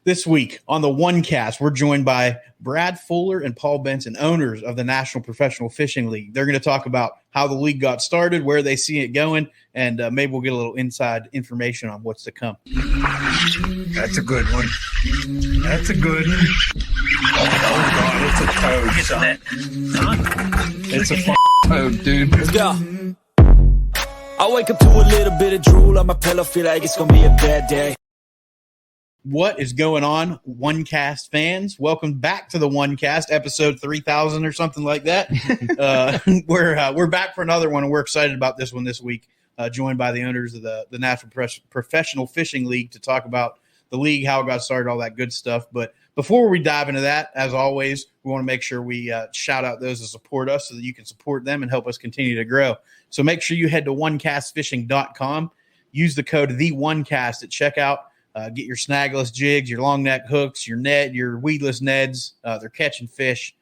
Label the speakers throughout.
Speaker 1: This week on the OneCast, we're joined by Brad Fuller and Paul Benson, owners of the National Professional Fishing League. They're going to talk about how the league got started, where they see it going, and maybe we'll get a little inside information on what's to come.
Speaker 2: That's a good one. That's a good one. Oh, God, it's a toad, son. It's a toad, dude.
Speaker 3: Let's go. I wake up to a little bit of drool on my pillow, feel like it's going to be a bad day.
Speaker 1: What is going on, OneCast fans? Welcome back to the OneCast, episode 3000 or something like that. We're back for another one, and we're excited about this one this week, joined by the owners of the National Professional Fishing League to talk about the league, how it got started, all that good stuff. But before we dive into that, as always, we want to make sure we shout out those that support us so that you can support them and help us continue to grow. So make sure you head to OneCastFishing.com, use the code TheOneCast at checkout. Get your snagless jigs, your long neck hooks, your net, your weedless neds. They're catching fish.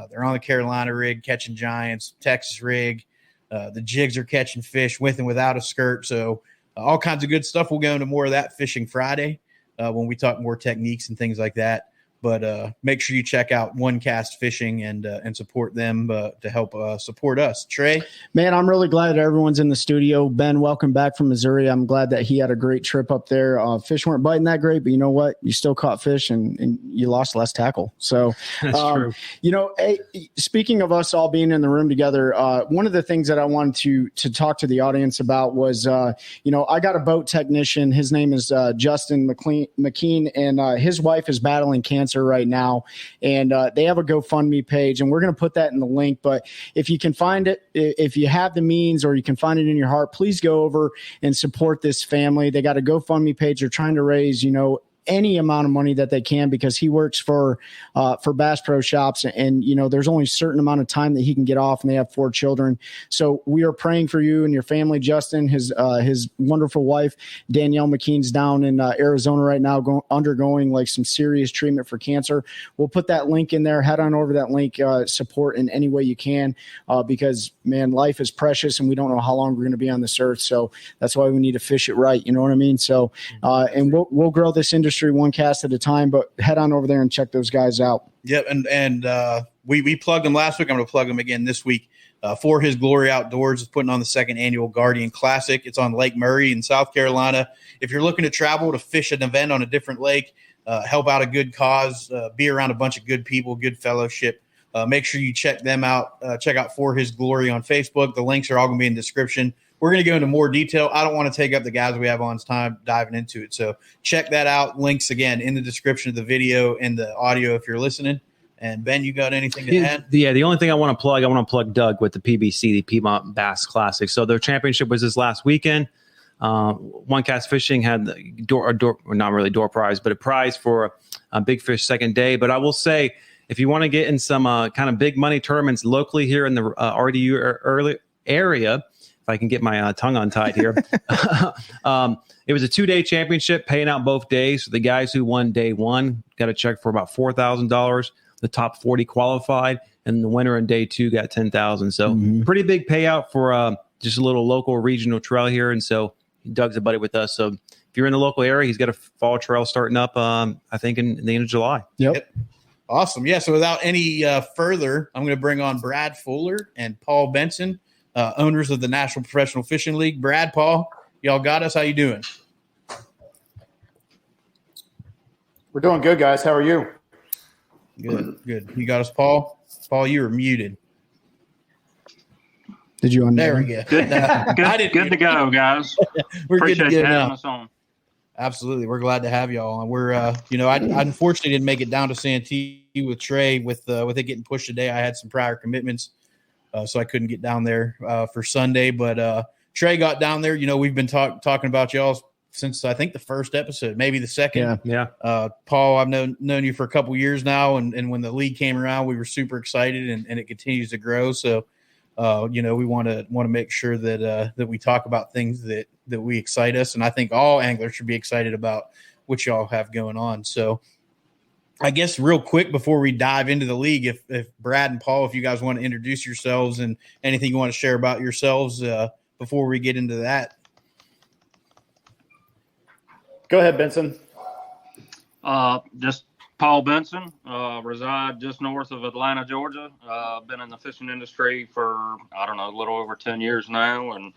Speaker 1: They're on the Carolina rig, catching giants, Texas rig. The jigs are catching fish with and without a skirt. So all kinds of good stuff. We'll go into more of that Fishing Friday when we talk more techniques and things like that. But make sure you check out OneCast Fishing and support them to help support us. Trey?
Speaker 4: Man, I'm really glad that everyone's in the studio. Ben, welcome back from Missouri. I'm glad that he had a great trip up there. Fish weren't biting that great, but you know what? You still caught fish and you lost less tackle. So,
Speaker 5: that's true.
Speaker 4: Hey, speaking of us all being in the room together, one of the things that I wanted to talk to the audience about was, I got a boat technician. His name is Justin McKean, and his wife is battling cancer right now, and they have a GoFundMe page, and we're going to put that in the link. But if you can find it, if you have the means or you can find it in your heart, please go over and support this family. They got a GoFundMe page. They're trying to raise, any amount of money that they can, because he works for Bass Pro Shops, and there's only a certain amount of time that he can get off, and they have 4 children. So we are praying for you and your family. Justin, his wonderful wife Danielle McKean's down in Arizona right now, undergoing like some serious treatment for cancer. We'll put that link in there. Head on over to that link. Support in any way you can, because man, life is precious, and we don't know how long we're going to be on this earth. So that's why we need to fish it right. You know what I mean? So and we'll grow this industry one cast at a time, but head on over there and check those guys out.
Speaker 1: Yep. And we plugged them last week. I'm going to plug them again this week. For His Glory Outdoors is putting on the 2nd annual Guardian Classic. It's on Lake Murray in South Carolina. If you're looking to travel to fish an event on a different lake, help out a good cause, be around a bunch of good people, good fellowship, make sure you check them out. Check out For His Glory on Facebook. The links are all going to be in the description. We're going to go into more detail. I don't want to take up the guys we have on's time diving into it. So check that out. Links, again, in the description of the video and the audio if you're listening. And, Ben, you got anything to add?
Speaker 5: Yeah, the only thing I want to plug Doug with the PBC, the Piedmont Bass Classic. So their championship was this last weekend. OneCast Fishing had the not really door prize, but a prize for a big fish second day. But I will say, if you want to get in some kind of big money tournaments locally here in the RDU area, if I can get my tongue untied here. It was a 2-day championship, paying out both days. So the guys who won day one got a check for about $4,000. The top 40 qualified, and the winner in day 2 got $10,000. So pretty big payout for just a little local regional trail here. And so Doug's a buddy with us. So if you're in the local area, he's got a fall trail starting up, I think, in the end of July.
Speaker 4: Yep.
Speaker 1: Awesome. Yeah. So without any further, I'm going to bring on Brad Fuller and Paul Benson, owners of the National Professional Fishing League. Brad, Paul, y'all got us. How you doing?
Speaker 6: We're doing good, guys. How are you?
Speaker 1: Good. You got us, Paul? Paul, you were muted.
Speaker 4: Did you unmute?
Speaker 1: There we go.
Speaker 7: Good to go, guys.
Speaker 1: We're
Speaker 7: Appreciate
Speaker 1: good to get
Speaker 7: having us on.
Speaker 1: Absolutely. We're glad to have y'all. And we're, I unfortunately didn't make it down to Santee with Trey with it getting pushed today. I had some prior commitments, so I couldn't get down there for Sunday. But Trey got down there. We've been talking about y'all since I think the first episode, maybe the second.
Speaker 5: Yeah.
Speaker 1: Paul, I've known you for a couple years now, and when the league came around, we were super excited, and it continues to grow. So, we want to make sure that we talk about things that we excite us, and I think all anglers should be excited about what y'all have going on. So, I guess real quick before we dive into the league, if Brad and Paul, if you guys want to introduce yourselves and anything you want to share about yourselves before we get into that.
Speaker 6: Go ahead, Benson.
Speaker 7: Just Paul Benson, reside just north of Atlanta, Georgia. Been in the fishing industry for, I don't know, a little over 10 years now. And,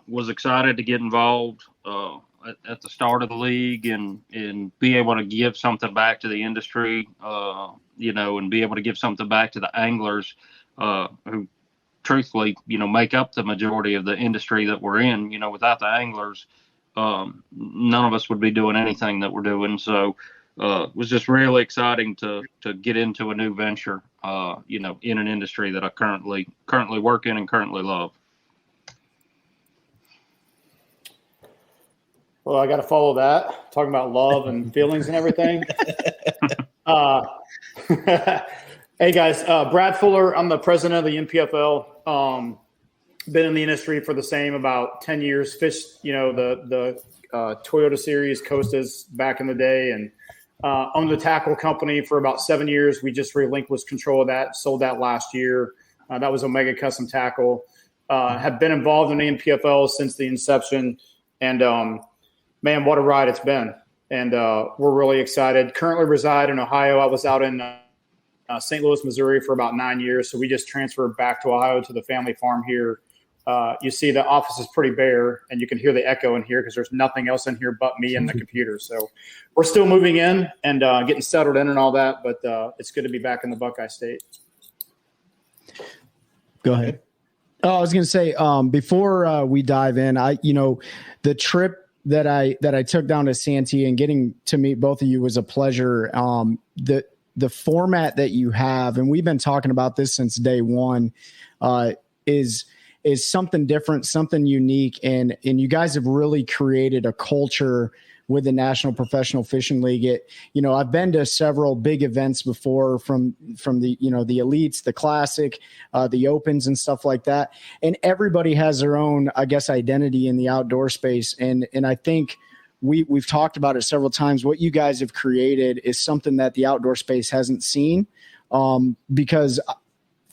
Speaker 7: was excited to get involved at the start of the league and be able to give something back to the industry, and be able to give something back to the anglers who truthfully, make up the majority of the industry that we're in. Without the anglers, none of us would be doing anything that we're doing. So it was just really exciting to get into a new venture, in an industry that I currently work in and currently love.
Speaker 6: Well, I got to follow that, talking about love and feelings and everything. Hey, guys, Brad Fuller, I'm the president of the NPFL. Been in the industry for the same about 10 years, fished, the Toyota Series Costas back in the day, and owned the tackle company for about 7 years. We just relinquished control of that, sold that last year. That was Omega Custom Tackle. Have been involved in the NPFL since the inception, and man, what a ride it's been. And we're really excited. Currently reside in Ohio. I was out in St. Louis, Missouri for about 9 years. So we just transferred back to Ohio to the family farm here. You see the office is pretty bare, and you can hear the echo in here because there's nothing else in here but me and the computer. So we're still moving in and getting settled in and all that, but it's good to be back in the Buckeye State.
Speaker 4: Go ahead. Oh, I was going to say, before we dive in, the trip that I took down to Santee and getting to meet both of you was a pleasure. The format that you have, and we've been talking about this since day one, is something different, something unique, and you guys have really created a culture with the National Professional Fishing League. I've been to several big events before, from the the elites, the classic, the opens and stuff like that, and everybody has their own, I guess, identity in the outdoor space, and I think we've talked about it several times. What you guys have created is something that the outdoor space hasn't seen, because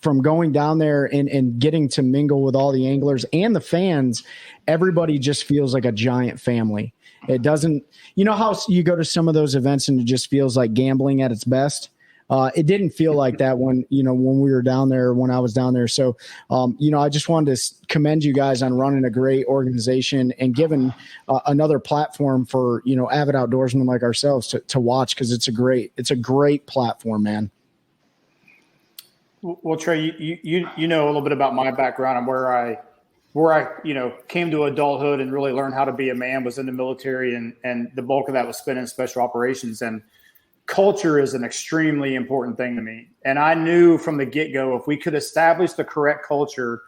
Speaker 4: from going down there and getting to mingle with all the anglers and the fans, everybody just feels like a giant family. It doesn't, how you go to some of those events and it just feels like gambling at its best. It didn't feel like that when we were down there, when I was down there. So, I just wanted to commend you guys on running a great organization and giving another platform for, avid outdoorsmen like ourselves to watch. Cause it's a great platform, man.
Speaker 6: Well, Trey, you know a little bit about my background and where I came to adulthood and really learned how to be a man was in the military, and the bulk of that was spent in special operations. And culture is an extremely important thing to me. And I knew from the get-go, if we could establish the correct culture,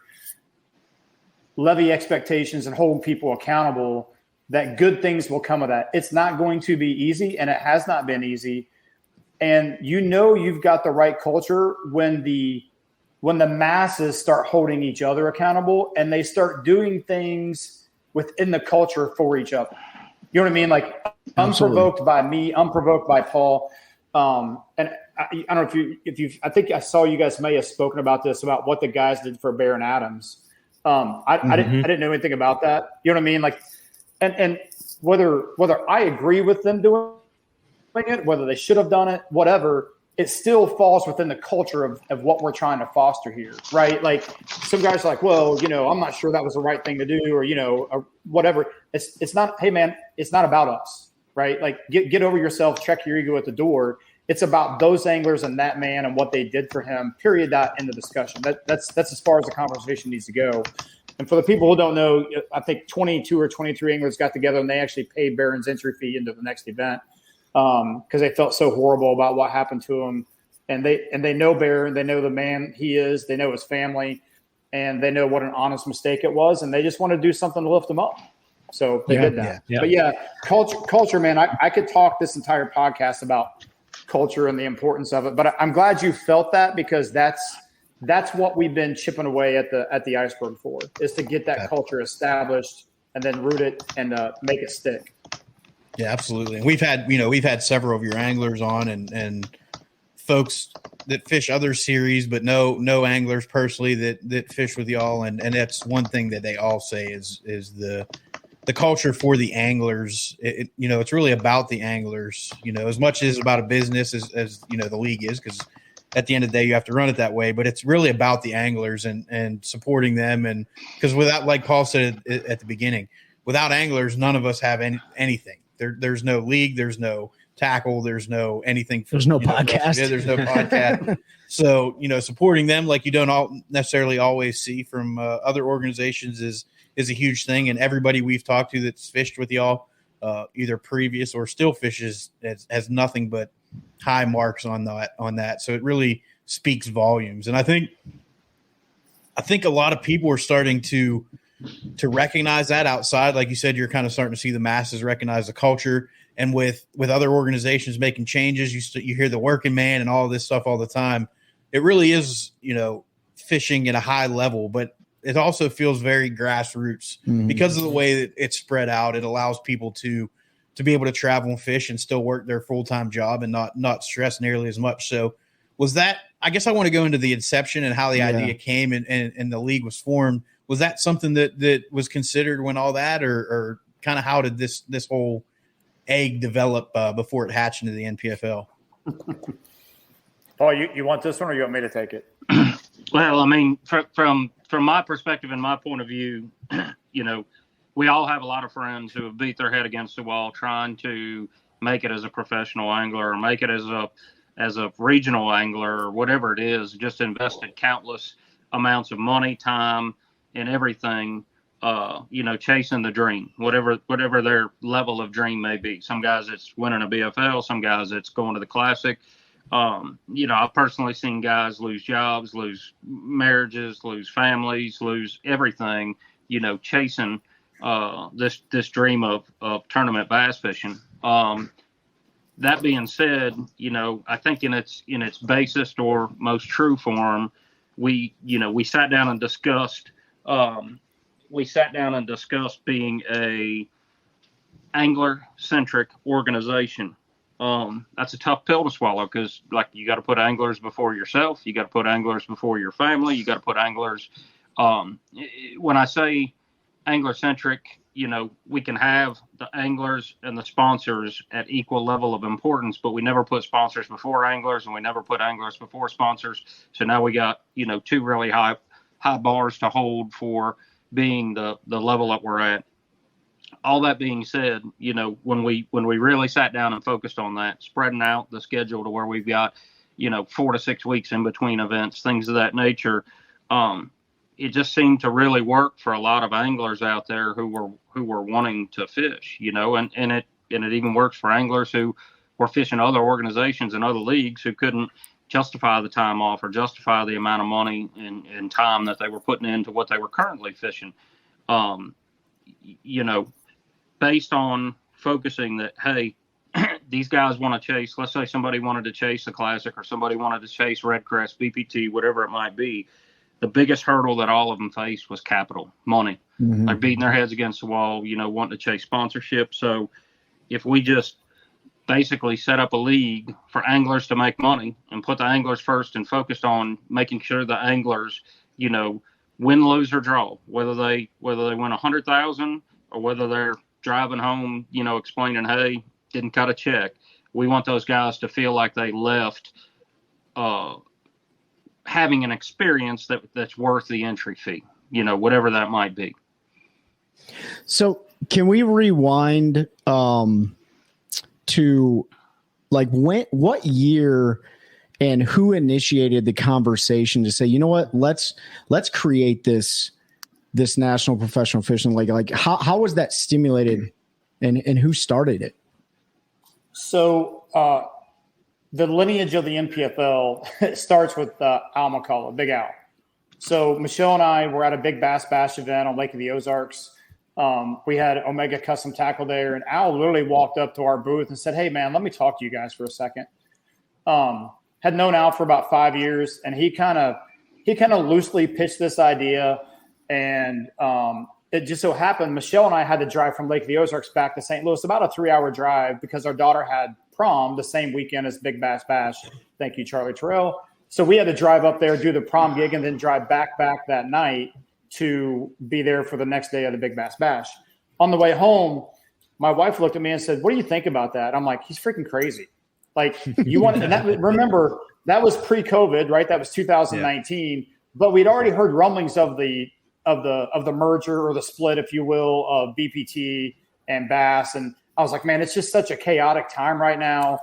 Speaker 6: levy expectations, and hold people accountable, that good things will come of that. It's not going to be easy, and it has not been easy. And you've got the right culture when the masses start holding each other accountable and they start doing things within the culture for each other. You know what I mean? Like, unprovoked by me, unprovoked by Paul. And I don't know if I think I saw you guys may have spoken about this, about what the guys did for Bear and Adams. I didn't know anything about that. You know what I mean? Like, and whether I agree with them doing it, whether they should have done it, whatever, it still falls within the culture of what we're trying to foster here, right? Like, some guys are like, well, I'm not sure that was the right thing to do, or whatever. It's not. Hey, man, it's not about us, right? Like, get over yourself, check your ego at the door. It's about those anglers and that man and what they did for him. Period. That end of discussion. That's as far as the conversation needs to go. And for the people who don't know, I think 22 or 23 anglers got together and they actually paid Barron's entry fee into the next event, because they felt so horrible about what happened to him. And they know Barron, they know the man he is, they know his family, and they know what an honest mistake it was, and they just want to do something to lift him up. So they did that. Yeah. But culture, man, I could talk this entire podcast about culture and the importance of it, but I'm glad you felt that, because that's what we've been chipping away at the iceberg for, is to get that culture established and then root it and make it stick.
Speaker 1: Yeah, absolutely. And we've had several of your anglers on and folks that fish other series, but no anglers personally that fish with y'all. And that's one thing that they all say is the the culture for the anglers. It's really about the anglers, as much as about a business as the league is, because at the end of the day, you have to run it that way, but it's really about the anglers and supporting them. And because without, like Paul said at the beginning, without anglers, none of us have anything. There's no league, there's no tackle, there's no anything.
Speaker 4: There's no podcast.
Speaker 1: There's no podcast. So, supporting them like you don't necessarily always see from other organizations is a huge thing. And everybody we've talked to that's fished with y'all, either previous or still fishes, has nothing but high marks on that. So it really speaks volumes. And I think a lot of people are starting to recognize that outside. Like you said, you're kind of starting to see the masses recognize the culture. And with other organizations making changes, you hear the working man and all this stuff all the time. It really is, fishing at a high level, but it also feels very grassroots because of the way that it's spread out. It allows people to be able to travel and fish and still work their full-time job and not stress nearly as much. So was that, I guess I want to go into the inception and how the idea came and the league was formed. Was that something that was considered when all that, or kind of how did this whole egg develop before it hatched into the NPFL?
Speaker 6: Paul, you want this one or you want me to take it?
Speaker 7: Well, I mean, from my perspective and my point of view, we all have a lot of friends who have beat their head against the wall trying to make it as a professional angler or make it as a regional angler or whatever it is, just invested countless amounts of money, time, and everything, chasing the dream, whatever their level of dream may be. Some guys it's winning a BFL, some guys it's going to the Classic. I've personally seen guys lose jobs, lose marriages, lose families, lose everything, chasing this dream of tournament bass fishing. That being said, I think in its basest or most true form, we sat down and discussed being a angler centric organization. That's a tough pill to swallow because, like, you got to put anglers before yourself. You got to put anglers before your family. You got to put anglers. When I say angler centric, we can have the anglers and the sponsors at equal level of importance, but we never put sponsors before anglers and we never put anglers before sponsors. So now we got, two really high bars to hold for being the level that we're at. All that being said, when we really sat down and focused on that, spreading out the schedule to where we've got, 4 to 6 weeks in between events, things of that nature, it just seemed to really work for a lot of anglers out there who were wanting to fish, and it even works for anglers who were fishing other organizations and other leagues who couldn't justify the time off or justify the amount of money and time that they were putting into what they were currently fishing. Based on focusing that, hey, these guys want to chase, let's say somebody wanted to chase the Classic or somebody wanted to chase Red Crest, BPT, whatever it might be. The biggest hurdle that all of them faced was capital, money. They're beating their heads against the wall, wanting to chase sponsorship. So if we just basically set up a league for anglers to make money and put the anglers first and focused on making sure the anglers, win, lose, or draw, whether they win 100,000 or whether they're driving home, explaining, hey, didn't cut a check. We want those guys to feel like they left having an experience that's worth the entry fee, whatever that might be.
Speaker 4: So can we rewind to like what year and who initiated the conversation to say, you know what, let's create this National Professional Fishing League? Like how was that stimulated and who started it?
Speaker 6: So the lineage of the NPFL starts with Al McCullough, Big Al. So Michelle and I were at a big bass bash event on Lake of the Ozarks. We had Omega Custom Tackle there, and Al literally walked up to our booth and said, hey, man, let me talk to you guys for a second. Had known Al for about 5 years, and he kind of loosely pitched this idea. And it just so happened, Michelle and I had to drive from Lake of the Ozarks back to St. Louis, about a 3-hour drive, because our daughter had prom the same weekend as Big Bass Bash. Thank you, Charlie Terrell. So we had to drive up there, do the prom gig, and then drive back that night to be there for the next day of the Big Bass Bash. on the way home, my wife looked at me and said, "What do you think about that?" I'm like, "He's freaking crazy." Like, you want, and that, remember, that was pre-COVID, right? That was 2019, but we'd already heard rumblings of the merger or the split, if you will, of BPT and Bass. And I was like, man, it's just such a chaotic time right now.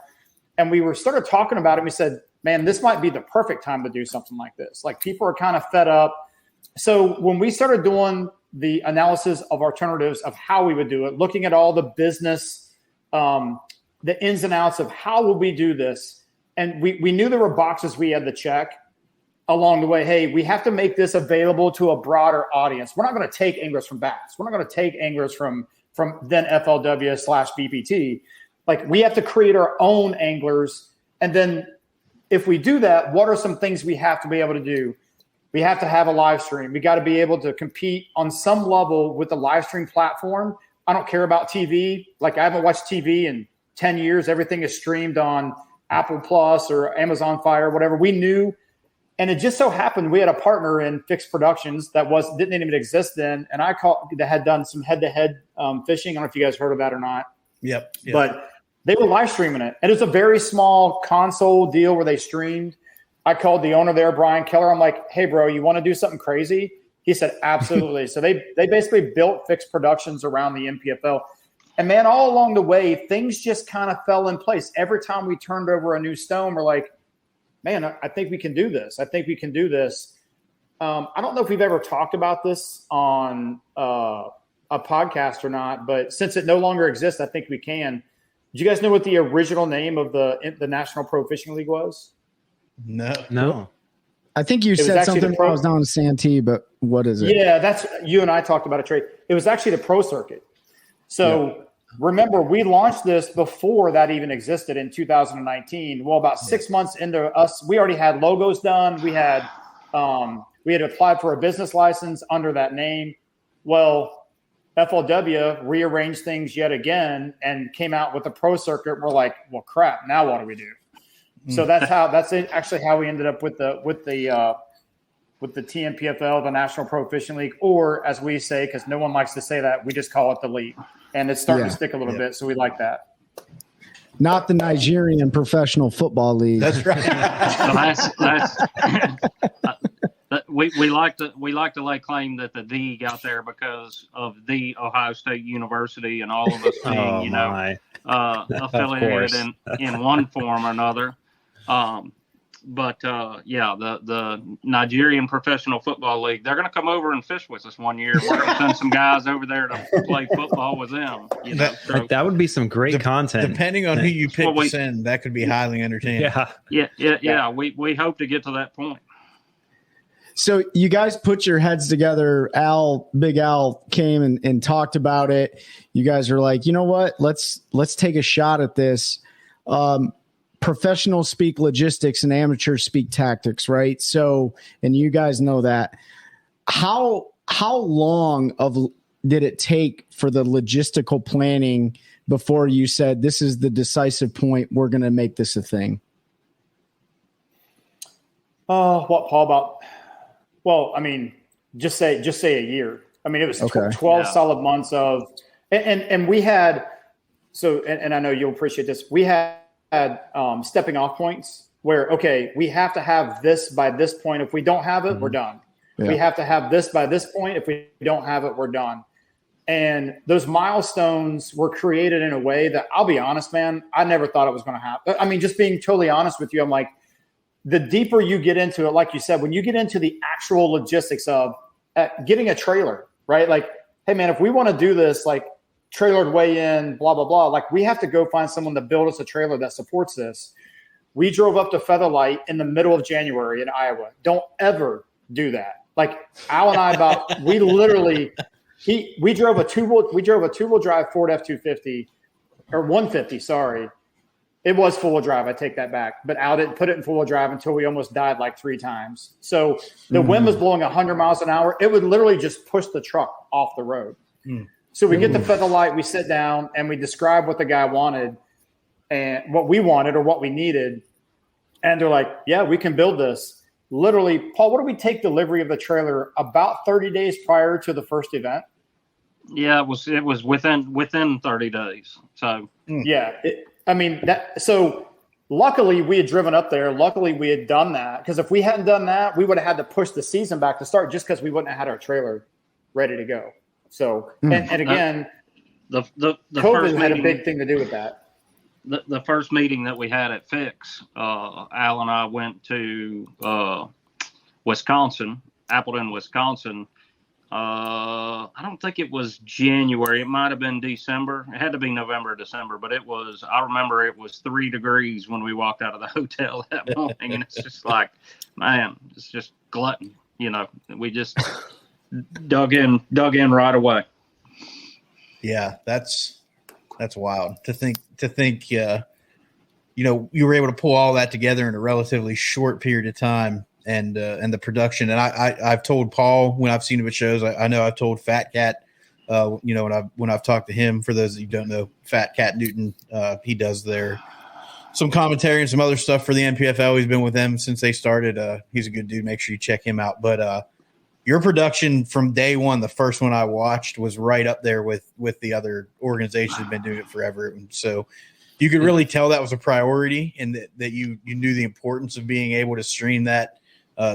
Speaker 6: And we started talking about it. And we said, man, this might be the perfect time to do something like this. Like, people are kind of fed up. So when we started doing the analysis of alternatives of how we would do it, looking at all the business, the ins and outs of how will we do this. And we knew there were boxes we had to check along the way. Hey, we have to make this available to a broader audience. We're not going to take anglers from Bass. We're not going to take anglers from then FLW/BPT. Like, we have to create our own anglers. And then if we do that, what are some things we have to be able to do? We have to have a live stream. We got to be able to compete on some level with the live stream platform. I don't care about TV. Like, I haven't watched TV in 10 years. Everything is streamed on Apple Plus or Amazon Fire, whatever. We knew. And it just so happened we had a partner in Fixed Productions that didn't even exist then. And that had done some head-to-head fishing. I don't know if you guys heard of that or not.
Speaker 1: Yep.
Speaker 6: But they were live streaming it. And it was a very small console deal where they streamed. I called the owner there, Brian Keller. I'm like, hey, bro, you want to do something crazy? He said, absolutely. So they basically built Fixed Productions around the NPFL. And, man, all along the way, things just kind of fell in place. Every time we turned over a new stone, we're like, man, I think we can do this. I think we can do this. I don't know if we've ever talked about this on a podcast or not, but since it no longer exists, I think we can. Do you guys know what the original name of the National Pro Fishing League was?
Speaker 1: No.
Speaker 4: I think you said something when I was down in Santee, but what is it?
Speaker 6: Yeah, that's you and I talked about it, Trey. It was actually the Pro Circuit. So remember, we launched this before that even existed in 2019. Well, about 6 months into us, we already had logos done. We had applied for a business license under that name. Well, FLW rearranged things yet again and came out with the Pro Circuit. We're like, well, crap. Now what do we do? So that's actually how we ended up with the TNPFL, the National Pro Fishing League, or as we say, because no one likes to say that, we just call it the league. And it's starting to stick a little bit, so we like that.
Speaker 4: Not the Nigerian Professional Football League.
Speaker 1: That's right.
Speaker 7: We like to lay claim that the got there because of the Ohio State University and all of us being, affiliated in one form or another. The Nigerian Professional Football League, they're going to come over and fish with us one year. We're going to send some guys over there to play football with them.
Speaker 5: That would be some great content.
Speaker 1: Depending on who you pick to send, that could be highly entertaining.
Speaker 7: Yeah. We hope to get to that point.
Speaker 4: So you guys put your heads together. Big Al came and talked about it. You guys are like, you know what? Let's take a shot at this. Professionals speak logistics and amateurs speak tactics, right? So, and you guys know that. How long did it take for the logistical planning before you said this is the decisive point? We're going to make this a thing.
Speaker 6: What, Paul? About? Well, I mean, just say a year. I mean, it was 12 solid months of, and we had. So, and I know you'll appreciate this. We had stepping off points where, okay, we have to have this by this point. If we don't have it, we're done. Yeah. We have to have this by this point. If we don't have it, we're done. And those milestones were created in a way that, I'll be honest, man, I never thought it was going to happen. I mean, just being totally honest with you, I'm like, the deeper you get into it, like you said, when you get into the actual logistics of getting a trailer, right? Like, hey, man, if we want to do this, like, trailered weigh in, blah, blah, blah. Like, we have to go find someone to build us a trailer that supports this. We drove up to Featherlight in the middle of January in Iowa. Don't ever do that. Like, Al and I we drove a two-wheel drive Ford F-250 or 150. Sorry. It was four-wheel drive. I take that back. But Al didn't put it in four-wheel drive until we almost died like 3 times. So the wind was blowing 100 miles an hour. It would literally just push the truck off the road. So we get the Featherlight, we sit down, and we describe what the guy wanted and what we wanted or what we needed. And they're like, yeah, we can build this. Literally, Paul, what do we take delivery of the trailer about 30 days prior to the first event?
Speaker 7: Yeah, it was within 30 days. So
Speaker 6: yeah, so luckily we had driven up there. Luckily we had done that, because if we hadn't done that, we would have had to push the season back to start, just because we wouldn't have had our trailer ready to go. So and again,
Speaker 7: the
Speaker 6: COVID had a big thing to do with that.
Speaker 7: The first meeting that we had at Fix, Al and I went to Wisconsin, Appleton, Wisconsin. I don't think it was January. It might have been December. It had to be November or December, but I remember it was 3 degrees when we walked out of the hotel that morning. And it's just like, man, it's just glutton. We just dug in right away.
Speaker 1: Yeah, that's wild to think. You were able to pull all that together in a relatively short period of time, and the production. And I've told Paul when I've seen him at shows. I know I've told Fat Cat. When I've talked to him. For those of you who don't know, Fat Cat Newton, he does some commentary and some other stuff for the NPFL. He's been with them since they started. He's a good dude. Make sure you check him out. But your production from day one, the first one I watched, was right up there with the other organizations that have been doing it forever. And so you could really tell that was a priority, and that you knew the importance of being able to stream that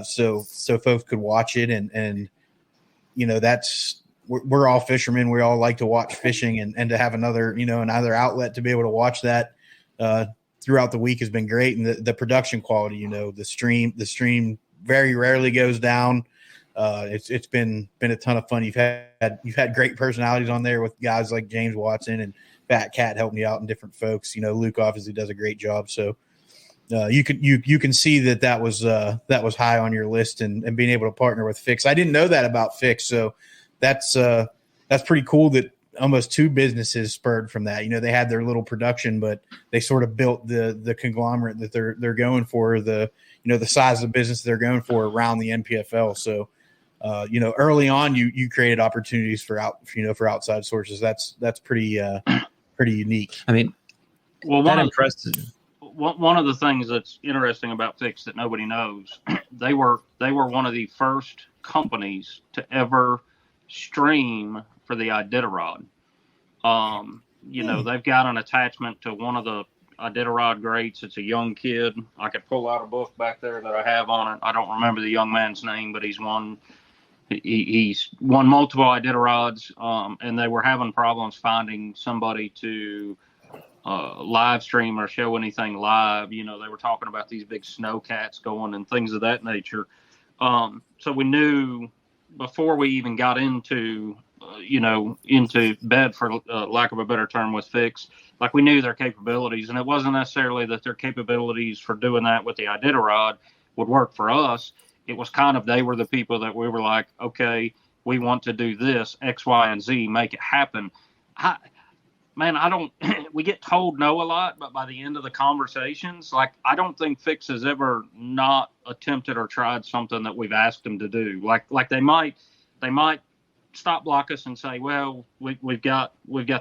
Speaker 1: so folks could watch it. And we're all fishermen. We all like to watch fishing, and to have another outlet to be able to watch that throughout the week has been great. And the production quality, the stream very rarely goes down. It's been a ton of fun. You've had great personalities on there with guys like James Watson and Fat Cat helping you out, and different folks. Luke obviously does a great job. So you can see that was high on your list, and being able to partner with Fix. I didn't know that about Fix, so that's pretty cool that almost 2 businesses spurred from that. They had their little production, but they sort of built the conglomerate that they're going for, the size of the business they're going for around the NPFL. So early on, you created opportunities for outside sources. That's pretty unique.
Speaker 5: I mean,
Speaker 7: well,
Speaker 5: that impressed.
Speaker 7: One of the things that's interesting about Fix that nobody knows, they were one of the first companies to ever stream for the Iditarod. They've got an attachment to one of the Iditarod greats. It's a young kid. I could pull out a book back there that I have on it. I don't remember the young man's name, but he's won multiple Iditarods, and they were having problems finding somebody to live stream or show anything live. They were talking about these big snowcats going and things of that nature. So we knew before we even got into bed, for lack of a better term, with Fix, like, we knew their capabilities, and it wasn't necessarily that their capabilities for doing that with the Iditarod would work for us. It was kind of, they were the people that we were like, okay, we want to do this, X, Y, and Z, make it happen. We get told no a lot, but by the end of the conversations, like, I don't think Fix has ever not attempted or tried something that we've asked them to do. Like they might stop block us and say, well, we've got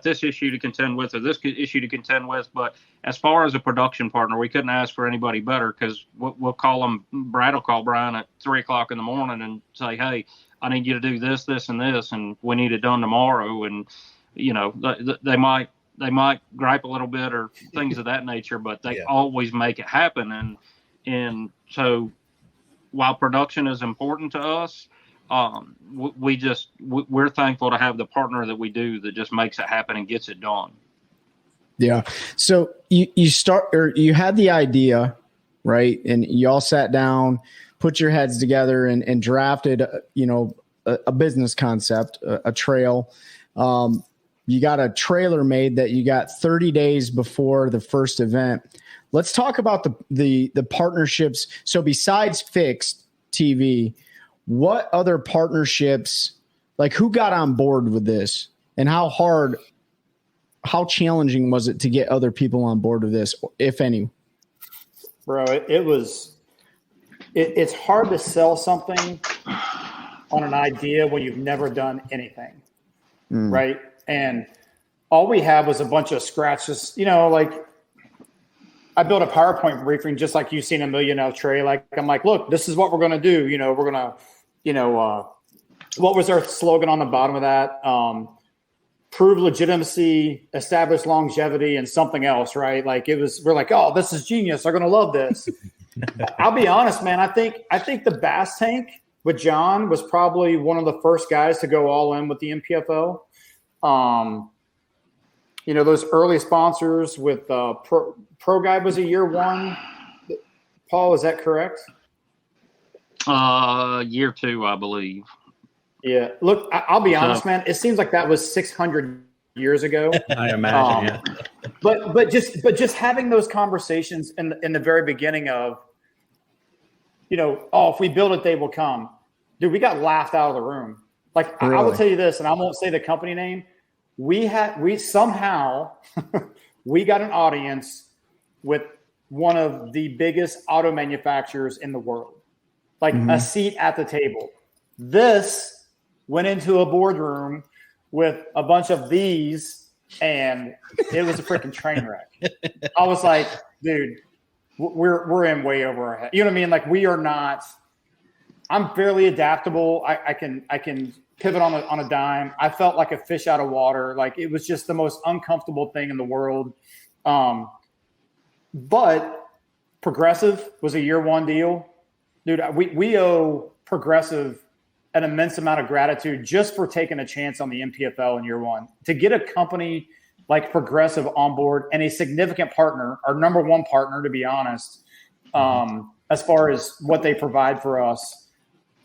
Speaker 7: this issue to contend with, or this issue to contend with. But as far as a production partner, we couldn't ask for anybody better, because we'll call them. Brad will call Brian at 3:00 in the morning and say, hey, I need you to do this, this, and this, and we need it done tomorrow. And they might gripe a little bit or things of that nature, but they always make it happen. And so while production is important to us, we're thankful to have the partner that we do that just makes it happen and gets it done.
Speaker 4: Yeah. So you had the idea, right? And you all sat down, put your heads together, and drafted, a business concept, a trail. You got a trailer made that you got 30 days before the first event. Let's talk about the partnerships. So besides Fixed TV, what other partnerships, like, who got on board with this, and how challenging was it to get other people on board with this, if any?
Speaker 6: Bro, it's hard to sell something on an idea when you've never done anything. Right. And all we have was a bunch of scratches, like, I built a PowerPoint briefing just like you've seen a million of, Trey. Like, I'm like, look, this is what we're going to do. We're going to, what was our slogan on the bottom of that? prove legitimacy, establish longevity, and something else, right? Like we're like, oh, this is genius. They're going to love this. I'll be honest, man. I think the bass tank with John was probably one of the first guys to go all in with the MPFO. Those early sponsors with Pro Guide was a year one. Paul, is that correct?
Speaker 7: Year two, I believe.
Speaker 6: Yeah. Look, I'll be honest, man. It seems like that was 600 years ago.
Speaker 5: I imagine, yeah.
Speaker 6: But just having those conversations in the very beginning of, if we build it, they will come. Dude, we got laughed out of the room. Like, really? I will tell you this, and I won't say the company name. We somehow we got an audience with one of the biggest auto manufacturers in the world, like a seat at the table. This went into a boardroom with a bunch of these, and it was a freaking train wreck. I was like, dude, we're in way over our head. You know what I mean? Like, we are not. I'm fairly adaptable. I can pivot on a dime. I felt like a fish out of water. Like, it was just the most uncomfortable thing in the world. But Progressive was a year one deal. Dude, we owe Progressive an immense amount of gratitude just for taking a chance on the MPFL in year one. To get a company like Progressive on board and a significant partner, our number one partner, to be honest, as far as what they provide for us.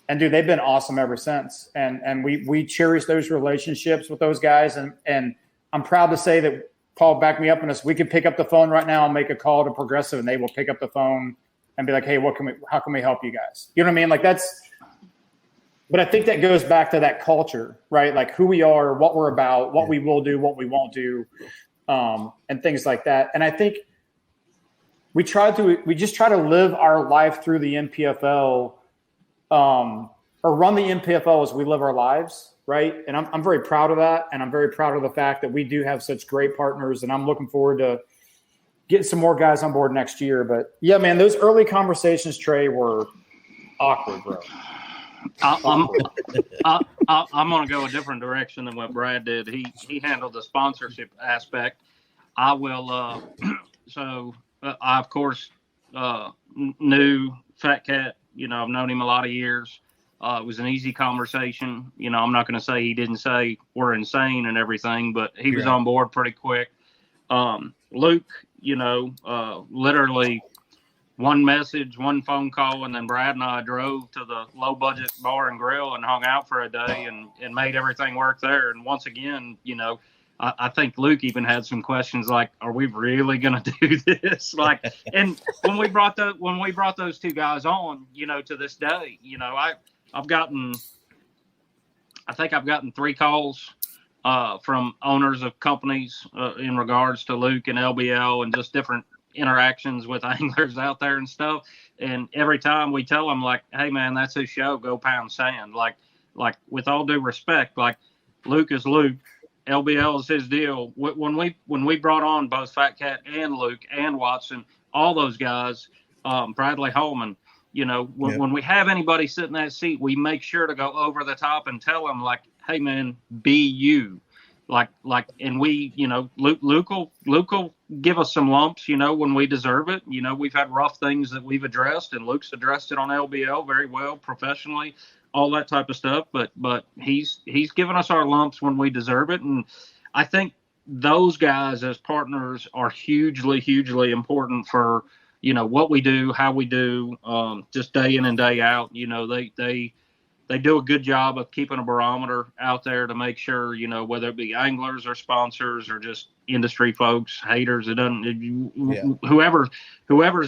Speaker 6: And dude, they've been awesome ever since. And we cherish those relationships with those guys. And I'm proud to say that, Paul, back me up on this. We could pick up the phone right now and make a call to Progressive, and they will pick up the phone and be like, hey, how can we help you guys? You know what I mean? Like, but I think that goes back to that culture, right? Like, who we are, what we're about, what we will do, what we won't do, and things like that. And I think we just try to live our life through the MPFL, or run the MPFL as we live our lives, right? And I'm very proud of that, and I'm very proud of the fact that we do have such great partners, and I'm looking forward to getting some more guys on board next year. But yeah, man, those early conversations, Trey, were awkward, bro.
Speaker 7: I'm going to go a different direction than what Brad did. He handled the sponsorship aspect. I will. I of course knew Fat Cat. I've known him a lot of years. It was an easy conversation. I'm not going to say he didn't say we're insane and everything, but he was on board pretty quick. Luke, literally one message, one phone call, and then Brad and I drove to the low budget bar and grill and hung out for a day and made everything work there. And once again, I think Luke even had some questions like, are we really going to do this? Like, and when we brought those two guys on, to this day, I've gotten 3 calls from owners of companies in regards to Luke and LBL and just different interactions with anglers out there and stuff. And every time we tell them, like, hey man, that's his show, go pound sand. Like with all due respect, like, Luke is Luke, LBL is his deal. When we brought on both Fat Cat and Luke and Watson, all those guys, Bradley Holman, when we have anybody sit in that seat, we make sure to go over the top and tell them, like, hey man, be you. Like, and we, Luke will give us some lumps, when we deserve it. We've had rough things that we've addressed, and Luke's addressed it on LBL very well, professionally, all that type of stuff. But he's given us our lumps when we deserve it. And I think those guys as partners are hugely, hugely important for, what we do, how we do, just day in and day out. They do a good job of keeping a barometer out there to make sure, whether it be anglers or sponsors or just industry folks, haters, whoever's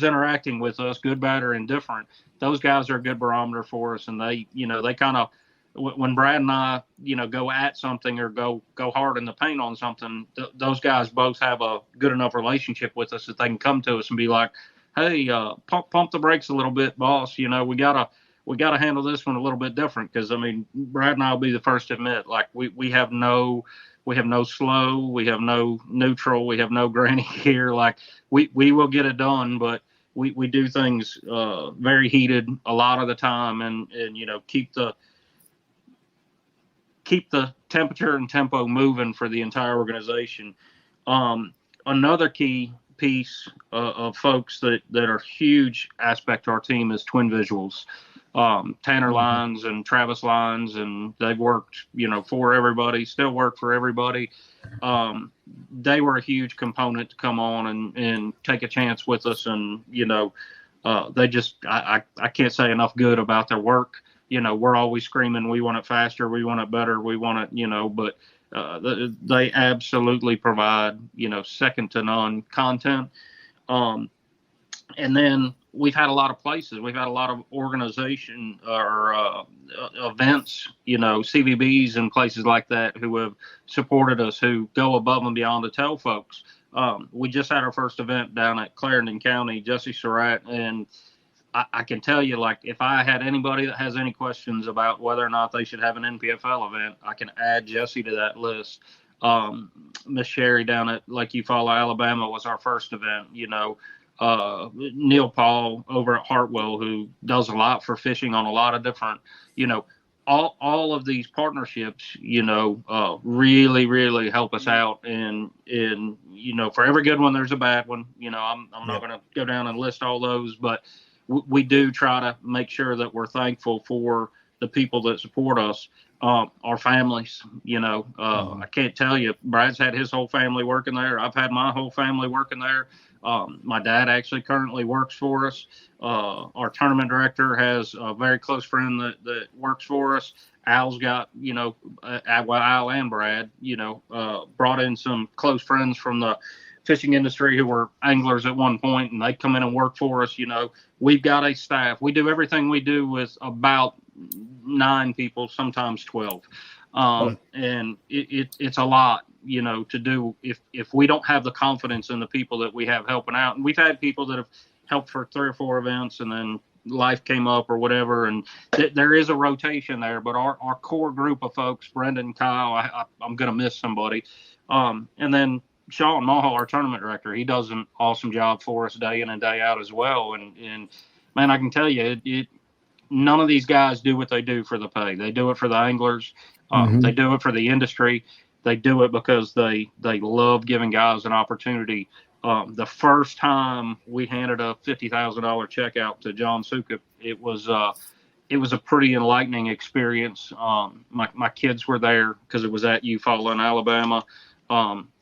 Speaker 7: interacting with us, good, bad, or indifferent, those guys are a good barometer for us. And they kind of, when Brad and I, go at something or go hard in the paint on something, those guys both have a good enough relationship with us that they can come to us and be like, hey, pump the brakes a little bit, boss. We gotta handle this one a little bit different, because Brad and I will be the first to admit, like, we have no slow, we have no neutral, we have no granny here. Like, we will get it done, but we do things very heated a lot of the time, and keep keep the temperature and tempo moving for the entire organization. Another key piece of folks that are huge aspect to our team is Twin Visuals. Tanner Lyons and Travis Lyons, and they've worked, for everybody, still work for everybody. They were a huge component to come on and take a chance with us. And, they just, I can't say enough good about their work. We're always screaming, we want it faster, we want it better, we want it, but they absolutely provide, second to none content. And then we've had a lot of places. We've had a lot of organization or events, CVBs and places like that who have supported us, who go above and beyond to tell folks. We just had our first event down at Clarendon County, Jesse Surratt, and I can tell you, like, if I had anybody that has any questions about whether or not they should have an NPFL event, I can add Jesse to that list. Miss Sherry down at Lake Eufaula, Alabama was our first event, Neil Paul over at Hartwell, who does a lot for fishing on a lot of different, all of these partnerships, really, really help us out. And for every good one, there's a bad one. I'm not going to go down and list all those, but we do try to make sure that we're thankful for the people that support us, our families. I can't tell you, Brad's had his whole family working there. I've had my whole family working there. My dad actually currently works for us. Our tournament director has a very close friend that works for us. Al's got, Al and Brad, brought in some close friends from the fishing industry who were anglers at one point, and they come in and work for us. We've got a staff. We do everything we do with about 9 people, sometimes 12. And it's a lot, to do if we don't have the confidence in the people that we have helping out. And we've had people that have helped for 3 or 4 events, and then life came up or whatever. And there is a rotation there, but our core group of folks, Brendan, Kyle, I'm going to miss somebody. And then Sean Mahal, our tournament director, he does an awesome job for us day in and day out as well. And man, I can tell you, none of these guys do what they do for the pay. They do it for the anglers. They do it for the industry. They do it because they love giving guys an opportunity. The first time we handed a $50,000 check out to John Sukup, it was a pretty enlightening experience. My kids were there because it was at Eufaula in Alabama.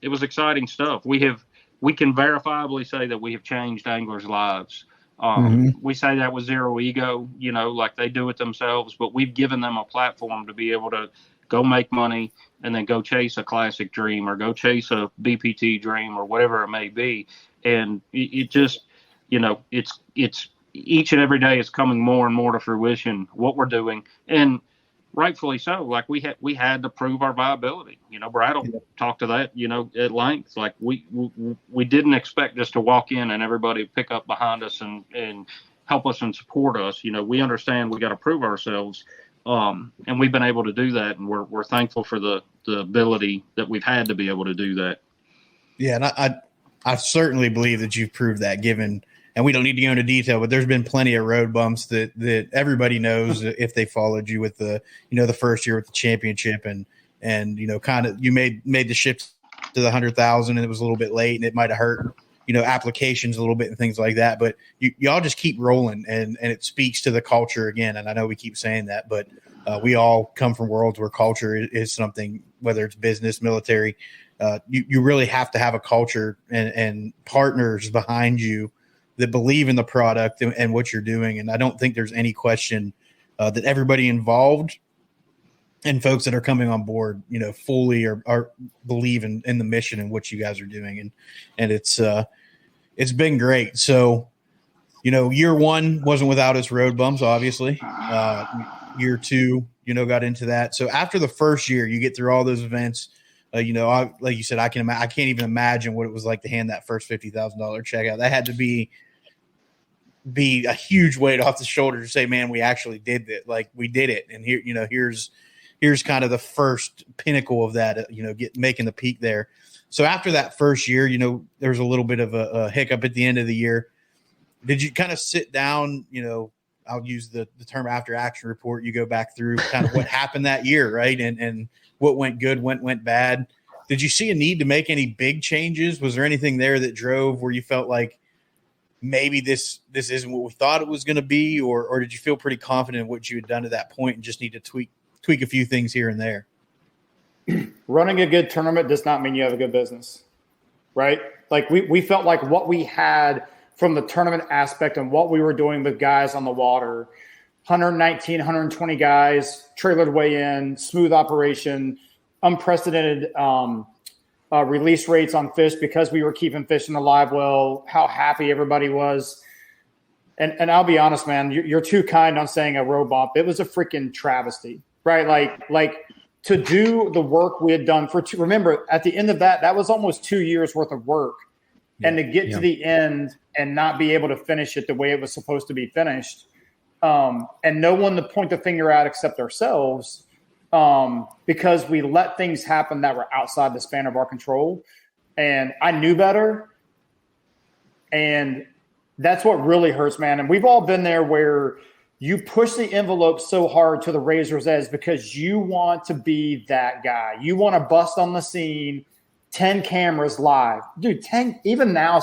Speaker 7: It was exciting stuff. We can verifiably say that we have changed anglers' lives. We say that with zero ego, like they do it themselves, but we've given them a platform to be able to go make money and then go chase a classic dream or go chase a BPT dream or whatever it may be. And it just, it's each and every day is coming more and more to fruition what we're doing. And rightfully so. Like we had to prove our viability. Brad will talk to that, at length. Like we didn't expect just to walk in and everybody pick up behind us and help us and support us. We understand we got to prove ourselves. And we've been able to do that, and we're thankful for the ability that we've had to be able to do that. Yeah,
Speaker 1: and I certainly believe that you've proved that, given, and we don't need to go into detail, but there's been plenty of road bumps that everybody knows if they followed you with the first year with the championship and kind of you made the shift to the 100,000 and it was a little bit late and it might have hurt applications a little bit and things like that, but y'all just keep rolling and it speaks to the culture again. And I know we keep saying that, but we all come from worlds where culture is something, whether it's business, military, you really have to have a culture and partners behind you that believe in the product and what you're doing. And I don't think there's any question that everybody involved and folks that are coming on board, fully are believe in the mission and what you guys are doing. And it's been great. So, year 1 wasn't without its road bumps, obviously. Year 2, got into that. So after the first year, you get through all those events. Like you said, I can't even imagine what it was like to hand that first $50,000 check out. That had to be a huge weight off the shoulder to say, man, we actually did it. Like we did it. And here, here's kind of the first pinnacle of that, making the peak there. So after that first year, there was a little bit of a hiccup at the end of the year. Did you kind of sit down, I'll use the term after action report. You go back through kind of what happened that year, right? And what went good, went bad. Did you see a need to make any big changes? Was there anything there that drove where you felt like maybe this isn't what we thought it was going to be, or did you feel pretty confident in what you had done to that point and just need to tweak a few things here and there?
Speaker 6: Running a good tournament does not mean you have a good business, right? Like we felt like what we had from the tournament aspect and what we were doing with guys on the water, 119, 120 guys, trailered weigh in, smooth operation, unprecedented release rates on fish because we were keeping fish in the live well, how happy everybody was. And I'll be honest, man, you're too kind on saying a road bump. It was a freaking travesty, right? Like to do the work we had done remember, at the end of that was almost 2 years worth of work. Yeah, and to get to the end and not be able to finish it the way it was supposed to be finished. And no one to point the finger at except ourselves. Because we let things happen that were outside the span of our control. And I knew better. And that's what really hurts, man. And we've all been there where you push the envelope so hard to the razor's edge because you want to be that guy. You want to bust on the scene, 10 cameras live. Dude, 10, even now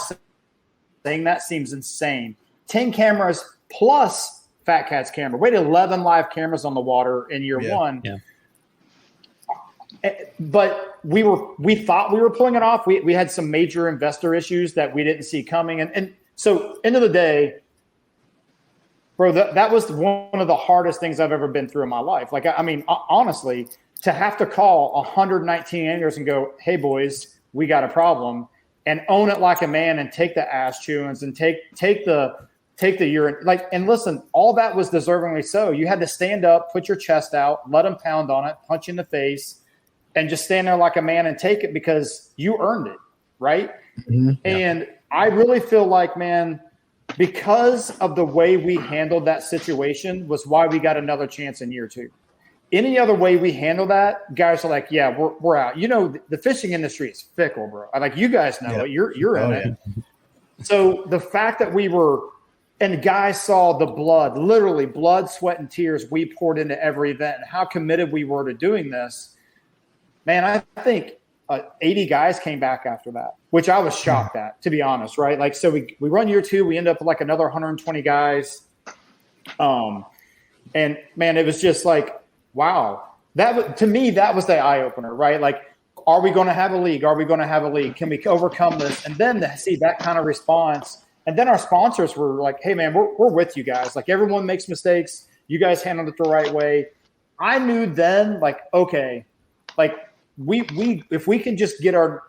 Speaker 6: saying that seems insane. 10 cameras plus Fat Cat's camera. We had 11 live cameras on the water in year one. Yeah. But we thought we were pulling it off. We had some major investor issues that we didn't see coming. And so end of the day, bro, that was one of the hardest things I've ever been through in my life. Like, I mean, honestly, to have to call 119 anglers and go, hey boys, we got a problem, and own it like a man and take the ass chewings and take the urine. Like, and listen, all that was deservingly so. You had to stand up, put your chest out, let them pound on it, punch you in the face, and just stand there like a man and take it because you earned it, right? Mm-hmm. And I really feel like, man, because of the way we handled that situation was why we got another chance in year 2. Any other way we handle that, guys are like, yeah, we're out. You know, the fishing industry is fickle, bro. Like, you guys know it. You're in it. So the fact that we were – and guys saw the blood, literally blood, sweat, and tears we poured into every event and how committed we were to doing this. Man, I think 80 guys came back after that, which I was shocked at, to be honest, right? Like, so we run year 2, we end up with like another 120 guys. And man, it was just like, wow. To me, that was the eye opener, right? Like, are we going to have a league? Are we going to have a league? Can we overcome this? And then to see that kind of response. And then our sponsors were like, hey man, we're with you guys. Like, everyone makes mistakes. You guys handled it the right way. I knew then, like, okay, like, we if we can just get our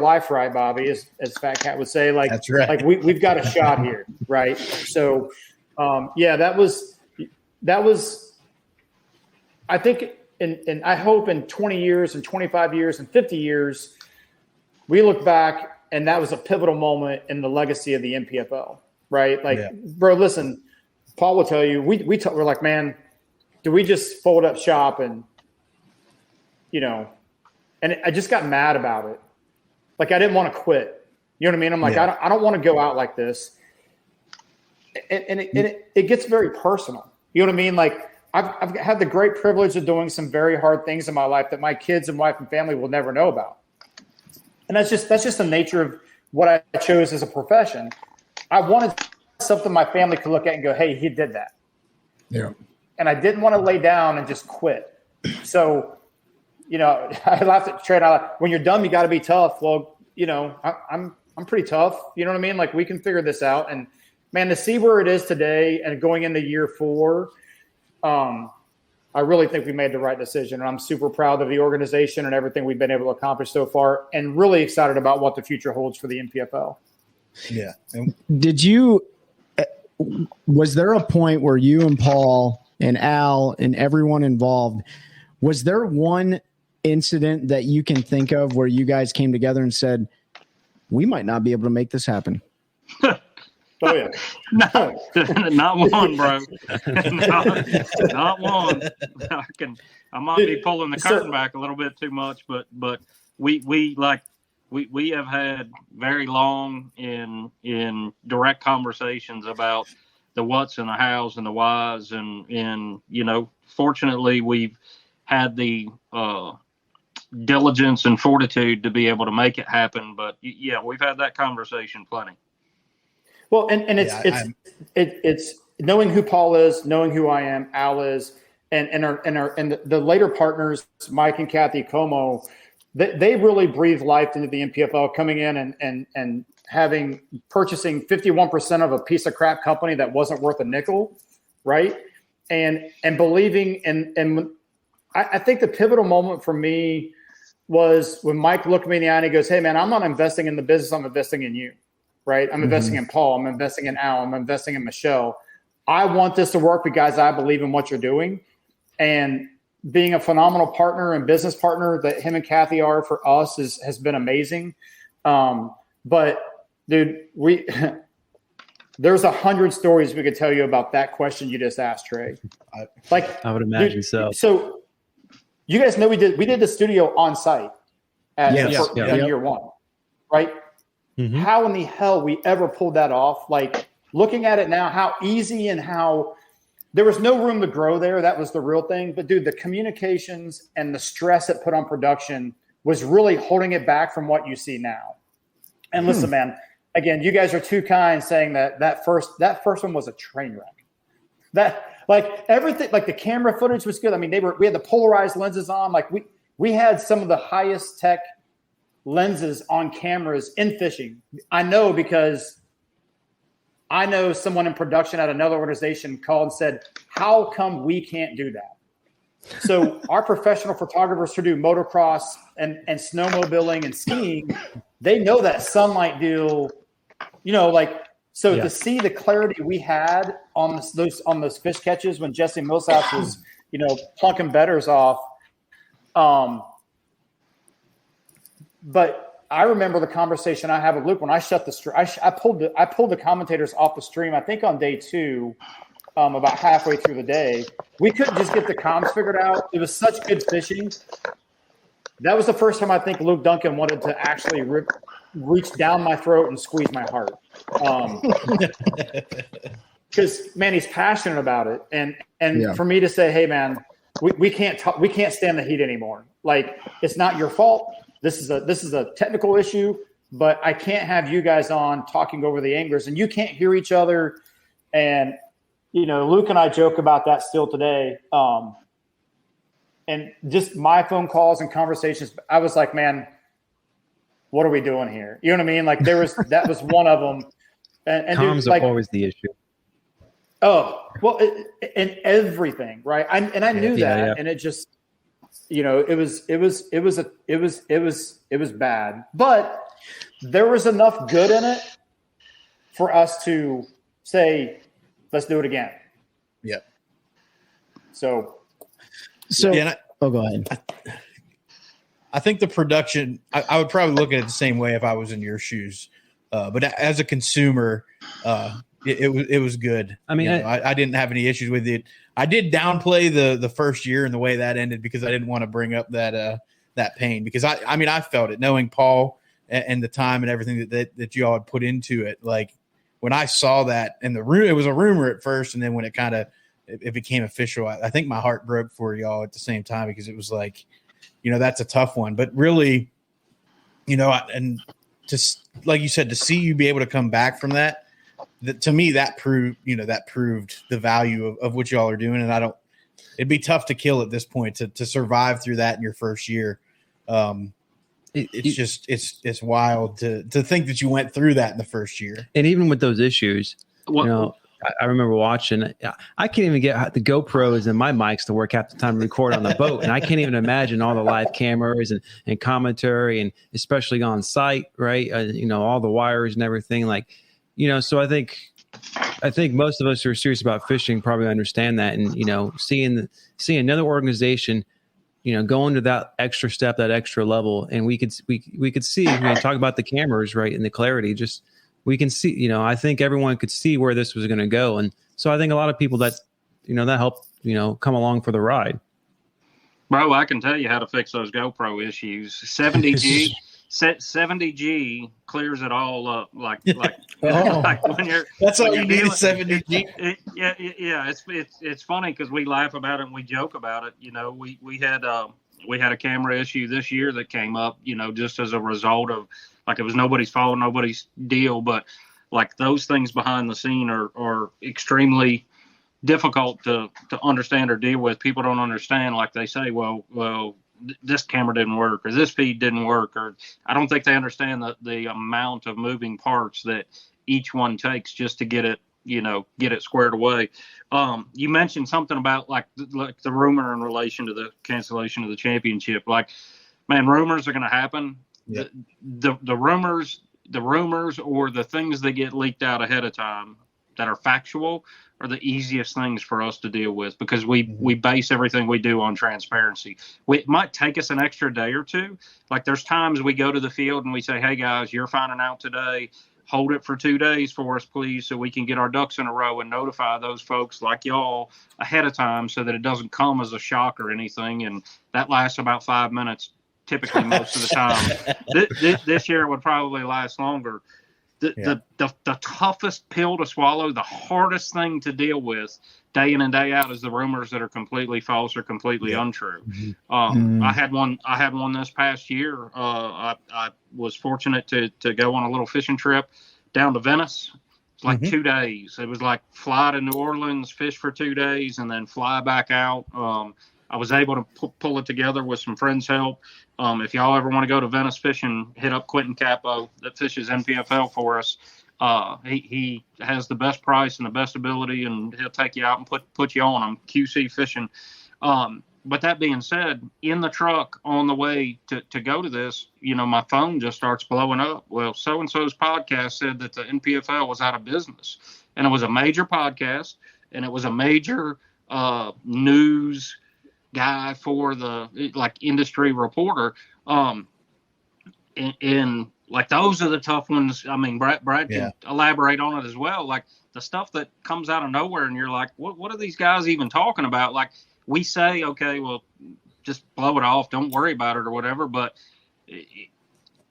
Speaker 6: life right, Bobby, as Fat Cat would say, like, that's right. Like we've got a shot here, right? So that was I think and I hope in 20 years and 25 years and 50 years we look back and that was a pivotal moment in the legacy of the NPFL, right? Like, bro, listen, Paul will tell you, we're like, man, do we just fold up shop and, you know, and I just got mad about it. Like, I didn't want to quit. You know what I mean? I'm like, I don't want to go out like this. And it gets very personal. You know what I mean? Like, I've had the great privilege of doing some very hard things in my life that my kids and wife and family will never know about. And that's just the nature of what I chose as a profession. I wanted something my family could look at and go, hey, he did that. Yeah. And I didn't want to lay down and just quit. So, you know, I laughed at Trey. When you're dumb, you got to be tough. Well, you know, I'm pretty tough. You know what I mean? Like, we can figure this out. And man, to see where it is today and going into year 4, I really think we made the right decision. And I'm super proud of the organization and everything we've been able to accomplish so far, and really excited about what the future holds for the NPFL.
Speaker 1: Yeah.
Speaker 4: Was there a point where you and Paul and Al and everyone involved, was there one incident that you can think of where you guys came together and said, we might not be able to make this happen?
Speaker 6: Oh yeah.
Speaker 7: No, not one, bro. not one. I might be pulling the curtain back a little bit too much, but we have had very long in direct conversations about the what's and the how's and the why's, and you know, fortunately we've had the diligence and fortitude to be able to make it happen. But yeah, we've had that conversation plenty.
Speaker 6: Well, and it's knowing who Paul is, knowing who I am, Al is, and the later partners, Mike and Kathy Como, they really breathe life into the NPFL, coming in and purchasing 51% of a piece of crap company that wasn't worth a nickel, right? And believing and I think the pivotal moment for me was when Mike looked me in the eye and he goes, "Hey man, I'm not investing in the business, I'm investing in you." Right? I'm investing in Paul. I'm investing in Al. I'm investing in Michelle. I want this to work because I believe in what you're doing. And being a phenomenal partner and business partner that him and Kathy are for us has been amazing. But dude, there's 100 stories we could tell you about that question you just asked, Trey.
Speaker 5: I would imagine so.
Speaker 6: So you guys know we did the studio on site in year one, right? Mm-hmm. How in the hell we ever pulled that off? Like, looking at it now, how easy and how there was no room to grow there. That was the real thing. But dude, the communications and the stress it put on production was really holding it back from what you see now. And listen, man, again, you guys are too kind saying that first one was a train wreck. That, like, everything, like the camera footage was good. I mean, we had the polarized lenses on. Like, we had some of the highest tech lenses on cameras in fishing. I know because I know someone in production at another organization called and said, "How come we can't do that?" So our professional photographers who do motocross and snowmobiling and skiing, they know that sunlight deal, you know, like, so to see the clarity we had on those fish catches when Jesse Millsap was, you know, plunking betters off. But I remember the conversation I had with Luke when I shut the stream. I pulled the commentators off the stream, I think on day 2, about halfway through the day. We couldn't just get the comms figured out. It was such good fishing. That was the first time I think Luke Duncan wanted to actually reach down my throat and squeeze my heart. Because, man, he's passionate about it. And for me to say, "Hey, man, we can't stand the heat anymore. Like, it's not your fault. This is a technical issue, but I can't have you guys on talking over the anglers, and you can't hear each other." And, you know, Luke and I joke about that still today. And just my phone calls and conversations, I was like, "Man, what are we doing here?" You know what I mean? Like, that was one of them. And
Speaker 5: comms
Speaker 6: dude, like,
Speaker 5: are always the issue.
Speaker 6: Oh, well, and everything, right? I knew that, and it just, you know, it was bad, but there was enough good in it for us to say, "Let's do it again."
Speaker 1: Yep.
Speaker 6: So
Speaker 1: yeah,
Speaker 4: go ahead.
Speaker 1: I think the production, I would probably look at it the same way if I was in your shoes. But as a consumer, it was good. I mean, I didn't have any issues with it. I did downplay the first year and the way that ended because I didn't want to bring up that pain, because I felt it, knowing Paul and the time and everything that you all had put into it. Like, when I saw that in the room, it was a rumor at first, and then when it became official, I think my heart broke for y'all at the same time, because it was like, you know, that's a tough one. But really, you know, and just like you said, to see you be able to come back from that, to me, that proved the value of what y'all are doing. And it'd be tough to kill at this point to survive through that in your first year. It's wild to think that you went through that in the first year.
Speaker 5: And even with those issues, you know, I remember watching, I can't even get the GoPros and my mics to work half the time to record on the boat. And I can't even imagine all the live cameras and commentary, and especially on site, right? You know, all the wires and everything, like, you know, so I think most of us who are serious about fishing probably understand that. And, you know, seeing another organization, you know, going to that extra step, that extra level, and we could see, when we talk about the cameras, right, and the clarity, just, we can see, you know, I think everyone could see where this was going to go. And so I think a lot of people that helped, you know, come along for the ride.
Speaker 7: Bro, I can tell you how to fix those GoPro issues. 70G 70G clears it all up. Like when you're
Speaker 1: that's all
Speaker 7: when
Speaker 1: you
Speaker 7: you're
Speaker 1: need is 70G.
Speaker 7: Yeah. It's funny because we laugh about it and we joke about it. We had a camera issue this year that came up. Just as a result of it was nobody's fault, nobody's deal, but those things behind the scene are extremely difficult to understand or deal with. People don't understand. Like they say, well. This camera didn't work, or this feed didn't work, or I don't think they understand the amount of moving parts that each one takes just to get it squared away. You mentioned something about the rumor in relation to the cancellation of the championship. Rumors are going to happen. Yep. The rumors or the things that get leaked out ahead of time that are factual are the easiest things for us to deal with because we base everything we do on transparency. It might take us an extra day or two. There's times we go to the field and we say, hey guys, you're finding out today. Hold it for 2 days for us, please, so we can get our ducks in a row and notify those folks like y'all ahead of time so that it doesn't come as a shock or anything. And that lasts about 5 minutes, typically most of the time. This year it would probably last longer. The toughest pill to swallow, the hardest thing to deal with day in and day out is the rumors that are completely false or completely untrue. I had one this past year. I was fortunate to go on a little fishing trip down to Venice. It's 2 days. It was fly to New Orleans, fish for 2 days, and then fly back out. I was able to pull it together with some friends' help. If y'all ever want to go to Venice fishing, hit up Quentin Capo that fishes NPFL for us. He has the best price and the best ability, and he'll take you out and put you on them. QC fishing. But that being said, in the truck on the way to go to this, my phone just starts blowing up. Well, so-and-so's podcast said that the NPFL was out of business, and it was a major podcast, and it was a major news guy for the industry reporter. And those are the tough ones. I mean, Brad can elaborate on it as well. The stuff that comes out of nowhere and you're like, what are these guys even talking about? We say, okay, well, just blow it off. Don't worry about it or whatever. But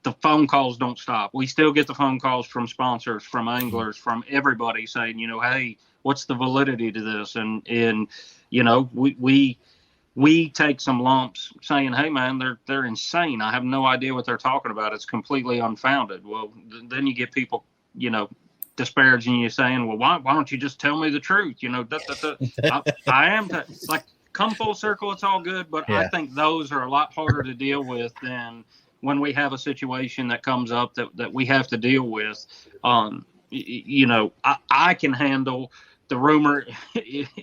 Speaker 7: the phone calls don't stop. We still get the phone calls from sponsors, from anglers, from everybody saying, hey, what's the validity to this? And we take some lumps saying, hey, man, they're insane. I have no idea what they're talking about. It's completely unfounded. Well, then you get people, disparaging you saying, well, why don't you just tell me the truth? I am come full circle. It's all good. But I think those are a lot harder to deal with than when we have a situation that comes up that we have to deal with. I can handle the rumor,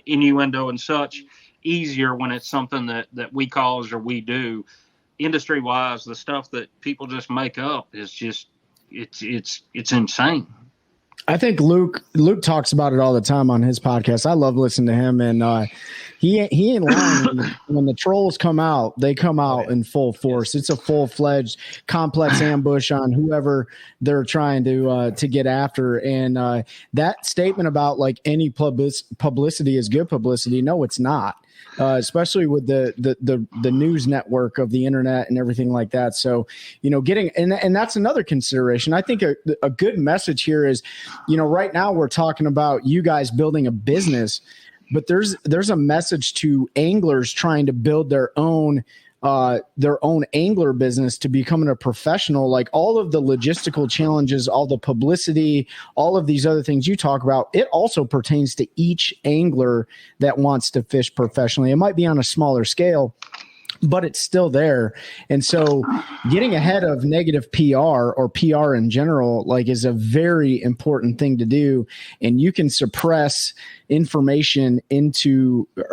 Speaker 7: innuendo and such easier when it's something that we cause or we do. Industry wise, the stuff that people just make up is just it's insane.
Speaker 4: I think Luke talks about it all the time on his podcast. I love listening to him, and he ain't lying. When the trolls come out, they come out in full force. It's a full-fledged complex ambush on whoever they're trying to get after. And that statement about any publicity is good publicity, no, it's not. Especially with the news network of the internet and everything like that. So, getting and that's another consideration. I think a good message here is, right now we're talking about you guys building a business, but there's a message to anglers trying to build their own angler business to becoming a professional. Like all of the logistical challenges, all the publicity, all of these other things you talk about, it also pertains to each angler that wants to fish professionally. It might be on a smaller scale, but it's still there. And so getting ahead of negative PR or PR in general, is a very important thing to do. And you can suppress information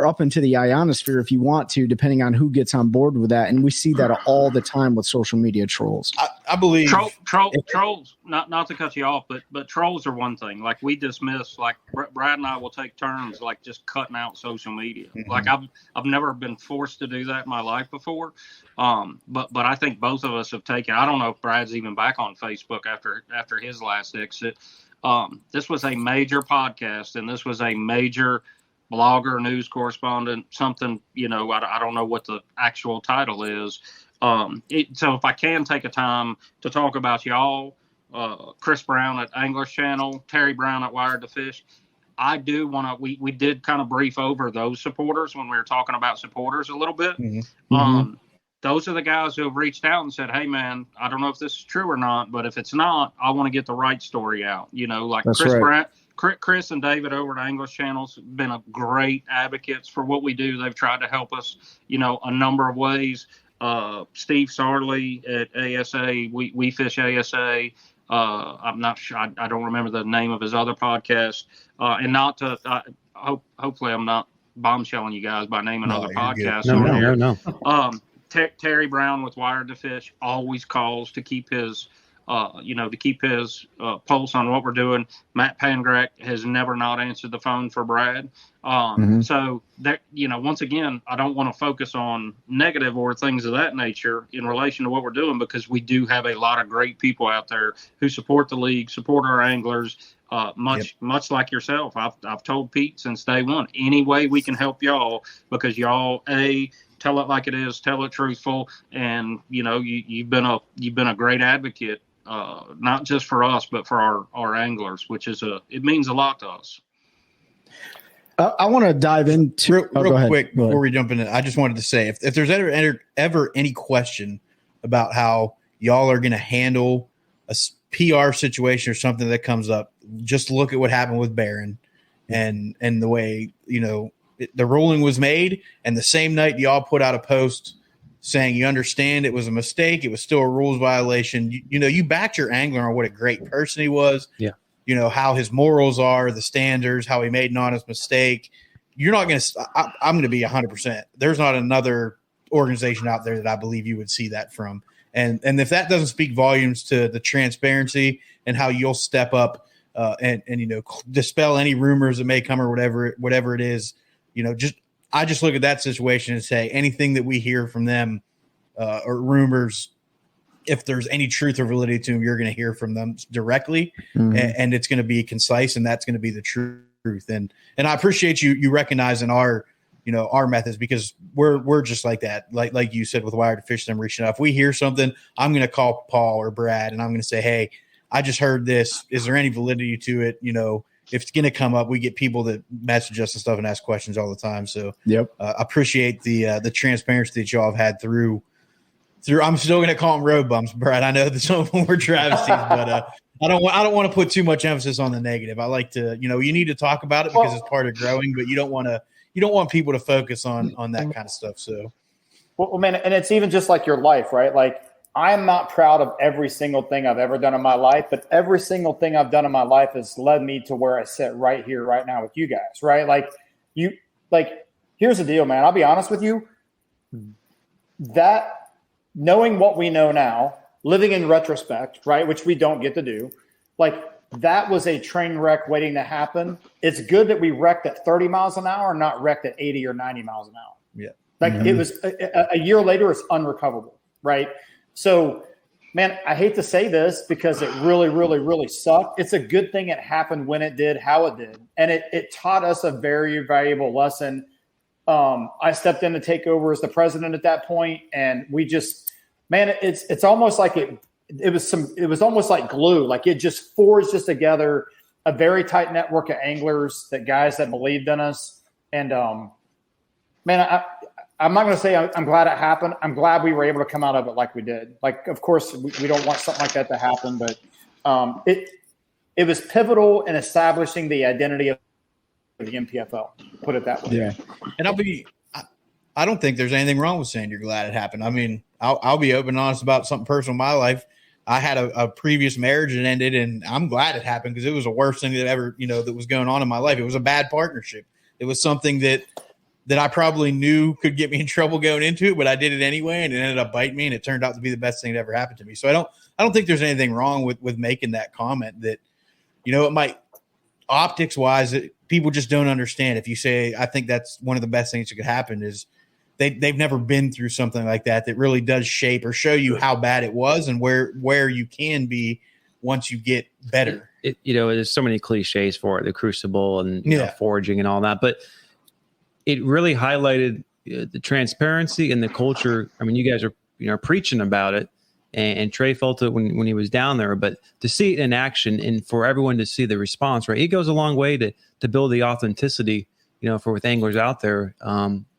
Speaker 4: up into the ionosphere if you want to, depending on who gets on board with that. And we see that all the time with social media trolls.
Speaker 7: I believe trolls, not to cut you off, but trolls are one thing. We dismiss, Brad and I will take turns, just cutting out social media. Mm-hmm. I've never been forced to do that in my life before. But I think both of us have taken, I don't know if Brad's even back on Facebook after his last exit. This was a major podcast, and this was a major blogger, news correspondent, something, I don't know what the actual title is. So if I can take a time to talk about y'all, Chris Brown at Anglers Channel, Terry Brown at Wired to Fish, I do want to, we did kind of brief over those supporters when we were talking about supporters a little bit. Those are the guys who have reached out and said, hey man, I don't know if this is true or not, but if it's not, I want to get the right story out. You know, like Chris and David over at Anglers Channel's been a great advocates for what we do. They've tried to help us, you know, a number of ways. Steve Sarley at ASA, we Fish ASA. I'm not sure. I don't remember the name of his other podcast. And not to, hopefully I'm not bombshelling you guys by naming other podcasts.
Speaker 5: No.
Speaker 7: Terry Brown with Wired to Fish always calls to keep his, pulse on what we're doing. Matt Pangrack has never not answered the phone for Brad. So that, you know, once again, I don't want to focus on negative or things of that nature in relation to what we're doing, because we do have a lot of great people out there who support the league, support our anglers, much like yourself. I've told Pete since day one, any way we can help y'all, because y'all, tell it like it is, tell it truthful. And, you know, you've been a great advocate, not just for us, but for our anglers, which is it means a lot to us.
Speaker 4: I want to dive into
Speaker 1: real quick before we jump in. I just wanted to say, if there's ever any question about how y'all are going to handle a PR situation or something that comes up, just look at what happened with Barron and the way, you know, the ruling was made, and the same night y'all put out a post saying you understand it was a mistake, it was still a rules violation. You know, you backed your angler on what a great person he was.
Speaker 5: Yeah.
Speaker 1: You know, how his morals are, the standards, how he made an honest mistake. You're not going to – I'm going to be 100%. There's not another organization out there that I believe you would see that from. And if that doesn't speak volumes to the transparency and how you'll step up and you know, dispel any rumors that may come or whatever it is, you know, I just look at that situation and say anything that we hear from them or rumors, if there's any truth or validity to them, you're going to hear from them directly, and it's going to be concise, and that's going to be the truth. And I appreciate you recognizing our methods, because we're just like that. Like you said with Wired to Fish, them reaching out. If we hear something, I'm going to call Paul or Brad, and I'm going to say, hey, I just heard this. Is there any validity to it? You know, if it's going to come up, we get people that message us and stuff and ask questions all the time. So appreciate the transparency that y'all have had through. I'm still going to call them road bumps, Brad. I know that some of them were travesties, but I don't want to put too much emphasis on the negative. I like to, you know, you need to talk about it because it's part of growing, but you don't want people to focus on that kind of stuff. So,
Speaker 6: well, man, and it's even just like your life, right? Like, I'm not proud of every single thing I've ever done in my life, but every single thing I've done in my life has led me to where I sit right here, right now with you guys, right? Here's the deal, man. I'll be honest with you. That knowing what we know now, living in retrospect, right, which we don't get to do, like, that was a train wreck waiting to happen. It's good that we wrecked at 30 miles an hour, not wrecked at 80 or 90 miles an hour.
Speaker 1: Yeah.
Speaker 6: Like, it was a year later, it's unrecoverable, right? So, man, I hate to say this because it really, really, really sucked. It's a good thing it happened when it did, how it did. And it taught us a very valuable lesson. I stepped in to take over as the president at that point, and we just, man, it's almost like it was almost like glue. Like, it just forged us together, a very tight network of anglers, guys that believed in us. And man, I'm not going to say I'm glad it happened. I'm glad we were able to come out of it like we did. Like, of course, we don't want something like that to happen, but it was pivotal in establishing the identity of the NPFL. Put it that way.
Speaker 1: Yeah, and I don't think there's anything wrong with saying you're glad it happened. I mean, I'll be open and honest about something personal in my life. I had a previous marriage that ended, and I'm glad it happened because it was the worst thing that ever, you know, that was going on in my life. It was a bad partnership. It was something that I probably knew could get me in trouble going into it, but I did it anyway, and it ended up biting me, and it turned out to be the best thing that ever happened to me. So I don't think there's anything wrong with making that comment that, you know, it might optics wise, people just don't understand. If you say, I think that's one of the best things that could happen is they've never been through something like that really does shape or show you how bad it was and where you can be once you get better.
Speaker 5: You know, there's so many cliches for it, the crucible and you know, foraging and all that, but it really highlighted the transparency and the culture. I mean, you guys are preaching about it. And Trey felt it when he was down there, but to see it in action and for everyone to see the response, right? It goes a long way to build the authenticity, with anglers out there,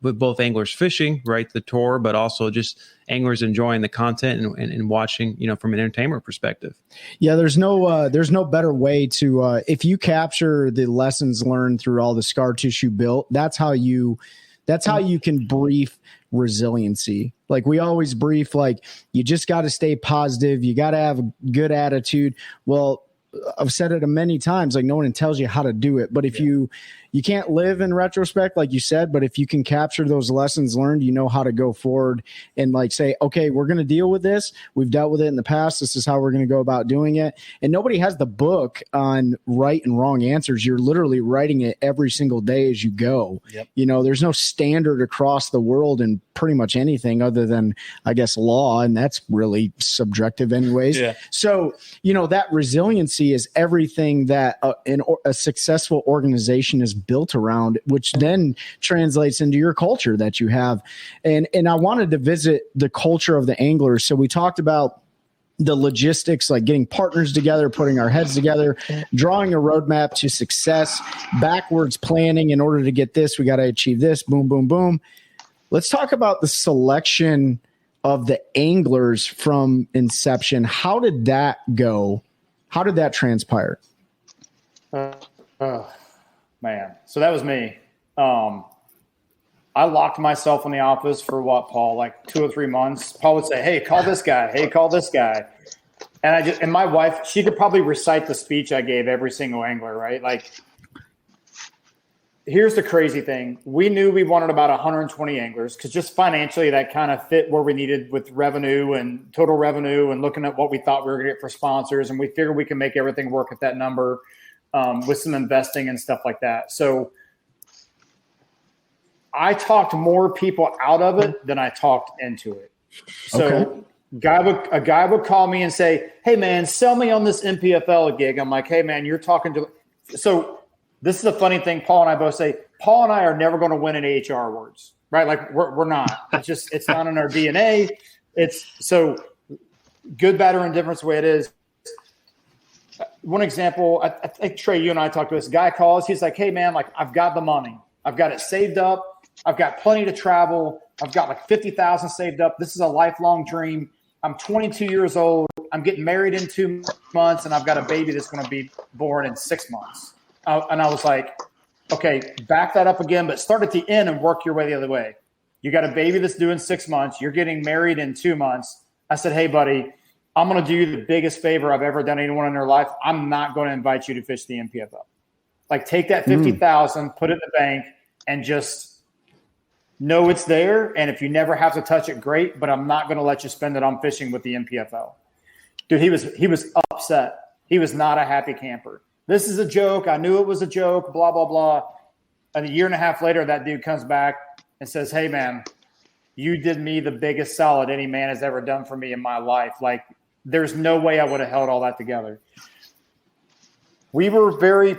Speaker 5: with both anglers fishing, right, the tour, but also just anglers enjoying the content and watching, from an entertainment perspective.
Speaker 4: Yeah, there's no better way to if you capture the lessons learned through all the scar tissue built. That's how you can brief resiliency. Like we always brief, like you just got to stay positive. You got to have a good attitude. Well, I've said it many times, like no one tells you how to do it. But if you can't live in retrospect, like you said, but if you can capture those lessons learned, you know how to go forward and like say, okay, we're going to deal with this. We've dealt with it in the past. This is how we're going to go about doing it. And nobody has the book on right and wrong answers. You're literally writing it every single day as you go.
Speaker 1: Yep.
Speaker 4: There's no standard across the world in pretty much anything other than, I guess, law. And that's really subjective anyways.
Speaker 1: Yeah.
Speaker 4: So, that resiliency is everything that a successful organization is built around, which then translates into your culture that you have. And I wanted to visit the culture of the anglers. So we talked about the logistics, like getting partners together, putting our heads together, drawing a roadmap to success, backwards planning. In order to get this, we got to achieve this, boom, boom, boom. Let's talk about the selection of the anglers from inception. How did that go? How did that transpire?
Speaker 6: Man, so that was me. I locked myself in the office for what, Paul, like 2 or 3 months. Paul would say, hey, call this guy. Hey, call this guy. And my wife, she could probably recite the speech I gave every single angler, right? Like, here's the crazy thing. We knew we wanted about 120 anglers because just financially that kind of fit where we needed with revenue and total revenue and looking at what we thought we were going to get for sponsors. And we figured we can make everything work at that number. With some investing and stuff like that. So I talked more people out of it than I talked into it. So a guy would call me and say, hey, man, sell me on this MPFL gig. I'm like, hey, man, you're talking to – so this is a funny thing. Paul and I both say, Paul and I are never going to win any HR awards, right? Like we're not. It's not in our DNA. It's so good, bad, or indifferent the way it is. One example, I think Trey, you and I talked to this guy calls. He's like, hey, man, like I've got the money. I've got it saved up. I've got plenty to travel. I've got like 50,000 saved up. This is a lifelong dream. I'm 22 years old. I'm getting married in 2 months, and I've got a baby that's going to be born in 6 months. And I was like, okay, back that up again, but start at the end and work your way the other way. You got a baby that's due in 6 months. You're getting married in 2 months. I said, hey, buddy, I'm going to do you the biggest favor I've ever done anyone in their life. I'm not going to invite you to fish the MPFL. Like take that 50,000, put it in the bank, and just know it's there. And if you never have to touch it, great. But I'm not going to let you spend it on fishing with the MPFL. Dude, he was upset. He was not a happy camper. This is a joke. I knew it was a joke. Blah blah blah. And a year and a half later, that dude comes back and says, "Hey man, you did me the biggest solid any man has ever done for me in my life. Like." There's no way I would have held all that together. We were very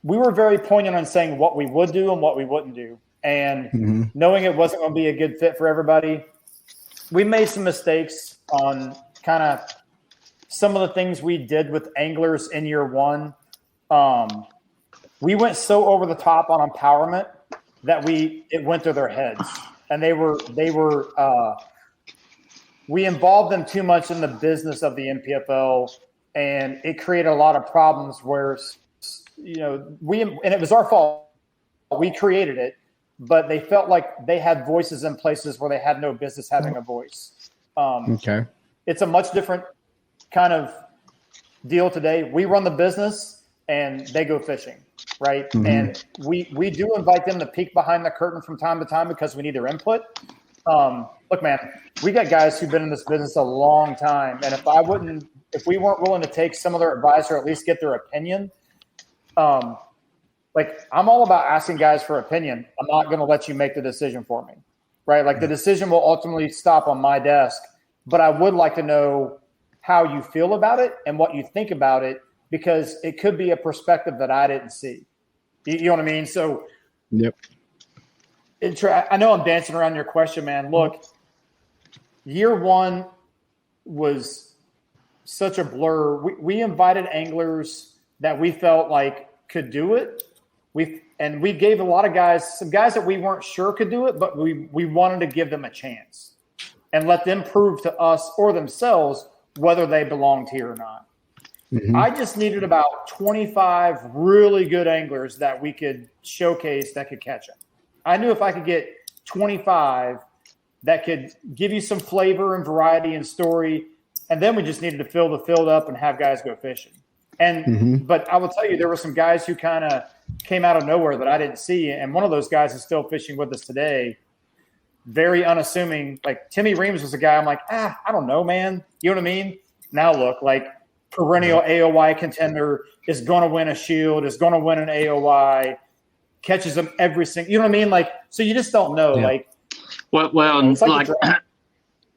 Speaker 6: poignant on saying what we would do and what we wouldn't do. And knowing it wasn't going to be a good fit for everybody, we made some mistakes on kind of some of the things we did with anglers in year one. We went so over the top on empowerment that it went to their heads. And we involved them too much in the business of the MPFL, and it created a lot of problems where, and it was our fault. We created it, but they felt like they had voices in places where they had no business having a voice. It's a much different kind of deal today. We run the business and they go fishing, right? And we do invite them to peek behind the curtain from time to time because we need their input. Look, man, we got guys who've been in this business a long time. And if we weren't willing to take some of their advice or at least get their opinion, I'm all about asking guys for opinion. I'm not going to let you make the decision for me, right? Like the decision will ultimately stop on my desk, but I would like to know how you feel about it and what you think about it, because it could be a perspective that I didn't see. You know what I mean? So,
Speaker 4: yep.
Speaker 6: I know I'm dancing around your question, man. Look, year one was such a blur. We invited anglers that we felt like could do it. We gave a lot of guys, some guys that we weren't sure could do it, but we wanted to give them a chance and let them prove to us or themselves whether they belonged here or not. Mm-hmm. I just needed about 25 really good anglers that we could showcase that could catch them. I knew if I could get 25 that could give you some flavor and variety and story, and then we just needed to fill the field up and have guys go fishing. And but I will tell you, there were some guys who kind of came out of nowhere that I didn't see, and one of those guys is still fishing with us today. Very unassuming. Like Timmy Reams was a guy I'm like, I don't know, man. You know what I mean? Now look, like perennial AOY contender, is going to win a Shield, is going to win an AOY, catches them every single. You know what I mean? Like, so you just don't know. Yeah. Like,
Speaker 7: well, and like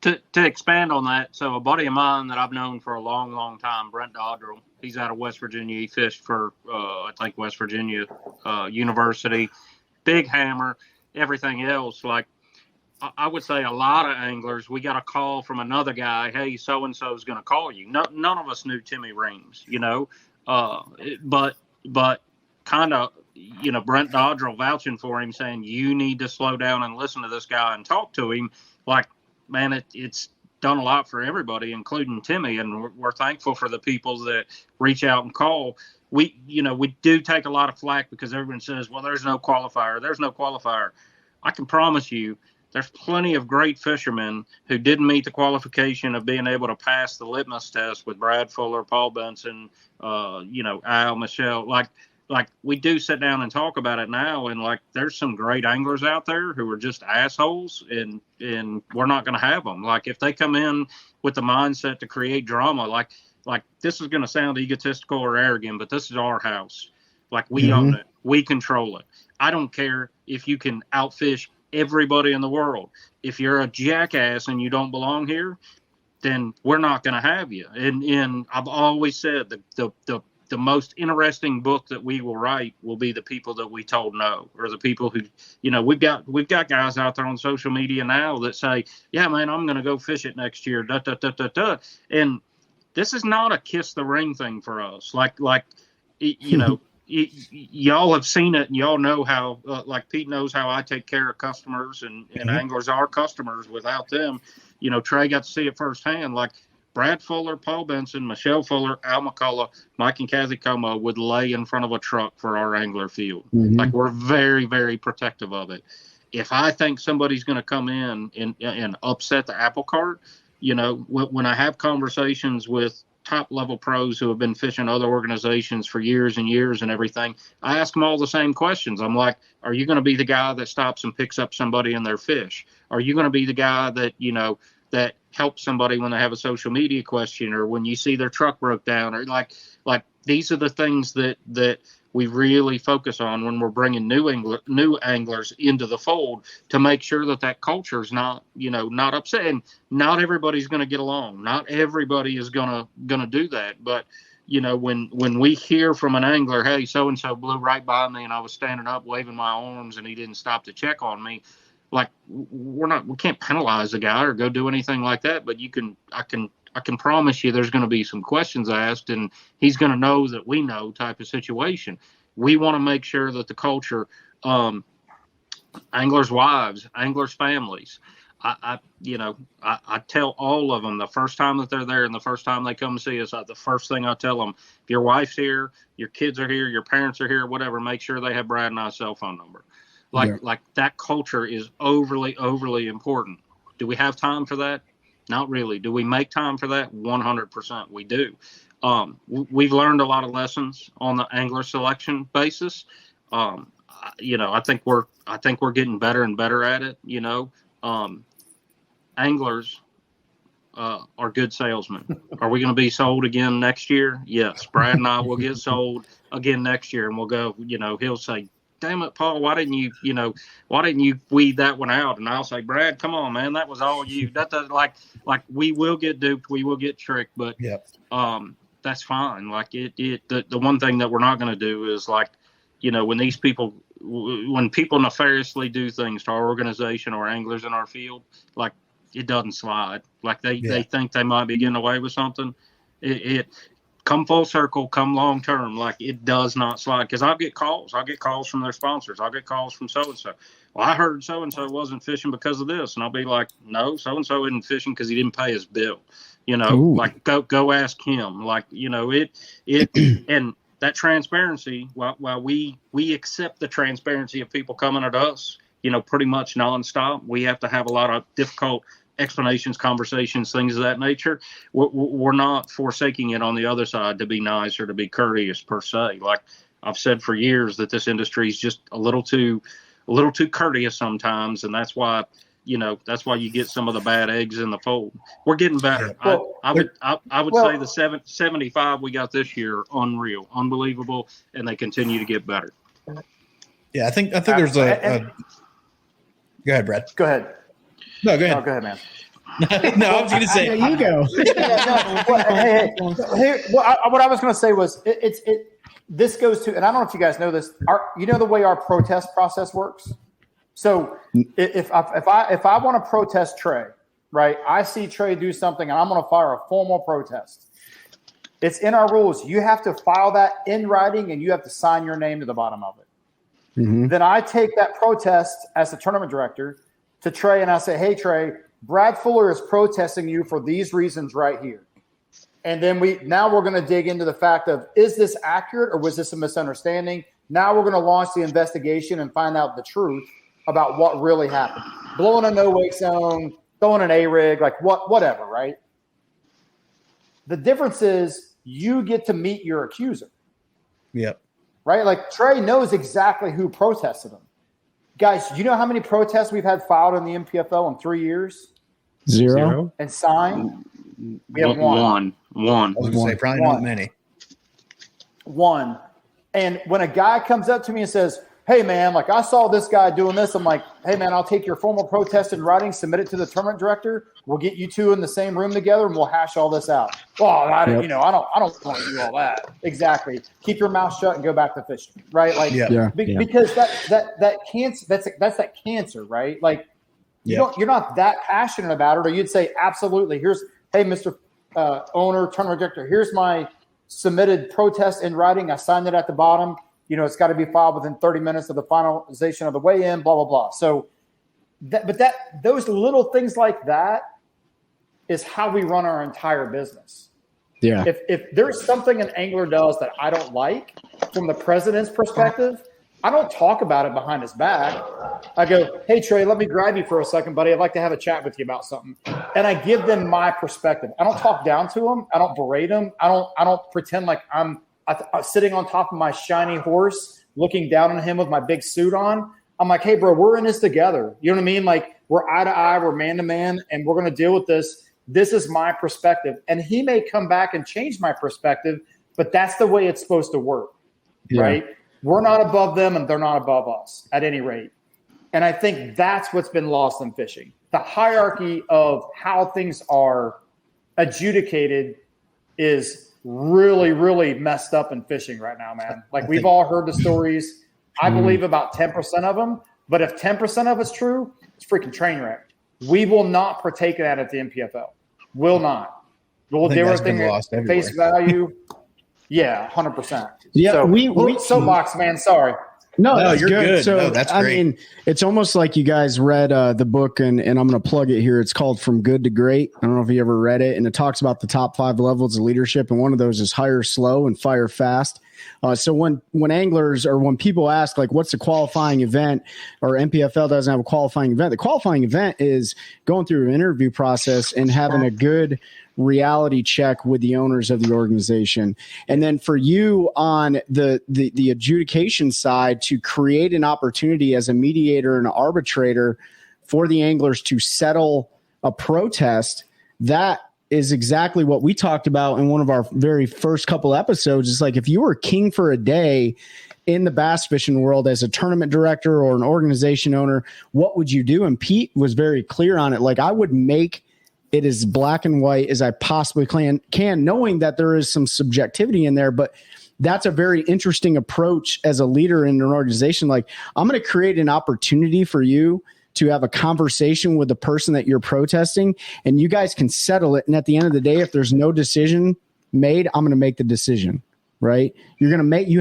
Speaker 7: to expand on that. So a buddy of mine that I've known for a long, long time, Brent Dodrell, he's out of West Virginia. He fished for I think West Virginia University, big hammer, everything else. Like, I would say a lot of anglers, we got a call from another guy, hey, so-and-so is going to call you. None of us knew Timmy Reams, you know, but kind of, you know, Brent Dodrell vouching for him, saying you need to slow down and listen to this guy and talk to him. Like, man, it's done a lot for everybody, including Timmy, and we're thankful for the people that reach out and call. We do take a lot of flack because everyone says, well, there's no qualifier. I can promise you, there's plenty of great fishermen who didn't meet the qualification of being able to pass the litmus test with Brad Fuller, Paul Benson, Al, Michelle. Like we do sit down and talk about it now, and like there's some great anglers out there who are just assholes, and we're not going to have them. Like if they come in with the mindset to create drama, like this is going to sound egotistical or arrogant, but this is our house. Like we own it, we control it. I don't care if you can outfish everybody in the world. If you're a jackass and you don't belong here, then we're not going to have you. And I've always said the most interesting book that we will write will be the people that we told no, or the people who, you know, we've got guys out there on social media now that say, yeah, man, I'm going to go fish it next year. And this is not a kiss the ring thing for us. Like, you know, y'all have seen it, and y'all know how, like Pete knows how I take care of customers, and anglers are customers. Without them, you know, Trey got to see it firsthand. Like Brad Fuller, Paul Benson, Michelle Fuller, Al McCullough, Mike and Kathy Como would lay in front of a truck for our angler field. Like we're very, very protective of it. If I think somebody's going to come in and upset the apple cart, you know, when I have conversations with top level pros who have been fishing other organizations for years and years and everything, I ask them all the same questions. I'm like, are you going to be the guy that stops and picks up somebody in their fish? Are you going to be the guy that, you know, that helps somebody when they have a social media question, or when you see their truck broke down, or like these are the things that we really focus on when we're bringing new anglers into the fold, to make sure that culture is not upset. And not everybody's going to get along. Not everybody is going to do that. But, you know, when we hear from an angler, hey, so-and-so blew right by me and I was standing up waving my arms and he didn't stop to check on me. Like we can't penalize the guy or go do anything like that. But I can promise you there's going to be some questions asked, and he's going to know that we know type of situation. We want to make sure that the culture, anglers' wives, anglers' families, I tell all of them the first time that they're there and the first time they come see us, the first thing I tell them, if your wife's here, your kids are here, your parents are here, whatever, make sure they have Brad and I's cell phone number. Like that culture is overly important. Do we have time for that? Not really. Do we make time for that? 100% we do. We've learned a lot of lessons on the angler selection basis. You know, I think we're getting better and better at it. You know, anglers are good salesmen. Are we going to be sold again next year? Yes. Brad and I will get sold again next year, and we'll go, you know, he'll say, damn it, Paul, why didn't you weed that one out? And I'll say, Brad, come on, man, that was all you. That does like we will get duped, we will get tricked, but that's fine. Like the one thing that we're not going to do is, like, you know, when people nefariously do things to our organization or anglers in our field, like it doesn't slide. Like they think they might be getting away with something. It come full circle, come long term. Like it does not slide, because I'll get calls. I'll get calls from their sponsors. I'll get calls from so and so. Well, I heard so and so wasn't fishing because of this, and I'll be like, no, so and so isn't fishing because he didn't pay his bill. Like go ask him. Like it and that transparency. While we accept the transparency of people coming at us, pretty much nonstop. We have to have a lot of difficult explanations, conversations, things of that nature. We're not forsaking it on the other side to be nice or to be courteous per se. Like I've said for years that this industry is just a little too courteous sometimes, and that's why you get some of the bad eggs in the fold. We're getting better. Well, I would say the 75 we got this year, unreal, unbelievable, and they continue to get better.
Speaker 1: Yeah, I think there's go ahead, Brad.
Speaker 6: Go ahead.
Speaker 1: No, go ahead.
Speaker 6: Oh, go ahead, man.
Speaker 1: No, I was going to say.
Speaker 4: You go.
Speaker 6: What I was going to say was this goes to, and I don't know if you guys know this. The way our protest process works. So if I want to protest Trey, right? I see Trey do something, and I'm going to file a formal protest. It's in our rules. You have to file that in writing, and you have to sign your name to the bottom of it. Mm-hmm. Then I take that protest as the tournament director to Trey, and I say, hey, Trey, Brad Fuller is protesting you for these reasons right here. And then we're going to dig into the fact of, is this accurate or was this a misunderstanding? Now we're going to launch the investigation and find out the truth about what really happened. Blowing a no-wake zone, throwing an A-rig, like whatever, right? The difference is you get to meet your accuser.
Speaker 1: Yep.
Speaker 6: Right? Like Trey knows exactly who protested him. Guys, you know how many protests we've had filed in the MPFL in 3 years?
Speaker 4: Zero.
Speaker 6: And signed? We have one.
Speaker 1: I was going to say probably not many.
Speaker 6: One. And when a guy comes up to me and says, hey, man, like I saw this guy doing this. I'm like, hey, man, I'll take your formal protest in writing, submit it to the tournament director. We'll get you two in the same room together and we'll hash all this out. Well, I don't want to do all that. Exactly. Keep your mouth shut and go back to fishing. Right. Like, because that cancer, that's that cancer, right? Like you're not that passionate about it, or you'd say, absolutely. Hey, Mr. Owner, tournament director, here's my submitted protest in writing. I signed it at the bottom. It's got to be filed within 30 minutes of the finalization of the weigh-in, blah, blah, blah. So, those little things like that is how we run our entire business.
Speaker 4: Yeah.
Speaker 6: If there's something an angler does that I don't like from the president's perspective, I don't talk about it behind his back. I go, hey, Trey, let me grab you for a second, buddy. I'd like to have a chat with you about something. And I give them my perspective. I don't talk down to them. I don't berate them. I don't pretend like I'm sitting on top of my shiny horse, looking down on him with my big suit on. I'm like, hey, bro, we're in this together. You know what I mean? Like we're eye to eye, we're man to man, and we're going to deal with this. This is my perspective. And he may come back and change my perspective, but that's the way it's supposed to work, right? We're not above them and they're not above us at any rate. And I think that's what's been lost in fishing. The hierarchy of how things are adjudicated is really, really messed up in fishing right now, man. Like we've all heard the stories. I believe about 10% of them, but if 10% of it's true, it's freaking train wreck. We will not partake in that at the MPFL. Will not. We'll do everything at face value. Yeah, 100%.
Speaker 4: Yeah,
Speaker 6: so,
Speaker 4: we
Speaker 6: soapbox, man. Sorry.
Speaker 4: No, you're
Speaker 1: good.
Speaker 4: So
Speaker 1: no, that's great.
Speaker 4: I mean, it's almost like you guys read the book, and I'm going to plug it here. It's called From Good to Great. I don't know if you ever read it, and it talks about the top 5 levels of leadership, and one of those is hire slow and fire fast. So when anglers or when people ask, like, what's the qualifying event, or MPFL doesn't have a qualifying event, the qualifying event is going through an interview process and having a good reality check with the owners of the organization. And then for you on the adjudication side, to create an opportunity as a mediator and an arbitrator for the anglers to settle a protest, that is exactly what we talked about in one of our very first couple episodes. It's like, if you were king for a day in the bass fishing world as a tournament director or an organization owner, what would you do? And Pete was very clear on it. Like, I would make it as black and white as I possibly can, knowing that there is some subjectivity in there, but that's a very interesting approach as a leader in an organization. Like, I'm going to create an opportunity for you to have a conversation with the person that you're protesting, and you guys can settle it. And at the end of the day, if there's no decision made, I'm going to make the decision. Right? You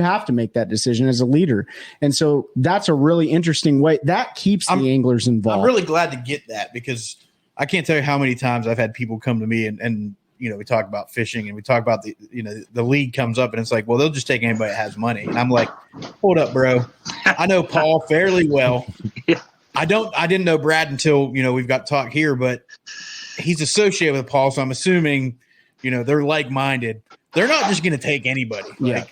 Speaker 4: have to make that decision as a leader. And so that's a really interesting way that keeps the anglers involved.
Speaker 1: I'm really glad to get that, because I can't tell you how many times I've had people come to me and we talk about fishing and we talk about the league comes up and it's like, well, they'll just take anybody that has money. And I'm like, hold up, bro. I know Paul fairly well.
Speaker 7: Yeah.
Speaker 1: I didn't know Brad until, we've got to talk here, but he's associated with Paul. So I'm assuming, they're like-minded. They're not just going to take anybody.
Speaker 5: Yeah.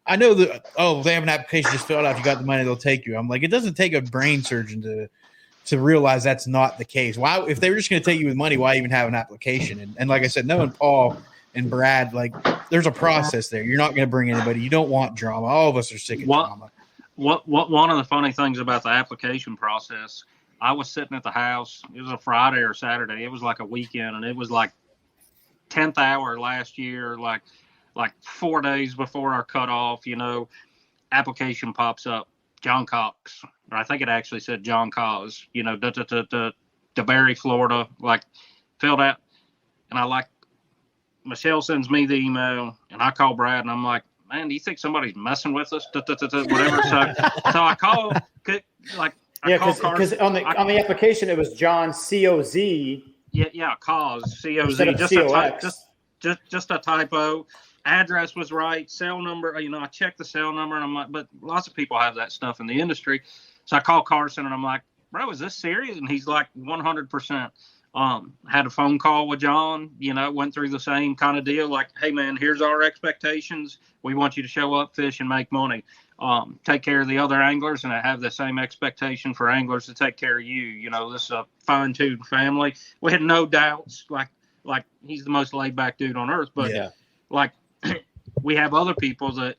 Speaker 1: I know that, they have an application, just fill it out. If you got the money, they'll take you. I'm like, it doesn't take a brain surgeon to realize that's not the case. Why, if they were just going to take you with money, why even have an application? And like I said, knowing Paul and Brad, like, there's a process there. You're not going to bring anybody. You don't want drama. All of us are sick of drama.
Speaker 7: One of the funny things about the application process, I was sitting at the house. It was a Friday or Saturday. It was like a weekend, and it was like 10th hour last year, like 4 days before our cutoff, application pops up, John Cox, or I think it actually said John Cause, DeBerry, Florida, like, filled out. And Michelle sends me the email, and I call Brad, and I'm like, man, do you think somebody's messing with us? Whatever. So I call,
Speaker 6: because on the application it was John COZ.
Speaker 7: Yeah, Cause
Speaker 6: COZ,
Speaker 7: just a typo. Address was right, cell number. I checked the cell number, and I'm like, but lots of people have that stuff in the industry. So I call Carson, and I'm like, bro, is this serious? And he's like, 100%. Had a phone call with John. Went through the same kind of deal. Like, hey man, here's our expectations. We want you to show up, fish, and make money. Take care of the other anglers, and I have the same expectation for anglers to take care of you. This is a fine-tuned family. We had no doubts. Like he's the most laid-back dude on earth. But we have other people that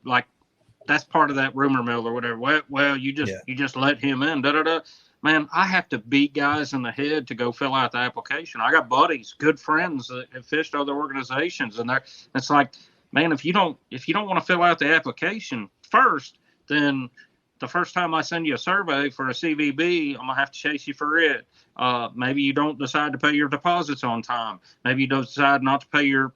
Speaker 7: that's part of that rumor mill or whatever. Well, you just let him in. Man, I have to beat guys in the head to go fill out the application. I got buddies, good friends that have fished other organizations, and it's like, man, if you don't want to fill out the application first, then the first time I send you a survey for a CVB, I'm gonna have to chase you for it. Maybe you don't decide to pay your deposits on time. Maybe you don't decide not to pay your,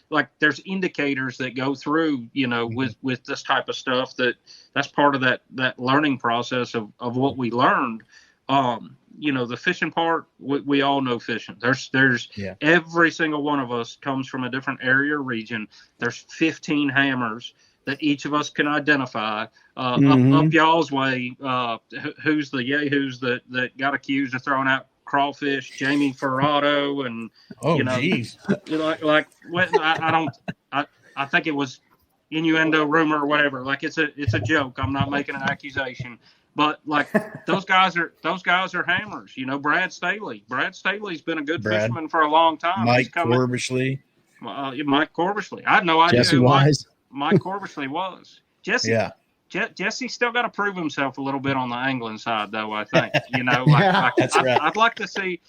Speaker 7: like there's indicators that go through, with this type of stuff that's part of that learning process of what we learned. The fishing part, we all know fishing. There's every single one of us comes from a different area or region. There's 15 hammers that each of us can identify. Up y'all's way, who's the yahoos that got accused of throwing out crawfish, Jamie Ferrato, and
Speaker 1: geez,
Speaker 7: I think it was innuendo, rumor, or whatever. Like it's a joke. I'm not making an accusation, but like those guys are hammers. Brad Staley's been a good fisherman for a long time.
Speaker 1: Mike Corbishley.
Speaker 7: Mike Corbishley. I had no idea
Speaker 4: Jesse
Speaker 7: who
Speaker 4: Wise.
Speaker 7: Mike Corbishley was. Jesse.
Speaker 1: Yeah.
Speaker 7: Jesse's still got to prove himself a little bit on the angling side, though. I think
Speaker 1: That's right.
Speaker 7: I'd like to see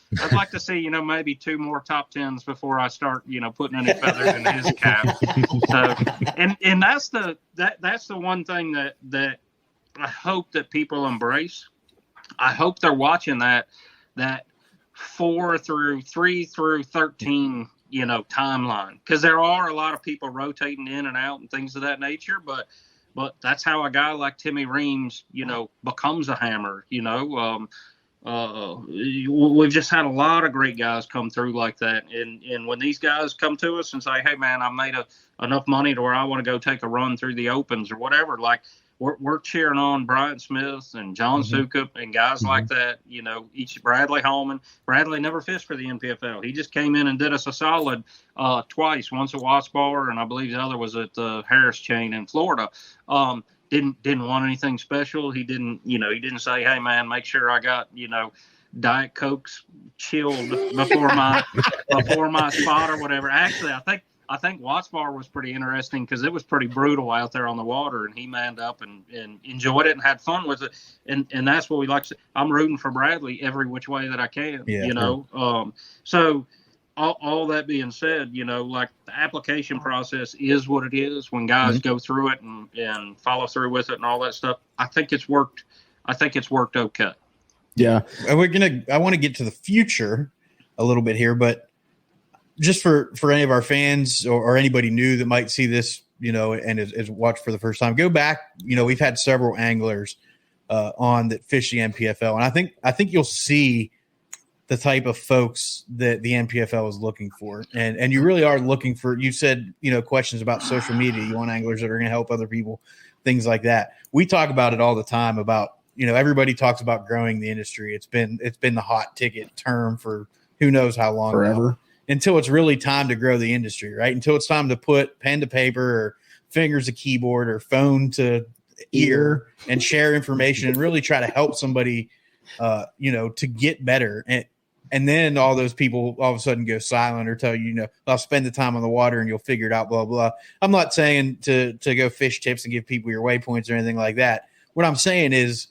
Speaker 7: maybe 2 more top 10s before I start putting any feathers in his cap. So and that's the one thing that I hope that people embrace. I hope they're watching that 3 through 13 timeline, because there are a lot of people rotating in and out and things of that nature, but that's how a guy like Timmy Reams, becomes a hammer. We've just had a lot of great guys come through like that. And when these guys come to us and say, hey, man, I made enough money to where I want to go take a run through the opens or whatever, like we're cheering on Brian Smith and John Sukup and guys like that. Each Bradley Holman. Bradley never fished for the NPFL. He just came in and did us a solid twice, once at Watts Bar, and I believe the other was at the Harris Chain in Florida. Didn't want anything special. He didn't say, hey man, make sure I got, Diet Cokes chilled before my spot or whatever. Actually, I think Watts Bar was pretty interesting because it was pretty brutal out there on the water, and he manned up and enjoyed it and had fun with it. And that's what we like to see. I'm rooting for Bradley every which way that I can, So all that being said, like the application process is what it is. When guys go through it and follow through with it and all that stuff, I think it's worked okay.
Speaker 4: Yeah.
Speaker 1: And I want to get to the future a little bit here, but just for any of our fans or anybody new that might see this, and is watched for the first time, go back. We've had several anglers on that fish the NPFL, and I think you'll see the type of folks that the NPFL is looking for, and you really are looking for. You said questions about social media. You want anglers that are going to help other people, things like that. We talk about it all the time. About everybody talks about growing the industry. It's been the hot ticket term for who knows how long
Speaker 4: forever.
Speaker 1: now, until it's really time to grow the industry, right? Until it's time to put pen to paper or fingers to keyboard or phone to ear and share information and really try to help somebody, to get better. And then all those people all of a sudden go silent or tell you, I'll spend the time on the water and you'll figure it out, blah, blah. I'm not saying to go fish tips and give people your waypoints or anything like that. What I'm saying is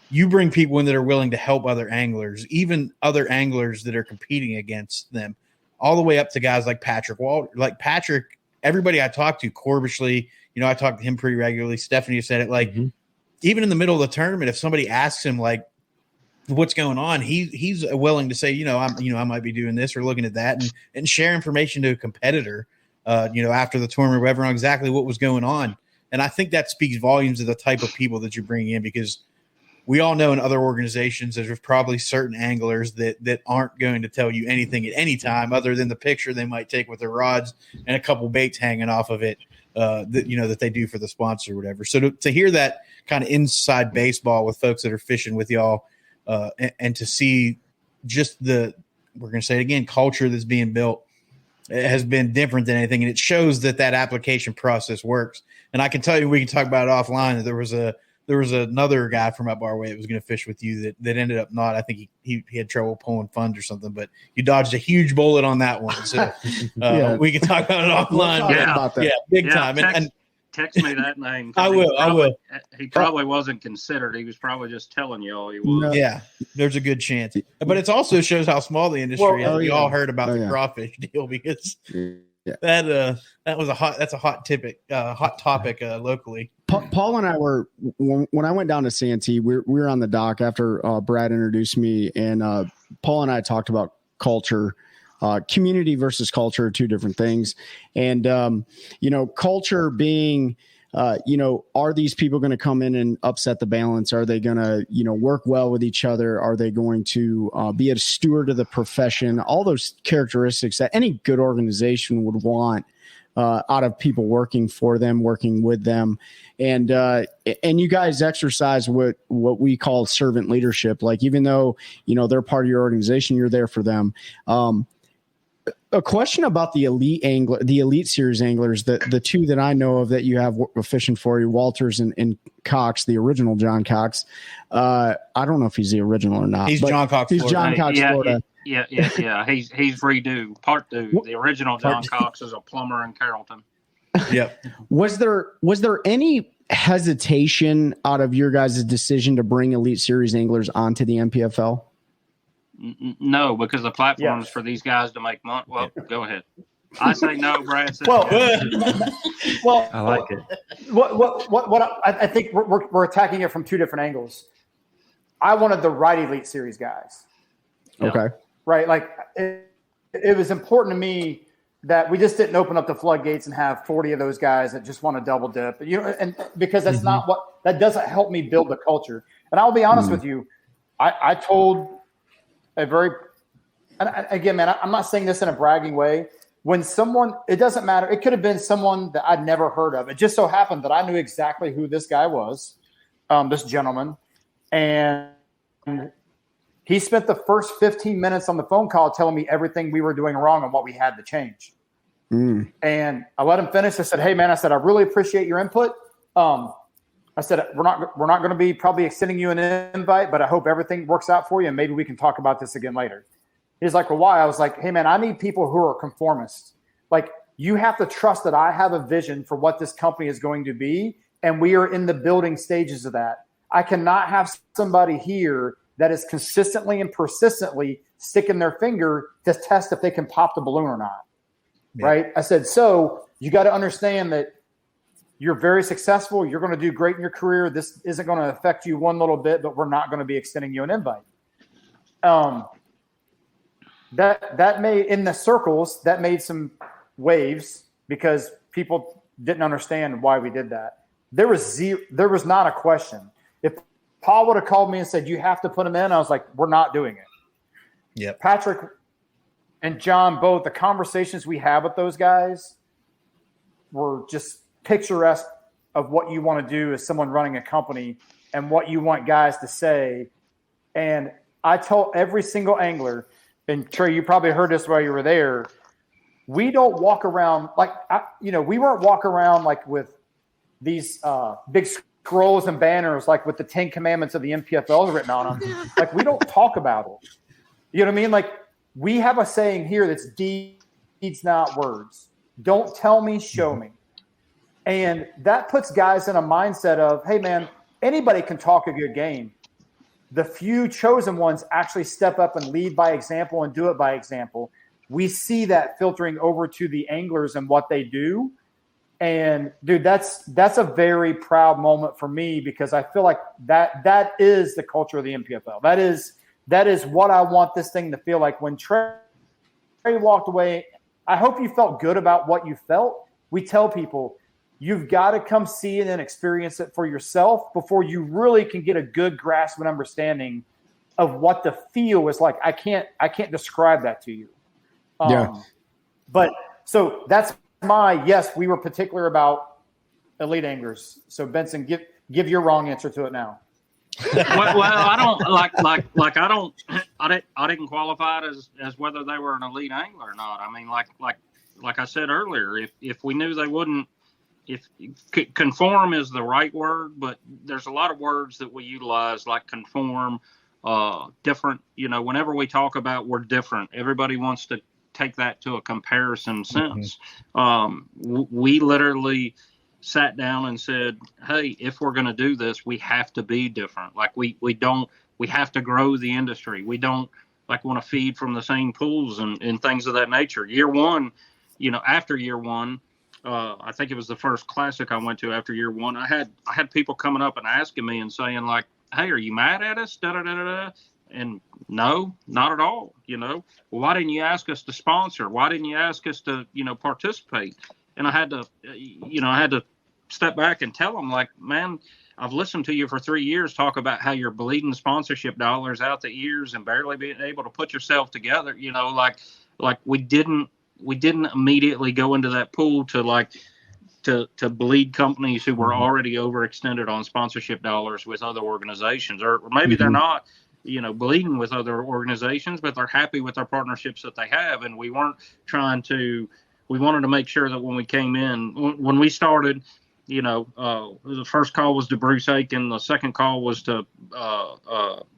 Speaker 1: you bring people in that are willing to help other anglers, even other anglers that are competing against them, all the way up to guys like Patrick Walter. Like Patrick, everybody I talk to, Corbishley, I talk to him pretty regularly. Stephanie said it, like, even in the middle of the tournament, if somebody asks him, like, what's going on, he's willing to say, I might be doing this or looking at that and share information to a competitor, after the tournament, whatever, on exactly what was going on. And I think that speaks volumes of the type of people that you bring in, because we all know in other organizations there's probably certain anglers that aren't going to tell you anything at any time other than the picture they might take with their rods and a couple baits hanging off of it, that they do for the sponsor or whatever. So to hear that kind of inside baseball with folks that are fishing with y'all, and to see just we're going to say it again, culture that's being built, it has been different than anything. And it shows that application process works. And I can tell you, we can talk about it offline, that there was another guy from up our way that was going to fish with you that ended up not. I think he had trouble pulling funds or something, but you dodged a huge bullet on that one. So we can talk about it offline. Big time. And
Speaker 7: text me that name.
Speaker 1: I will.
Speaker 7: He probably wasn't considered. He was probably just telling you all he was.
Speaker 1: Yeah, there's a good chance. But it also shows how small the industry is. You all heard about the crawfish deal, because that was a hot topic locally.
Speaker 4: Paul and I were, when I went down to Santee, we were on the dock after Brad introduced me, and Paul and I talked about culture. Community versus culture are two different things. And, culture being, are these people going to come in and upset the balance? Are they going to, work well with each other? Are they going to be a steward of the profession? All those characteristics that any good organization would want out of people working for them, working with them. And you guys exercise what we call servant leadership. Like, even though, they're part of your organization, you're there for them. A question about the elite series anglers, the two that I know of that you have fishing for you, Walters and Cox, the original John Cox. I don't know if he's the original or not.
Speaker 1: He's John Cox.
Speaker 4: He's John Cox, Florida.
Speaker 7: Yeah. He's redo part 2. The original John Cox is a plumber in Carrollton.
Speaker 1: Yep.
Speaker 4: Was there any hesitation out of your guys' decision to bring elite series anglers onto the NPFL?
Speaker 7: No, because the platform is for these guys to make money. Well, go ahead. I say no, Brad says
Speaker 6: well,
Speaker 5: I like it.
Speaker 6: What I think we're attacking it from two different angles. I wanted the right elite series guys.
Speaker 4: Okay.
Speaker 6: Right. Like it was important to me that we just didn't open up the floodgates and have 40 of those guys that just want to double dip, and because that's not that doesn't help me build the culture. And I'll be honest with you. I told again, man, I'm not saying this in a bragging way. When someone, it doesn't matter. It could have been someone that I'd never heard of. It just so happened that I knew exactly who this guy was, this gentleman. And he spent the first 15 minutes on the phone call telling me everything we were doing wrong and what we had to change. And I let him finish. I said, "Hey, man," I said, "I really appreciate your input. I said, we're not going to be probably extending you an invite, but I hope everything works out for you, and maybe we can talk about this again later." He's like, "Well, why?" I was like, "Hey, man, I need people who are conformists. Like, you have to trust that I have a vision for what this company is going to be, and we are in the building stages of that. I cannot have somebody here that is consistently and persistently sticking their finger to test if they can pop the balloon or not." Yeah. Right? I said, "So you got to understand that you're very successful. You're going to do great in your career. This isn't going to affect you one little bit, but we're not going to be extending you an invite." that made in the circles that made some waves because people didn't understand why we did that. There was not a question. If Paul would have called me and said, you have to put them in, I was like, we're not doing it.
Speaker 1: Yep.
Speaker 6: Patrick and John, both the conversations we had with those guys were just picturesque of what you want to do as someone running a company and what you want guys to say. And I told every single angler, and Trey, you probably heard this while you were there, we don't walk around we weren't walking around like with these big scrolls and banners, like with the 10 commandments of the MPFL written on them. Like, we don't talk about it. You know what I mean? Like, we have a saying here that's deeds, not words. Don't tell me, show me. And that puts guys in a mindset of, hey, man, anybody can talk a good game. The few chosen ones actually step up and lead by example and do it by example. We see that filtering over to the anglers and what they do. And, dude, that's a very proud moment for me because I feel like that is the culture of the MPFL. That is what I want this thing to feel like. When Trey walked away, I hope you felt good about what you felt. We tell people, you've got to come see it and experience it for yourself before you really can get a good grasp and understanding of what the feel is like. I can't describe that to you. But so that's yes, we were particular about elite anglers. So Benson, give your wrong answer to it now.
Speaker 7: well, I don't I didn't qualify it as whether they were an elite angler or not. I mean, like I said earlier, if we knew they wouldn't, if conform is the right word, but there's a lot of words that we utilize like conform, different. You know, whenever we talk about we're different, everybody wants to take that to a comparison sense. We literally sat down and said, hey, if we're going to do this, we have to be different. Like we have to grow the industry. We don't want to feed from the same pools and things of that nature. Year one, after year one, I think it was the first classic I went to after year one. I had people coming up and asking me and saying like, hey, are you mad at us? Da, da, da, da, da. And no, not at all. Well, why didn't you ask us to sponsor? Why didn't you ask us to, participate? And I had to step back and tell them, like, man, I've listened to you for 3 years talk about how you're bleeding sponsorship dollars out the ears and barely being able to put yourself together. Like we didn't immediately go into that pool to bleed companies who were already overextended on sponsorship dollars with other organizations, or maybe they're not, bleeding with other organizations, but they're happy with their partnerships that they have. And we weren't we wanted to make sure that when we came in, when we started, the first call was to Bruce Aiken. The second call was to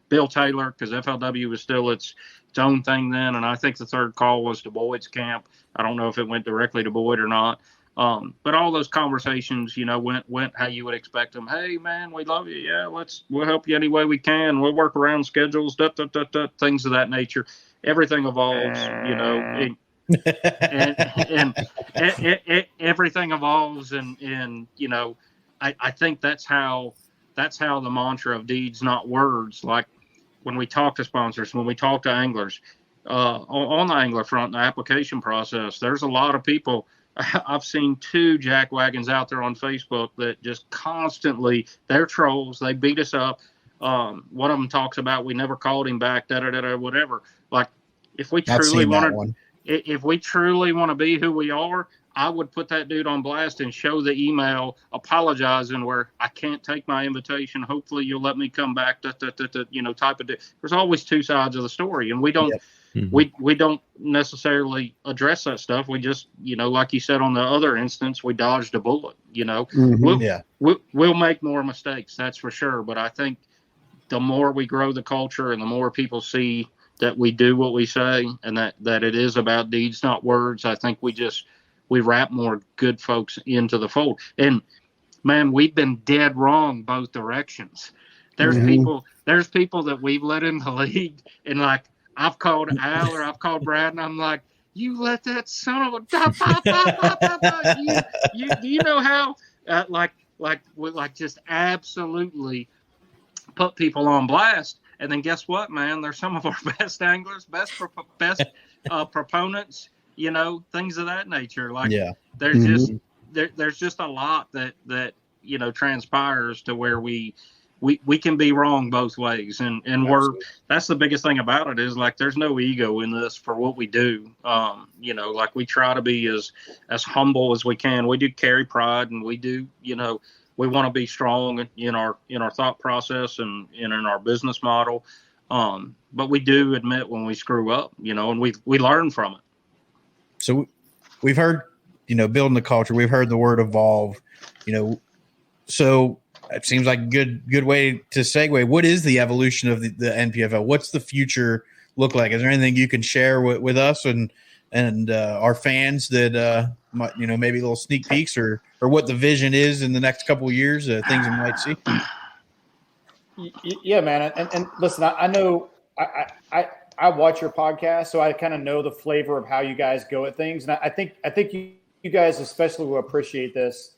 Speaker 7: Bill Taylor, because FLW was still its own thing then. And I think the third call was to Boyd's camp. I don't know if it went directly to Boyd or not. But all those conversations, went how you would expect them. Hey, man, we love you. Yeah, we'll help you any way we can. We'll work around schedules, things of that nature. Everything evolves, and everything evolves. And I think that's how the mantra of deeds, not words. Like when we talk to sponsors, when we talk to anglers, on the angler front, the application process, there's a lot of people. I've seen 2 jack wagons out there on Facebook that just constantly, they're trolls. They beat us up. One of them talks about, we never called him back, whatever. Like if we truly want to be who we are, I would put that dude on blast and show the email apologizing where I can't take my invitation. Hopefully you'll let me come back, type of deal. There's always 2 sides of the story, and we don't, we don't necessarily address that stuff. We just, like you said on the other instance, we dodged a bullet. We'll make more mistakes, that's for sure. But I think the more we grow the culture and the more people see that we do what we say and that it is about deeds, not words, I think we wrap more good folks into the fold. And man, we've been dead wrong both directions. There's people that we've let in the league, and like I've called Al or I've called Brad, and I'm like, you let that son of a you know how just absolutely put people on blast. And then guess what, man? They're some of our best anglers, best proponents, you know, things of that nature. Like there's just a lot that you know transpires to where we can be wrong both ways, and that's the biggest thing about it is like there's no ego in this for what we do. You know, like we try to be as humble as we can. We do carry pride, and we do, you know, we want to be strong in our thought process and in our business model. But we do admit when we screw up, you know, and we learn from it.
Speaker 1: So we've heard, you know, building the culture. We've heard the word evolve, you know, so it seems like a good way to segue. What is the evolution of the NPFL? What's the future look like? Is there anything you can share with us and our fans that might, you know, maybe little sneak peeks or what the vision is in the next couple of years, things we might see?
Speaker 6: Yeah, man. And listen, I know I watch your podcast, so I kind of know the flavor of how you guys go at things. And I think you guys especially will appreciate this.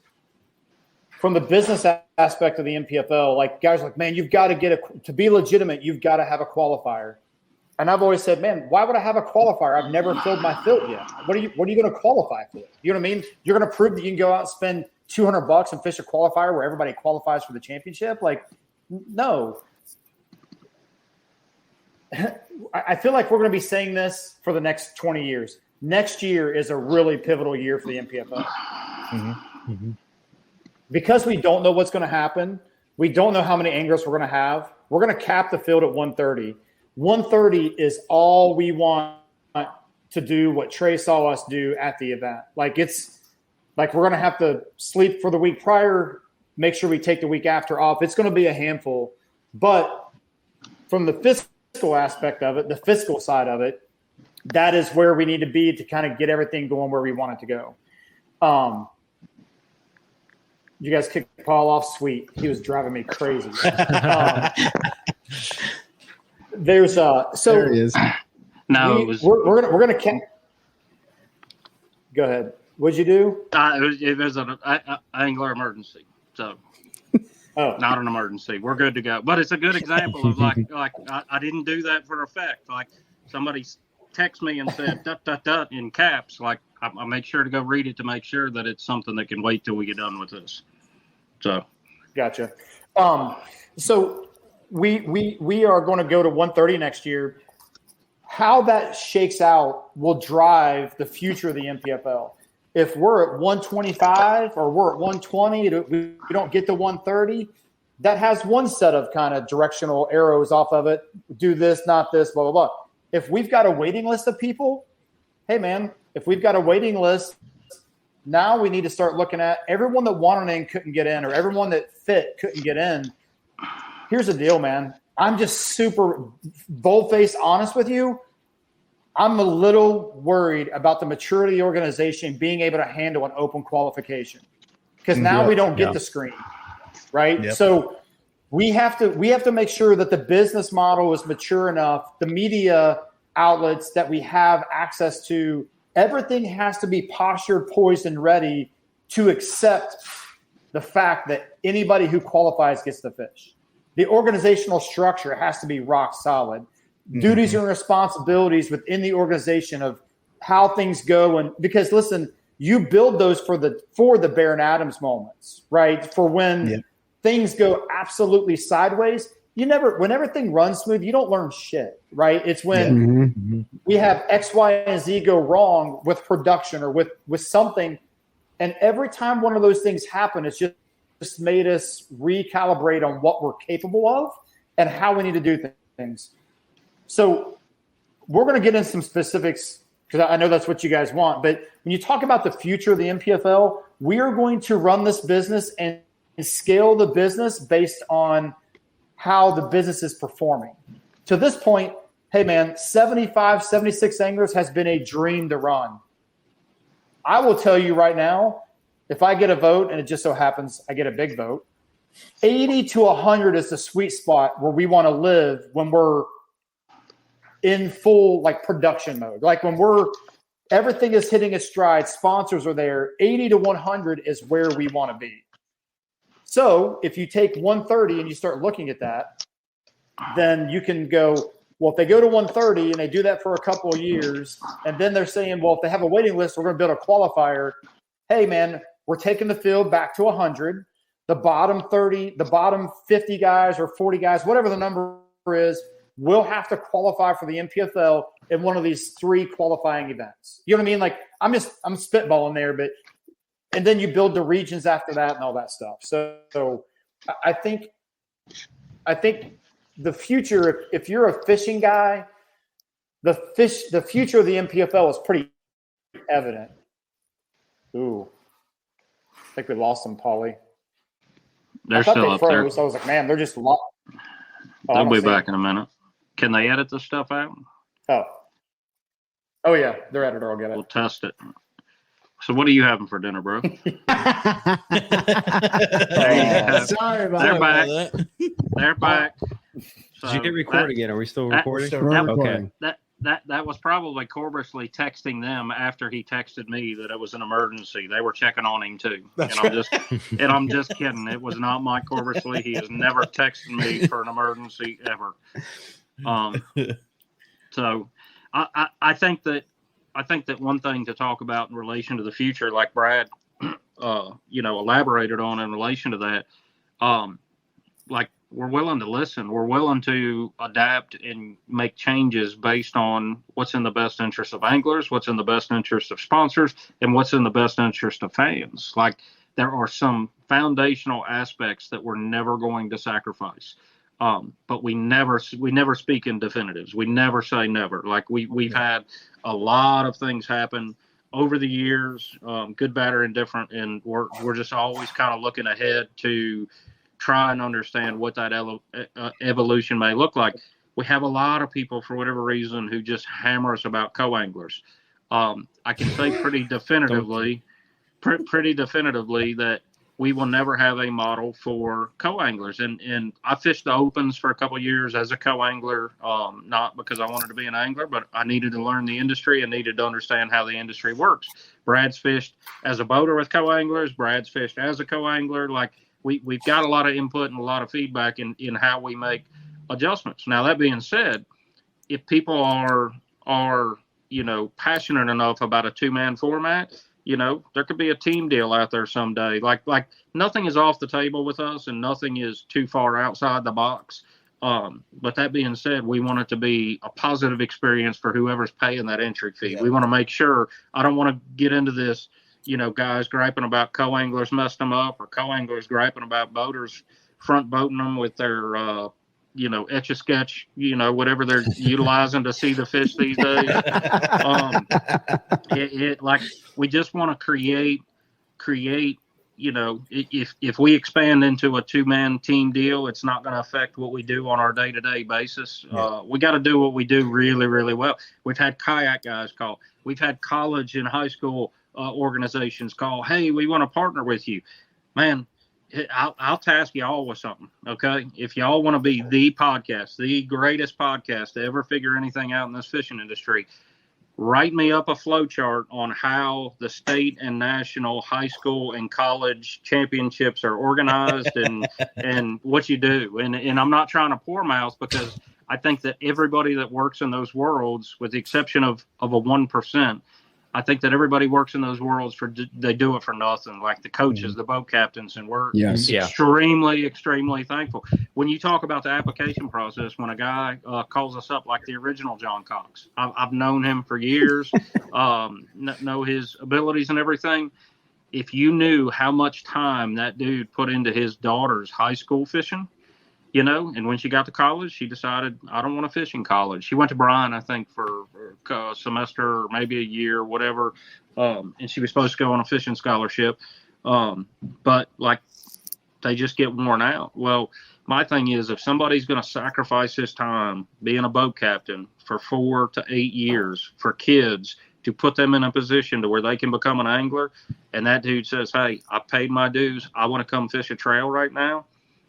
Speaker 6: From the business aspect of the NPFL, like guys are like, man, you've got to to be legitimate, you've got to have a qualifier. And I've always said, man, why would I have a qualifier? I've never filled my field yet. What are you going to qualify for? You know what I mean? You're going to prove that you can go out and spend $200 and fish a qualifier where everybody qualifies for the championship? Like, no. I feel like we're going to be saying this for the next 20 years. Next year is a really pivotal year for the NPFL. Mm-hmm. Mm-hmm. Because we don't know what's going to happen, we don't know how many anglers we're going to have. We're going to cap the field at 130. 130 is all we want to do what Trey saw us do at the event. Like it's like we're going to have to sleep for the week prior, make sure we take the week after off. It's going to be a handful. But from the fiscal aspect of it, the fiscal side of it, that is where we need to be to kind of get everything going where we want it to go. You guys kicked Paul off. Sweet. He was driving me crazy. There's so
Speaker 4: there he is.
Speaker 7: No,
Speaker 6: we're gonna go ahead. What'd you do?
Speaker 7: It was an angler emergency. So not an emergency. We're good to go. But it's a good example of like I didn't do that for effect. Like somebody text me and said "" in caps. Like I make sure to go read it to make sure that it's something that can wait till we get done with this. So,
Speaker 6: gotcha. So we are going to go to 130 next year. How that shakes out will drive the future of the NPFL. If we're at 125 or we're at 120, we don't get to 130. That has one set of kind of directional arrows off of it. Do this, not this, blah, blah, blah. If we've got a waiting list of people, hey, man, if we've got a waiting list, now we need to start looking at everyone that wanted in couldn't get in or everyone that fit couldn't get in. Here's the deal, man. I'm just super bold-faced honest with you. I'm a little worried about the maturity of the organization being able to handle an open qualification because now we don't get the screen, right? Yep. So we have to make sure that the business model is mature enough, the media outlets that we have access to, everything has to be postured, poised, and ready to accept the fact that anybody who qualifies gets to fish. The organizational structure has to be rock solid. Mm-hmm. Duties and responsibilities within the organization of how things go. And because listen, you build those for the Baron Adams moments, right? For when things go absolutely sideways. When everything runs smooth, you don't learn shit, right? It's when we have X, Y, and Z go wrong with production or with something. And every time one of those things happen, it's just made us recalibrate on what we're capable of and how we need to do things. So we're going to get into some specifics because I know that's what you guys want. But when you talk about the future of the NPFL, we are going to run this business and scale the business based on how the business is performing. To this point, hey, man, 75, 76 anglers has been a dream to run. I will tell you right now, if I get a vote, and it just so happens I get a big vote, 80 to 100 is the sweet spot where we want to live when we're in full like production mode. Like when everything is hitting its stride, sponsors are there, 80 to 100 is where we want to be. So if you take 130 and you start looking at that, then you can go, well, if they go to 130 and they do that for a couple of years, and then they're saying, well, if they have a waiting list, we're going to build a qualifier. Hey, man, we're taking the field back to 100. The bottom 30, the bottom 50 guys or 40 guys, whatever the number is, will have to qualify for the NPFL in one of these 3 qualifying events. You know what I mean? Like, I'm spitballing there, but and then you build the regions after that and all that stuff. So I think the future, if you're a fishing guy, the future of the NPFL is pretty evident. Ooh, I think we lost them, Paulie.
Speaker 7: They're still up there.
Speaker 6: So I was like, man, they're just lost.
Speaker 7: They'll be back in a minute. Can they edit this stuff out?
Speaker 6: Oh yeah, their editor will get it.
Speaker 7: We'll test it. So what are you having for dinner, bro?
Speaker 4: Sorry about
Speaker 7: They're back.
Speaker 1: that.
Speaker 7: They're back. So
Speaker 5: Did you hit record again? Are we still recording?
Speaker 4: recording.
Speaker 7: That was probably Corbersly texting them after he texted me that it was an emergency. They were checking on him too. I'm just kidding. It was not Mike Corbersly. He has never texted me for an emergency ever. So I think that one thing to talk about in relation to the future, like Brad, elaborated on in relation to that, like we're willing to listen. We're willing to adapt and make changes based on what's in the best interest of anglers, what's in the best interest of sponsors, and what's in the best interest of fans. Like there are some foundational aspects that we're never going to sacrifice. But we never speak in definitives. We never say never. Like we've had a lot of things happen over the years, good, bad, or indifferent, and we're just always kind of looking ahead to try and understand what that evolution may look like. We have a lot of people, for whatever reason, who just hammer us about co-anglers. I can say pretty definitively that we will never have a model for co-anglers. And I fished the opens for a couple of years as a co-angler, not because I wanted to be an angler, but I needed to learn the industry and needed to understand how the industry works. Brad's fished as a boater with co-anglers. Brad's fished as a co-angler. Like we've got a lot of input and a lot of feedback in how we make adjustments. Now, that being said, if people are passionate enough about a 2-man format, there could be a team deal out there someday. Like nothing is off the table with us and nothing is too far outside the box. But that being said, we want it to be a positive experience for whoever's paying that entry fee. Yeah. We want to make sure, I don't want to get into this, guys griping about co-anglers messed them up or co-anglers griping about boaters front boating them with their, Etch-a-Sketch, whatever they're utilizing to see the fish these days. We just want to create, if we expand into a 2-man team deal, it's not going to affect what we do on our day-to-day basis. Yeah. We got to do what we do really, really well. We've had kayak guys call. We've had college and high school organizations call, hey, we want to partner with you. Man, I'll task y'all with something, okay? If y'all want to be the podcast, the greatest podcast to ever figure anything out in this fishing industry, write me up a flow chart on how the state and national high school and college championships are organized and what you do. And I'm not trying to pour mouth, because I think that everybody that works in those worlds, with the exception of a 1%, I think that everybody works in those worlds they do it for nothing, like the coaches, the boat captains, and we're extremely, extremely thankful. When you talk about the application process, when a guy calls us up, like the original John Cox, I've known him for years, know his abilities and everything. If you knew how much time that dude put into his daughter's high school fishing, and when she got to college, she decided, I don't want to fish in college. She went to Bryan, I think, for a semester or maybe a year, whatever. And she was supposed to go on a fishing scholarship. But they just get worn out. Well, my thing is, if somebody's going to sacrifice his time being a boat captain for 4 to 8 years for kids to put them in a position to where they can become an angler, and that dude says, hey, I paid my dues, I want to come fish a trail right now,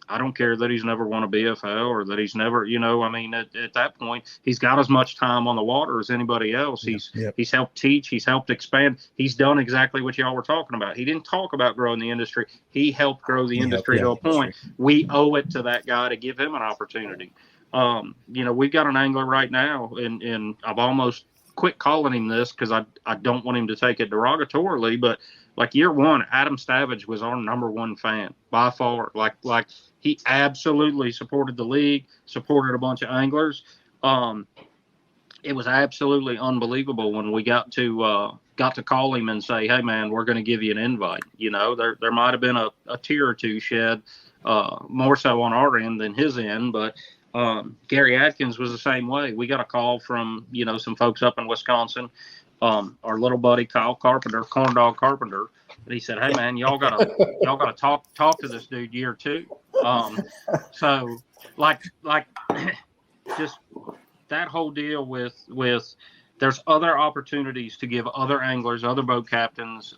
Speaker 7: I don't care that he's never won a BFL or that he's never, at that point, he's got as much time on the water as anybody else. He's helped teach. He's helped expand. He's done exactly what y'all were talking about. He didn't talk about growing the industry. He helped grow the industry to a point. We owe it to that guy to give him an opportunity. We've got an angler right now, and I've almost quit calling him this because I don't want him to take it derogatorily, but like year one, Adam Stavage was our number one fan by far. Like he absolutely supported the league, supported a bunch of anglers. It was absolutely unbelievable when we got to call him and say, "Hey man, we're going to give you an invite." There might have been a tear or two shed, more so on our end than his end, but Gary Adkins was the same way. We got a call from some folks up in Wisconsin. Our little buddy Kyle Carpenter, Corn Dog Carpenter, and he said, "Hey man, y'all gotta talk to this dude year two." So like just that whole deal with there's other opportunities to give other anglers, other boat captains,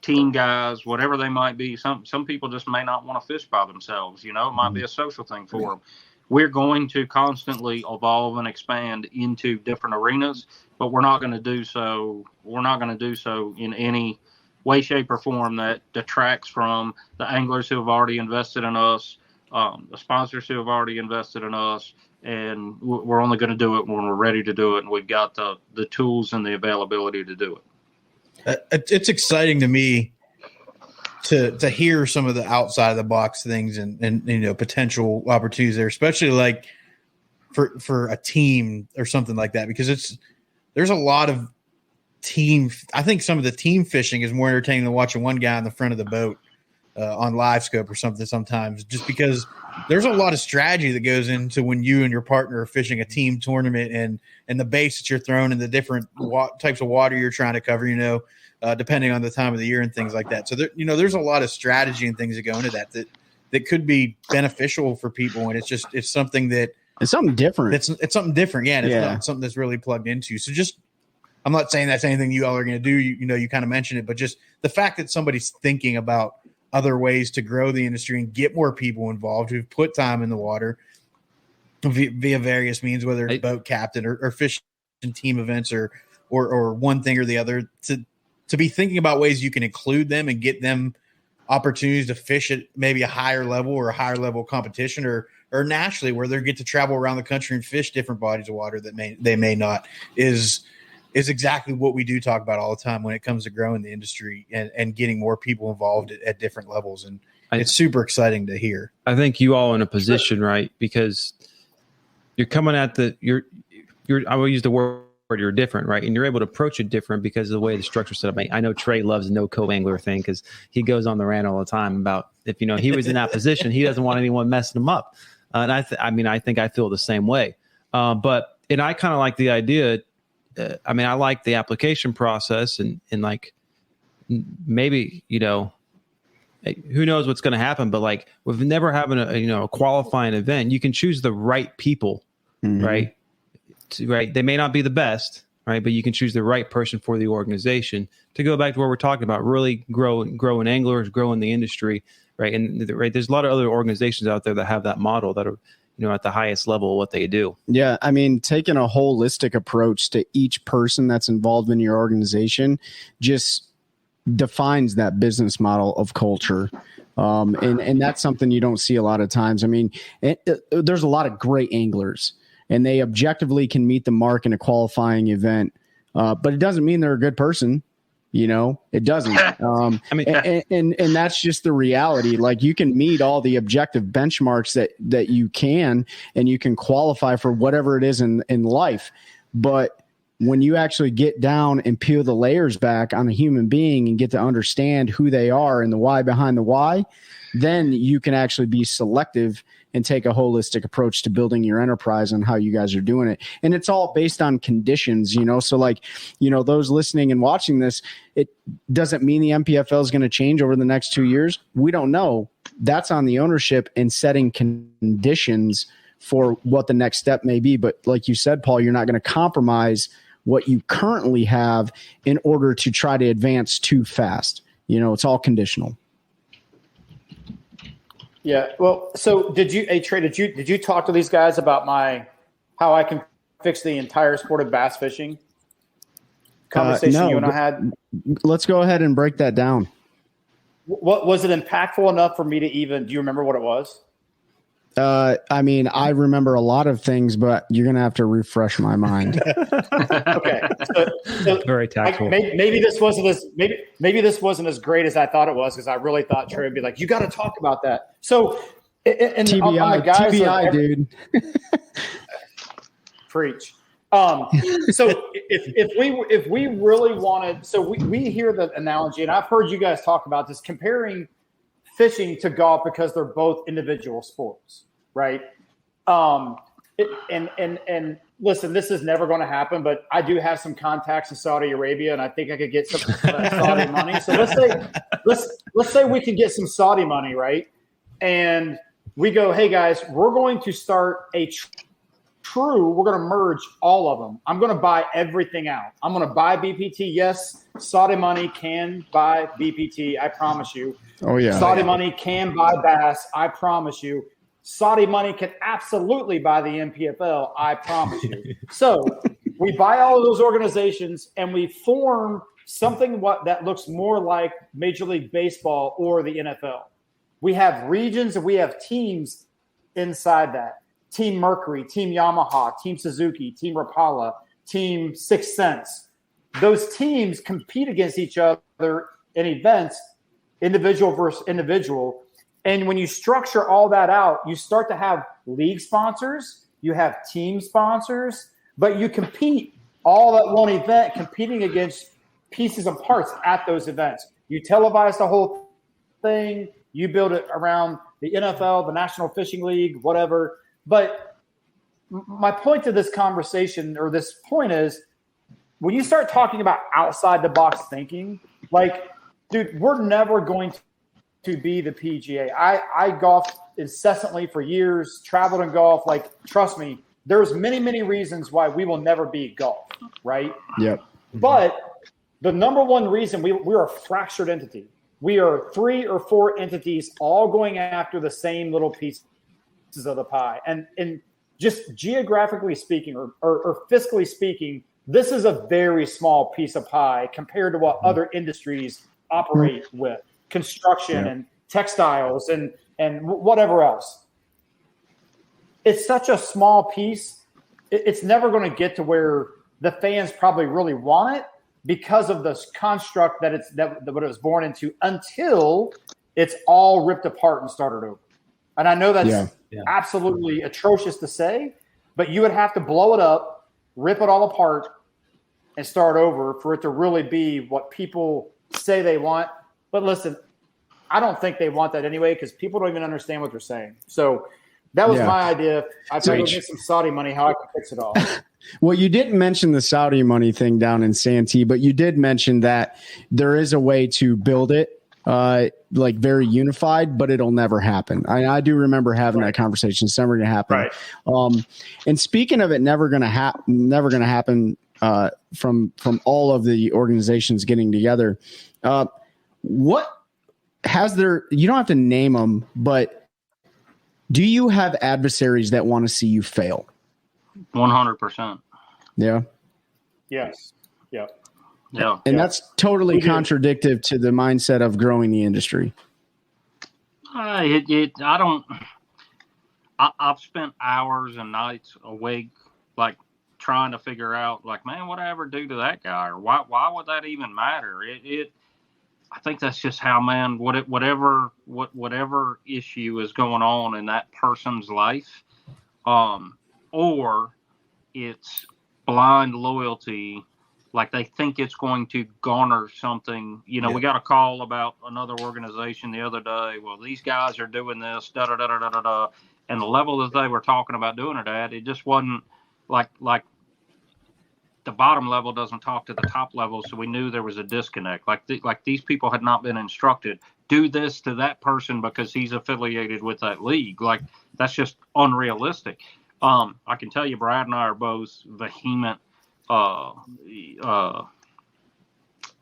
Speaker 7: team guys, whatever they might be. Some people just may not want to fish by themselves. It might be a social thing for them. We're going to constantly evolve and expand into different arenas, but we're not going to do so. We're not going to do so in any way, shape, or form that detracts from the anglers who have already invested in us, the sponsors who have already invested in us, and we're only going to do it when we're ready to do it, and we've got the tools and the availability to do it.
Speaker 1: It's exciting to me to hear some of the outside of the box things and potential opportunities there, especially like for a team or something like that, because there's a lot of team. I think some of the team fishing is more entertaining than watching one guy in the front of the boat on live scope or something sometimes, just because there's a lot of strategy that goes into when you and your partner are fishing a team tournament and the baits that you're throwing and the different types of water you're trying to cover, depending on the time of the year and things like that. So there's a lot of strategy and things that go into that could be beneficial for people. And it's something that
Speaker 4: it's something different.
Speaker 1: It's something different. Yeah. And it's not something that's really plugged into. So I'm not saying that's anything you all are going to do. You kind of mentioned it, but just the fact that somebody's thinking about other ways to grow the industry and get more people involved who've put time in the water via various means, whether it's boat captain or fishing team events or one thing or the other, to be thinking about ways you can include them and get them opportunities to fish at maybe a higher level or a higher level competition or nationally where they get to travel around the country and fish different bodies of water that they may not is exactly what we do talk about all the time when it comes to growing the industry and getting more people involved at different levels. And it's super exciting to hear.
Speaker 5: I think you all in a position, right? Because you're coming at I will use the word, you're different, right? And you're able to approach it different because of the way the structure set up. I know Trey loves the no co-angler thing because he goes on the rant all the time about if he was in that position, he doesn't want anyone messing him up. And I think I feel the same way. But I kind of like the idea. I like the application process and like maybe, who knows what's going to happen, but like with never having a qualifying event, you can choose the right people, right? Right. They may not be the best, right? But you can choose the right person for the organization to go back to what we're talking about, really growing anglers, growing the industry, right? And there's a lot of other organizations out there that have that model that are, at the highest level of what they do. Yeah.
Speaker 4: Taking a holistic approach to each person that's involved in your organization just defines that business model of culture. And that's something you don't see a lot of times. There's a lot of great anglers and they objectively can meet the mark in a qualifying event. But it doesn't mean they're a good person. It doesn't. And that's just the reality. Like you can meet all the objective benchmarks that you can, and you can qualify for whatever it is in life. But when you actually get down and peel the layers back on a human being and get to understand who they are and the why behind the why, then you can actually be selective and take a holistic approach to building your enterprise and how you guys are doing it. And it's all based on conditions, So those listening and watching this, it doesn't mean the MPFL is going to change over the next 2 years. We don't know. That's on the ownership and setting conditions for what the next step may be. But like you said, Paul, you're not going to compromise what you currently have in order to try to advance too fast. It's all conditional.
Speaker 6: Yeah. Well, so Trey, did you talk to these guys about how I can fix the entire sport of bass fishing conversation you and I had?
Speaker 4: Let's go ahead and break that down.
Speaker 6: What was it impactful enough for me to do you remember what it was?
Speaker 4: I mean, I remember a lot of things, but you're going to have to refresh my mind.
Speaker 6: Okay. So
Speaker 5: Very tactful.
Speaker 6: Maybe this wasn't as great as I thought it was, because I really thought Trey would be like, you got to talk about that. So, and
Speaker 4: TBI,
Speaker 6: on the guys,
Speaker 4: TBI, dude.
Speaker 6: Preach. So if we really wanted, so we hear the analogy, and I've heard you guys talk about this, comparing fishing to golf because they're both individual sports, right? And listen, this is never going to happen, but I do have some contacts in Saudi Arabia, and I think I could get some Saudi money. So let's say we can get some Saudi money, right? And we go, hey guys, we're going to start we're going to merge all of them. I'm going to buy everything out. I'm going to buy BPT. Yes, Saudi money can buy BPT. I promise you.
Speaker 4: Oh, yeah.
Speaker 6: Saudi money can buy bass. I promise you. Saudi money can absolutely buy the NPFL. I promise you. So we buy all of those organizations and we form something that looks more like Major League Baseball or the NFL. We have regions and we have teams inside that. Team Mercury, Team Yamaha, Team Suzuki, Team Rapala, Team Sixth Sense. Those teams compete against each other in events, individual versus individual. And when you structure all that out, you start to have league sponsors, you have team sponsors, but you compete all at one event, competing against pieces and parts at those events. You televise the whole thing, you build it around the NFL, the National Fishing League, whatever. But my point to this conversation, or this point, is when you start talking about outside the box thinking, like, dude, we're never going to be the PGA. I golfed incessantly for years, traveled and golf. Like, trust me, there's many, many reasons why we will never be golf, right?
Speaker 4: Yep.
Speaker 6: But the number one reason we're a fractured entity. We are 3 or 4 entities all going after the same little pieces of the pie. And just geographically speaking or fiscally speaking, this is a very small piece of pie compared to what other industries operate with, construction and textiles and whatever else. It's such a small piece. It's never going to get to where the fans probably really want it because of this construct that what it was born into, until it's all ripped apart and started over. And I know that's absolutely atrocious to say, but you would have to blow it up, rip it all apart, and start over for it to really be what people say they want. But listen, I don't think they want that anyway, because people don't even understand what they're saying. So that was my idea. I thought we'd get some Saudi money, how I could fix it all.
Speaker 4: Well, you didn't mention the Saudi money thing down in Santee, but you did mention that there is a way to build it like very unified, but it'll never happen. I do remember having that conversation. It's never going to happen.
Speaker 6: Right.
Speaker 4: And speaking of it never going to happen from all of the organizations getting together, what has there? You don't have to name them, but do you have adversaries that want to see you fail?
Speaker 7: 100%.
Speaker 4: Yeah.
Speaker 6: Yes. Yeah.
Speaker 7: Yeah.
Speaker 4: And that's totally contradictory to the mindset of growing the industry.
Speaker 7: I've spent hours and nights awake, like, trying to figure out, like, man, what I ever do to that guy, or why would that even matter? I think that's just how, man, whatever issue is going on in that person's life, or it's blind loyalty, like they think it's going to garner something. You know, we got a call about another organization the other day. Well, these guys are doing this, da-da-da-da-da-da. And the level that they were talking about doing it at, it just wasn't like the bottom level doesn't talk to the top level. So we knew there was a disconnect. Like these people had not been instructed, do this to that person because he's affiliated with that league. Like, that's just unrealistic. I can tell you, Brad and I are both vehement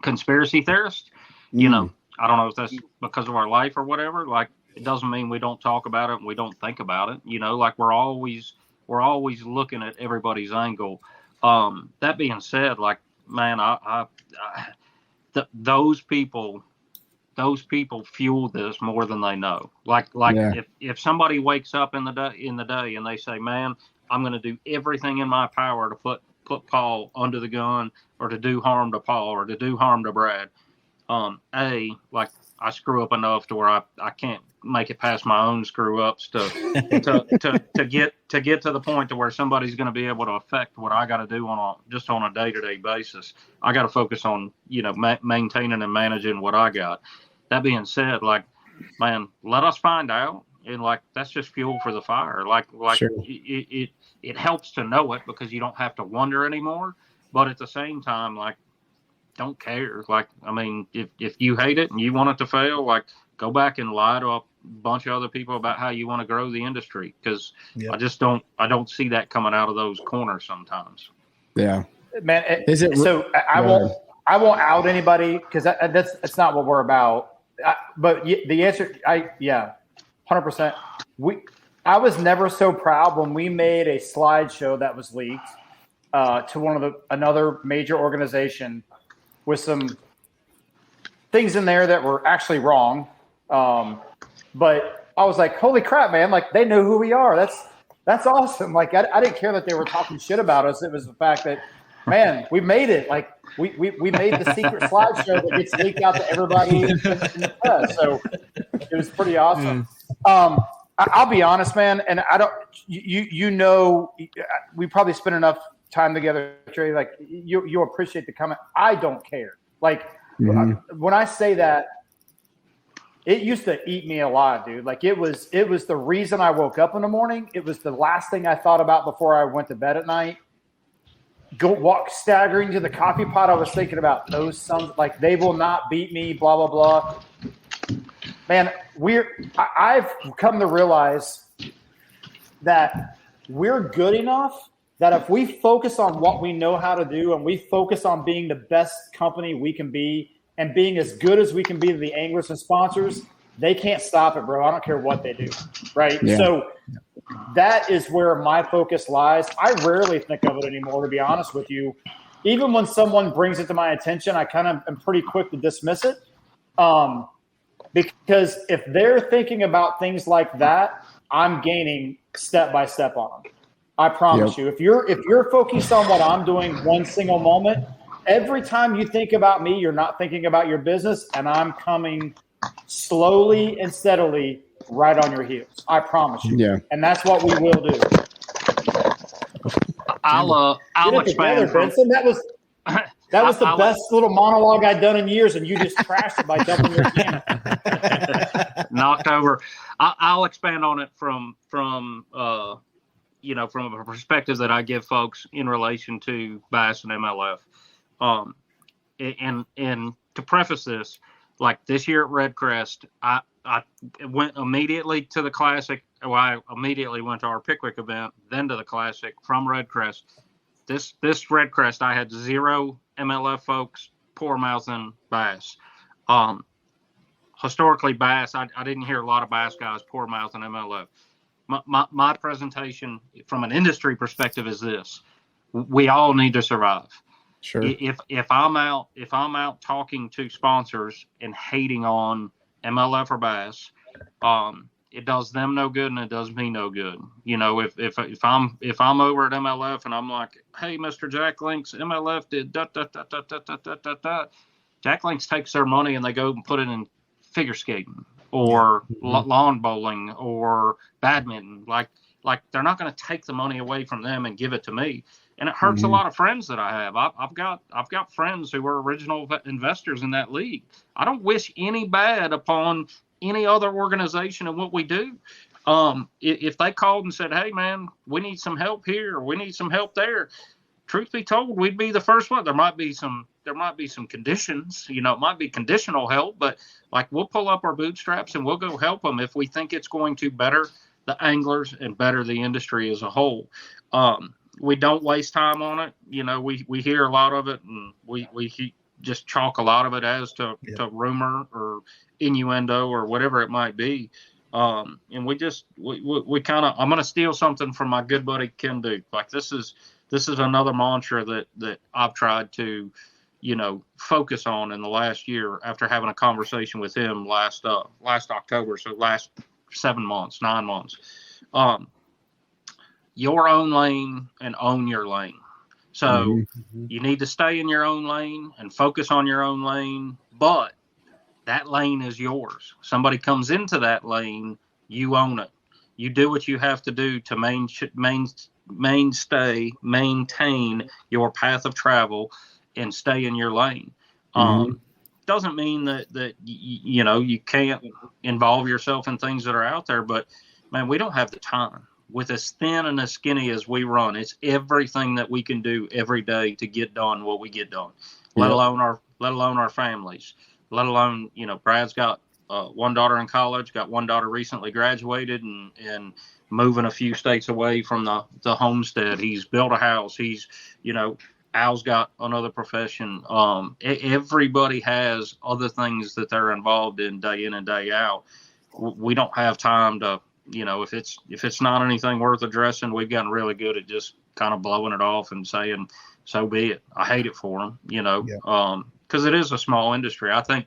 Speaker 7: conspiracy theorists. You know, I don't know if that's because of our life or whatever. Like, it doesn't mean we don't talk about it and we don't think about it. You know, like we're always looking at everybody's angle. That being said, like, man, those people those people fuel this more than they know. Like if somebody wakes up in the day and they say, man, I'm going to do everything in my power to put Paul under the gun, or to do harm to Paul, or to do harm to Brad. Like I screw up enough to where I can't make it past my own screw ups to get to the point to where somebody's going to be able to affect what I got to do on a day-to-day basis. I got to focus on, maintaining and managing what I got. That being said, like, man, let us find out. And like, that's just fuel for the fire. Like sure. It helps to know it, because you don't have to wonder anymore. But at the same time, like, don't care. Like, I mean, if you hate it and you want it to fail, like, go back and lie to a bunch of other people about how you want to grow the industry. Because I don't see that coming out of those corners sometimes.
Speaker 4: Yeah,
Speaker 6: man. I won't out anybody, because that's not what we're about. But the answer, 100%. I was never so proud when we made a slideshow that was leaked to another major organization with some things in there that were actually wrong. But I was like, holy crap, man. Like, they know who we are. That's awesome. Like, I didn't care that they were talking shit about us. It was the fact that, man, we made it. Like, we made the secret slideshow that gets leaked out to everybody in the press. So it was pretty awesome. I'll be honest, man, and I don't. We probably spend enough time together, Trey. Like, you appreciate the comment. I don't care. Like, when I say that, it used to eat me alive, dude. Like, it was the reason I woke up in the morning. It was the last thing I thought about before I went to bed at night. Staggering to the coffee pot, I was thinking about those sons. Like, they will not beat me. Blah blah blah. Man, I've come to realize that we're good enough that if we focus on what we know how to do, and we focus on being the best company we can be and being as good as we can be to the anglers and sponsors, they can't stop it, bro. I don't care what they do, right? Yeah. So that is where my focus lies. I rarely think of it anymore, to be honest with you. Even when someone brings it to my attention, I kind of am pretty quick to dismiss it. Because if they're thinking about things like that, I'm gaining step by step on them. I promise you. If you're focused on what I'm doing one single moment, every time you think about me, you're not thinking about your business, and I'm coming slowly and steadily right on your heels. I promise you. Yeah. And that's what we will do.
Speaker 7: I'll expand.
Speaker 6: Benson. That was the best little monologue I'd done in years, and you just trashed it by jumping your camera.
Speaker 7: Knocked over. I'll expand on it from a perspective that I give folks in relation to bass and MLF. And to preface this, like this year at Redcrest, I went immediately to the Classic. Well, I immediately went to our Pickwick event, then to the Classic from Redcrest. This Redcrest, I had 0 MLF folks poor mouthing bass. Historically, bass, I didn't hear a lot of bass guys poor mouthing MLF. My presentation from an industry perspective is this: we all need to survive. Sure. If I'm out talking to sponsors and hating on MLF or bass, it does them no good and it does me no good. If I'm over at MLF and I'm like, hey, Mr. Jack Links, MLF did da da da da da da da da. Jack Links takes their money and they go and put it in figure skating or lawn bowling or badminton. Like they're not going to take the money away from them and give it to me. And it hurts a lot of friends that I have. I've got friends who were original investors in that league. I don't wish any bad upon any other organization and what we do. If they called and said, hey man, we need some help here, or we need some help there, truth be told, we'd be the first one. There might be some conditions, it might be conditional help, but like we'll pull up our bootstraps and we'll go help them if we think it's going to better the anglers and better the industry as a whole. We don't waste time on it. We hear a lot of it and we just chalk a lot of it as to rumor or innuendo or whatever it might be. And we kind of, I'm going to steal something from my good buddy Ken Duke. Like this is another mantra that I've tried to focus on in the last year after having a conversation with him last October, so last 9 months. Your own lane and own your lane. So you need to stay in your own lane and focus on your own lane, but that lane is yours. Somebody comes into that lane, you own it. You do what you have to do to maintain your path of travel and stay in your lane. Doesn't mean that you can't involve yourself in things that are out there, but man, we don't have the time. With as thin and as skinny as we run, it's everything that we can do every day to get done what we get done. Let alone our families. Let alone, Brad's got one daughter in college, got one daughter recently graduated and moving a few states away from the homestead. He's built a house. He's, Al's got another profession. Everybody has other things that they're involved in and day out. We don't have time to, if it's not anything worth addressing, we've gotten really good at just kind of blowing it off and saying, so be it. I hate it for them, because it is a small industry. I think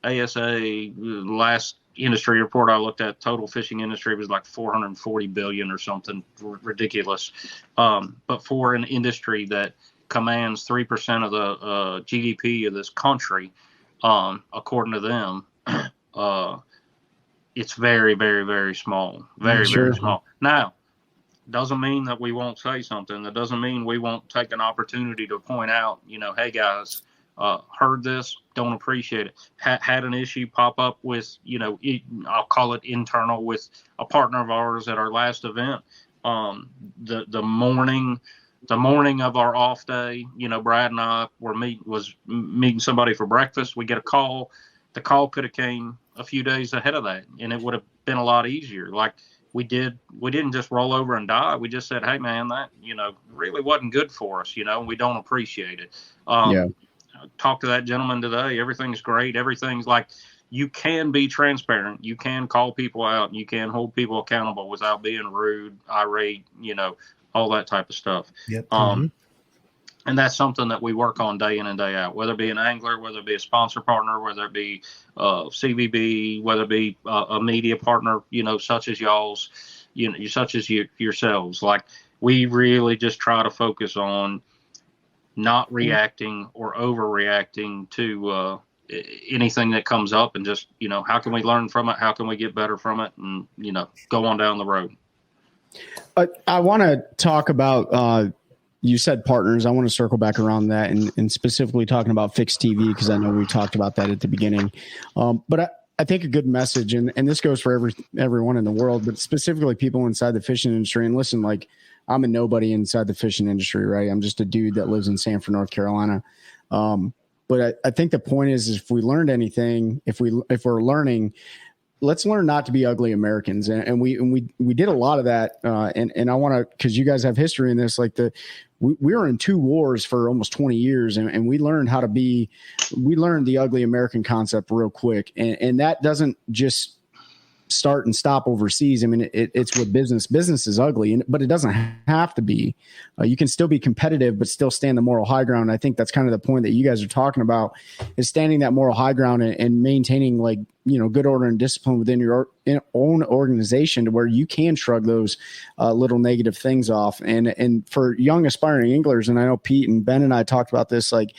Speaker 7: ASA, last industry report I looked at, total fishing industry was like 440 billion or something ridiculous. But for an industry that commands 3% of the GDP of this country, according to them, it's very, very, very small. Very, very small. Now, doesn't mean that we won't say something. That doesn't mean we won't take an opportunity to point out, hey, guys, heard this, don't appreciate it. Had an issue pop up with, I'll call it internal, with a partner of ours at our last event. The morning of our off day, Brad and I was meeting somebody for breakfast. We get a call. The call could have came a few days ahead of that, and it would have been a lot easier. Like we didn't just roll over and die. We just said, hey man, that, really wasn't good for us, we don't appreciate it. Talk to that gentleman today. Everything's great. Everything's like, you can be transparent. You can call people out. You can hold people accountable without being rude, irate, all that type of stuff.
Speaker 1: Yep.
Speaker 7: And that's something that we work on day in and day out, whether it be an angler, whether it be a sponsor partner, whether it be CVB, whether it be a media partner, such as y'all's, such as yourselves. Like, we really just try to focus on not reacting or overreacting to anything that comes up, and just, how can we learn from it? How can we get better from it? And, go on down the road.
Speaker 4: I want to talk about, you said partners. I want to circle back around that and specifically talking about fixed TV, because I know we talked about that at the beginning. But I think a good message, and this goes for everyone in the world, but specifically people inside the fishing industry. And listen, like, I'm a nobody inside the fishing industry, right? I'm just a dude that lives in Sanford, North Carolina. But I think the point is if we learned anything, if we're learning, let's learn not to be ugly Americans. And we did a lot of that. And I want to, because you guys have history in this, like we were in 2 wars for almost 20 years, and we learned we learned the ugly American concept real quick. And that doesn't just start and stop overseas. I mean, it's with business. Business is ugly, but it doesn't have to be. You can still be competitive, but still stand the moral high ground. I think that's kind of the point that you guys are talking about, is standing that moral high ground and maintaining, like, good order and discipline within your own organization, to where you can shrug those little negative things off. And for young aspiring anglers, and I know Pete and Ben and I talked about this, like,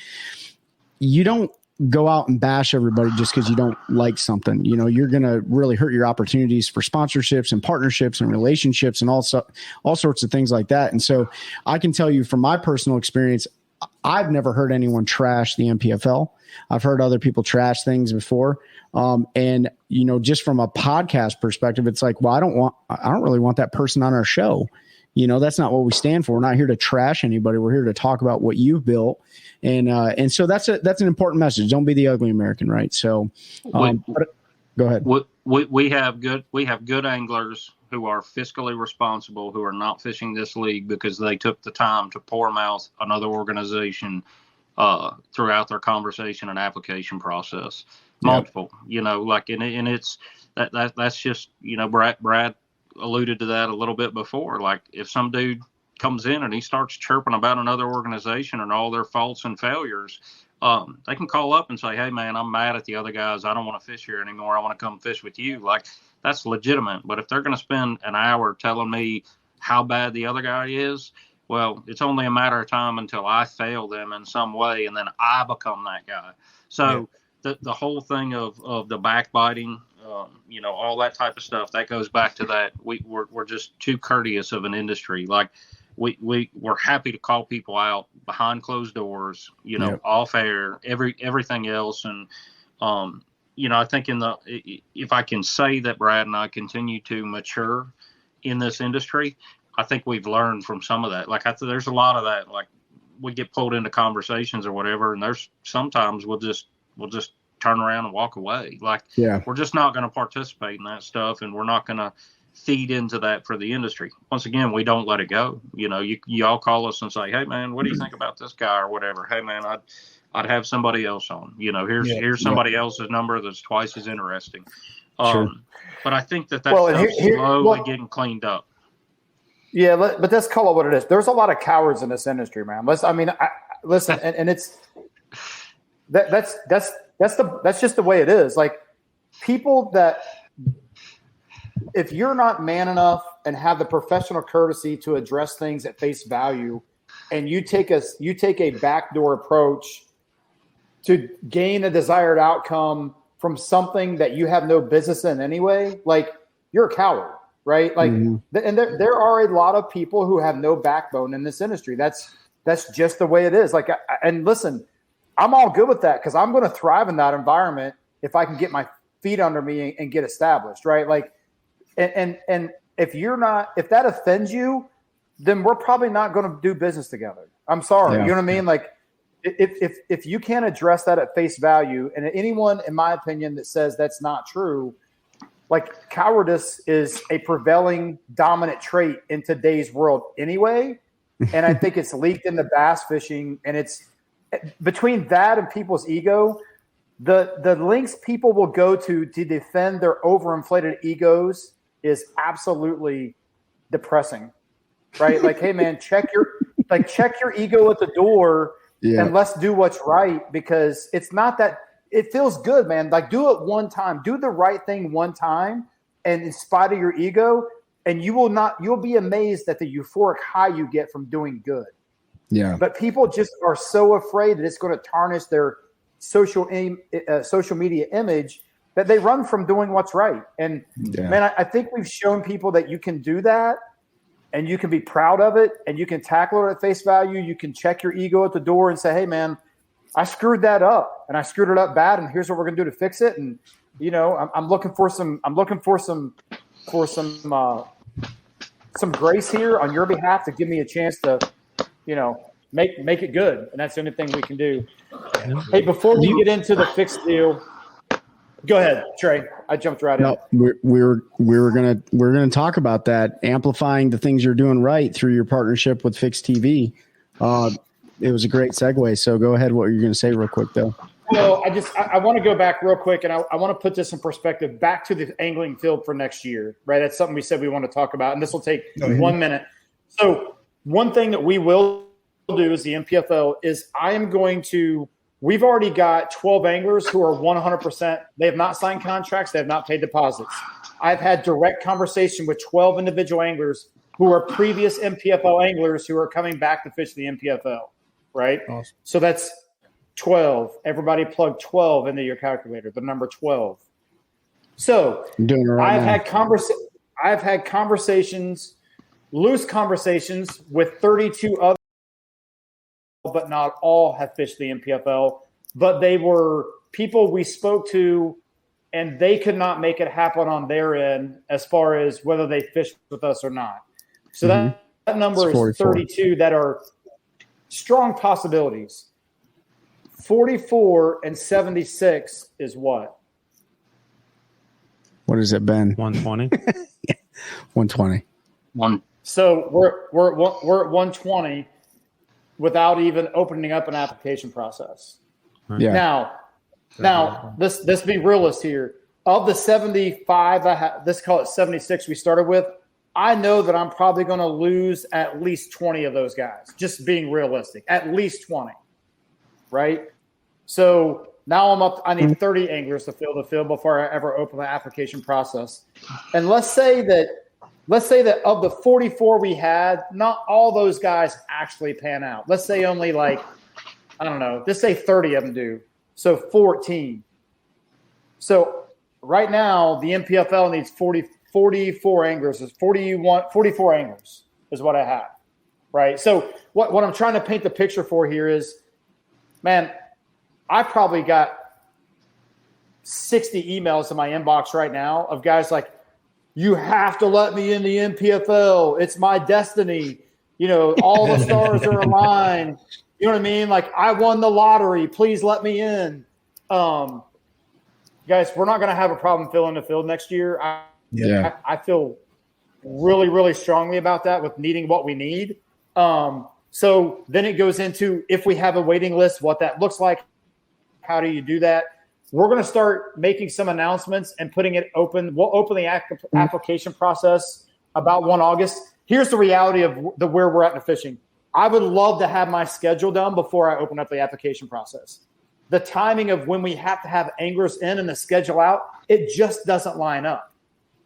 Speaker 4: you don't go out and bash everybody just because you don't like something. You're going to really hurt your opportunities for sponsorships and partnerships and relationships and all sorts of things like that. And so I can tell you from my personal experience, I've never heard anyone trash the MPFL. I've heard other people trash things before. And, just from a podcast perspective, it's like, well, I don't really want that person on our show. That's not what we stand for. We're not here to trash anybody. We're here to talk about what you've built. And so that's an important message. Don't be the ugly American, right? So go ahead.
Speaker 7: We have good anglers who are fiscally responsible, who are not fishing this league because they took the time to pour mouth another organization throughout their conversation and application process. Multiple, and it's that's just, Brad alluded to that a little bit before. Like, if some dude comes in and he starts chirping about another organization and all their faults and failures, they can call up and say, hey, man, I'm mad at the other guys. I don't want to fish here anymore. I want to come fish with you. Like, that's legitimate. But if they're going to spend an hour telling me how bad the other guy is, well, it's only a matter of time until I fail them in some way, and then I become that guy. So the whole thing of the backbiting, all that type of stuff, that goes back to that. We're just too courteous of an industry. Like, we're happy to call people out behind closed doors, off air, everything else. And, I think if I can say that Brad and I continue to mature in this industry, I think we've learned from some of that. Like, there's a lot of that. Like, we get pulled into conversations or whatever, and there's sometimes we'll just turn around and walk away. Like, we're just not going to participate in that stuff, and we're not going to feed into that for the industry. Once again, we don't let it go. You all call us and say, hey, man, what do you think about this guy or whatever? Hey, man, I'd have somebody else on. Here's somebody else's number that's twice as interesting. But I think that stuff's slowly getting cleaned up.
Speaker 6: Yeah, but let's call it what it is. There's a lot of cowards in this industry, man. Listen, and it's that's just the way it is. Like, people that, if you're not man enough and have the professional courtesy to address things at face value, and you take a backdoor approach to gain a desired outcome from something that you have no business in anyway, like, you're a coward. Right. Like, and there are a lot of people who have no backbone in this industry. That's just the way it is. Like, and listen, I'm all good with that, because I'm going to thrive in that environment if I can get my feet under me and get established. Right. Like, and if that offends you, then we're probably not going to do business together. I'm sorry. You know what I mean? Like, if you can't address that at face value, and anyone, in my opinion, that says that's not true, like, cowardice is a prevailing dominant trait in today's world anyway. And I think it's leaked into bass fishing, and it's between that and people's ego, the lengths people will go to defend their overinflated egos is absolutely depressing, right? Like, hey, man, check your ego at the door, and let's do what's right, because it's not that. It feels good, man. Like, do it one time. Do the right thing one time, and in spite of your ego, and you'll be amazed at the euphoric high you get from doing good. Yeah. But people just are so afraid that it's going to tarnish their social media image that they run from doing what's right. And man, I think we've shown people that you can do that, and you can be proud of it, and you can tackle it at face value. You can check your ego at the door and say, hey, man, I screwed that up, and I screwed it up bad, and here's what we're gonna do to fix it. And I'm looking for some grace here on your behalf to give me a chance to, make it good. And that's the only thing we can do. Hey, before we get into the fixed deal, go ahead, Trey. I jumped right in.
Speaker 4: We're gonna talk about that, amplifying the things you're doing right through your partnership with Fixed TV. It was a great segue. So go ahead. What were you going to say real quick, though?
Speaker 6: Well, I want to go back real quick, and I want to put this in perspective back to the angling field for next year, right? That's something we said we want to talk about, and this will take 1 minute. So one thing that we will do as the MPFL is we've already got 12 anglers who are 100%. They have not signed contracts. They have not paid deposits. I've had direct conversation with 12 individual anglers who are previous MPFL anglers who are coming back to fish the MPFL. Right. Awesome. So that's 12. Everybody plug 12 into your calculator, the number 12. So I've had conversations, loose conversations with 32 other, but not all have fished the MPFL, but they were people we spoke to, and they could not make it happen on their end as far as whether they fished with us or not. So that number is 32 that are strong possibilities. 44 and 76 is what?
Speaker 4: What has it been?
Speaker 5: 120.
Speaker 4: 120.
Speaker 6: So we're at 120 without even opening up an application process.
Speaker 4: Yeah.
Speaker 6: Now let's be realist here. Of the 75, let's call it 76 we started with, I know that I'm probably going to lose at least 20 of those guys, just being realistic, at least 20, right? So now I'm up. I need 30 anglers to fill the field before I ever open the application process. And let's say that of the 44 we had, not all those guys actually pan out. Let's say only like, I don't know, let's say 30 of them do. So 14. So right now the NPFL needs 44 anglers. 44 anglers is what I have. Right. So what I'm trying to paint the picture for here is, man, I probably got 60 emails in my inbox right now of guys like, you have to let me in the NPFL. It's my destiny. You know, all the stars are aligned. You know what I mean? Like, I won the lottery. Please let me in. Guys, we're not going to have a problem filling the field next year. I feel really, really strongly about that with needing what we need. So then it goes into, if we have a waiting list, what that looks like. How do you do that? We're going to start making some announcements and putting it open. We'll open the application process about 1 August. Here's the reality of where we're at in the fishing. I would love to have my schedule done before I open up the application process. The timing of when we have to have anglers in and the schedule out, it just doesn't line up.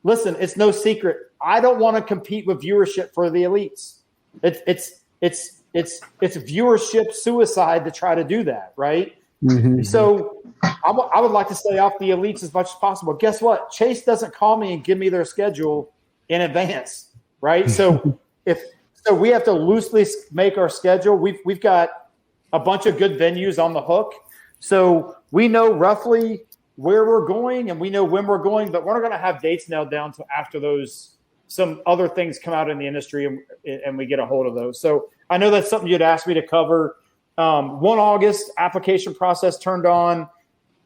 Speaker 6: Listen, it's no secret. I don't want to compete with viewership for the elites. It's viewership suicide to try to do that, right? Mm-hmm. So I would like to stay off the elites as much as possible. Guess what? Chase doesn't call me and give me their schedule in advance, right? So we have to loosely make our schedule. We've got a bunch of good venues on the hook, so we know roughly where we're going and we know when we're going, but we're not going to have dates nailed down until after some other things come out in the industry and we get a hold of those. So I know that's something you'd ask me to cover. 1 August application process turned on.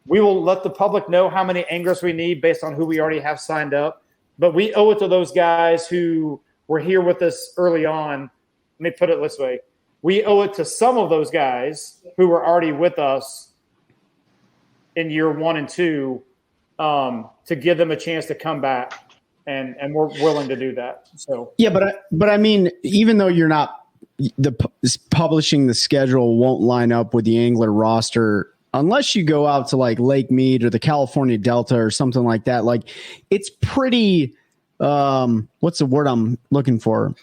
Speaker 6: We will let the public know how many anglers we need based on who we already have signed up. But we owe it to those guys who were here with us early on. Let me put it this way. We owe it to some of those guys who were already with us in year 1 and 2 to give them a chance to come back. And we're willing to do that. So
Speaker 4: yeah, but I mean, even though you're not publishing the schedule won't line up with the angler roster unless you go out to like Lake Mead or the California Delta or something like that. Like, it's pretty what's the word I'm looking for?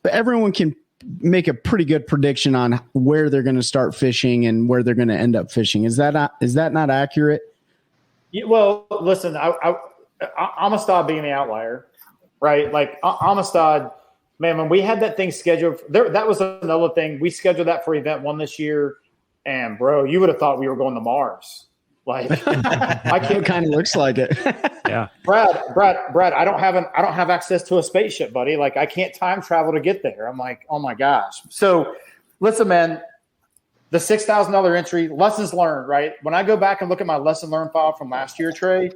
Speaker 4: Everyone can make a pretty good prediction on where they're going to start fishing and where they're going to end up fishing. Is that not accurate?
Speaker 6: Yeah, well, listen, Amistad being the outlier, right? Like Amistad, man, when we had that thing scheduled, that was another thing. We scheduled that for event 1 this year, and bro, you would have thought we were going to Mars. Like, I can't.
Speaker 4: It kind of looks like it.
Speaker 5: Yeah,
Speaker 6: Brad, I don't have access to a spaceship, buddy. Like, I can't time travel to get there. I'm like, oh my gosh. So, listen, man, the $6,000 entry, lessons learned, right? When I go back and look at my lesson learned file from last year, Trey,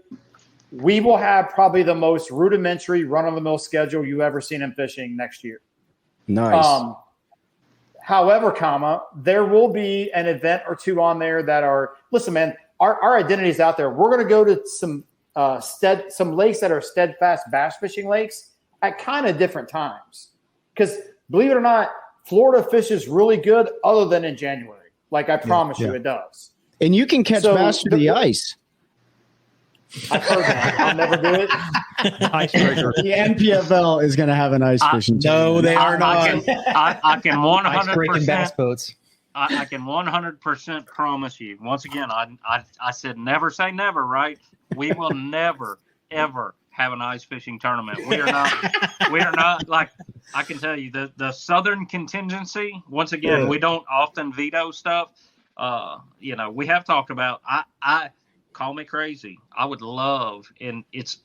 Speaker 6: we will have probably the most rudimentary run-of-the-mill schedule you've ever seen in fishing next year.
Speaker 4: Nice.
Speaker 6: However, there will be an event or two on there that are – listen, man, our identity is out there. We're going to go to some lakes that are steadfast bass fishing lakes at kind of different times. Because believe it or not, Florida fishes really good other than in January. Like, I promise you it does.
Speaker 4: And you can catch bass through the ice.
Speaker 6: I've heard that. I'll never do it.
Speaker 5: Icebreaker.
Speaker 4: The NPFL is going to have an ice fishing team.
Speaker 1: No, they are not.
Speaker 7: I can 100%
Speaker 8: bass boats.
Speaker 7: I can 100% promise you. Once again, I said never say never, right? We will never ever have an ice fishing tournament. We are not like, I can tell you the Southern contingency. Once again, we don't often veto stuff. We have talked about. I call me crazy. I would love, and it's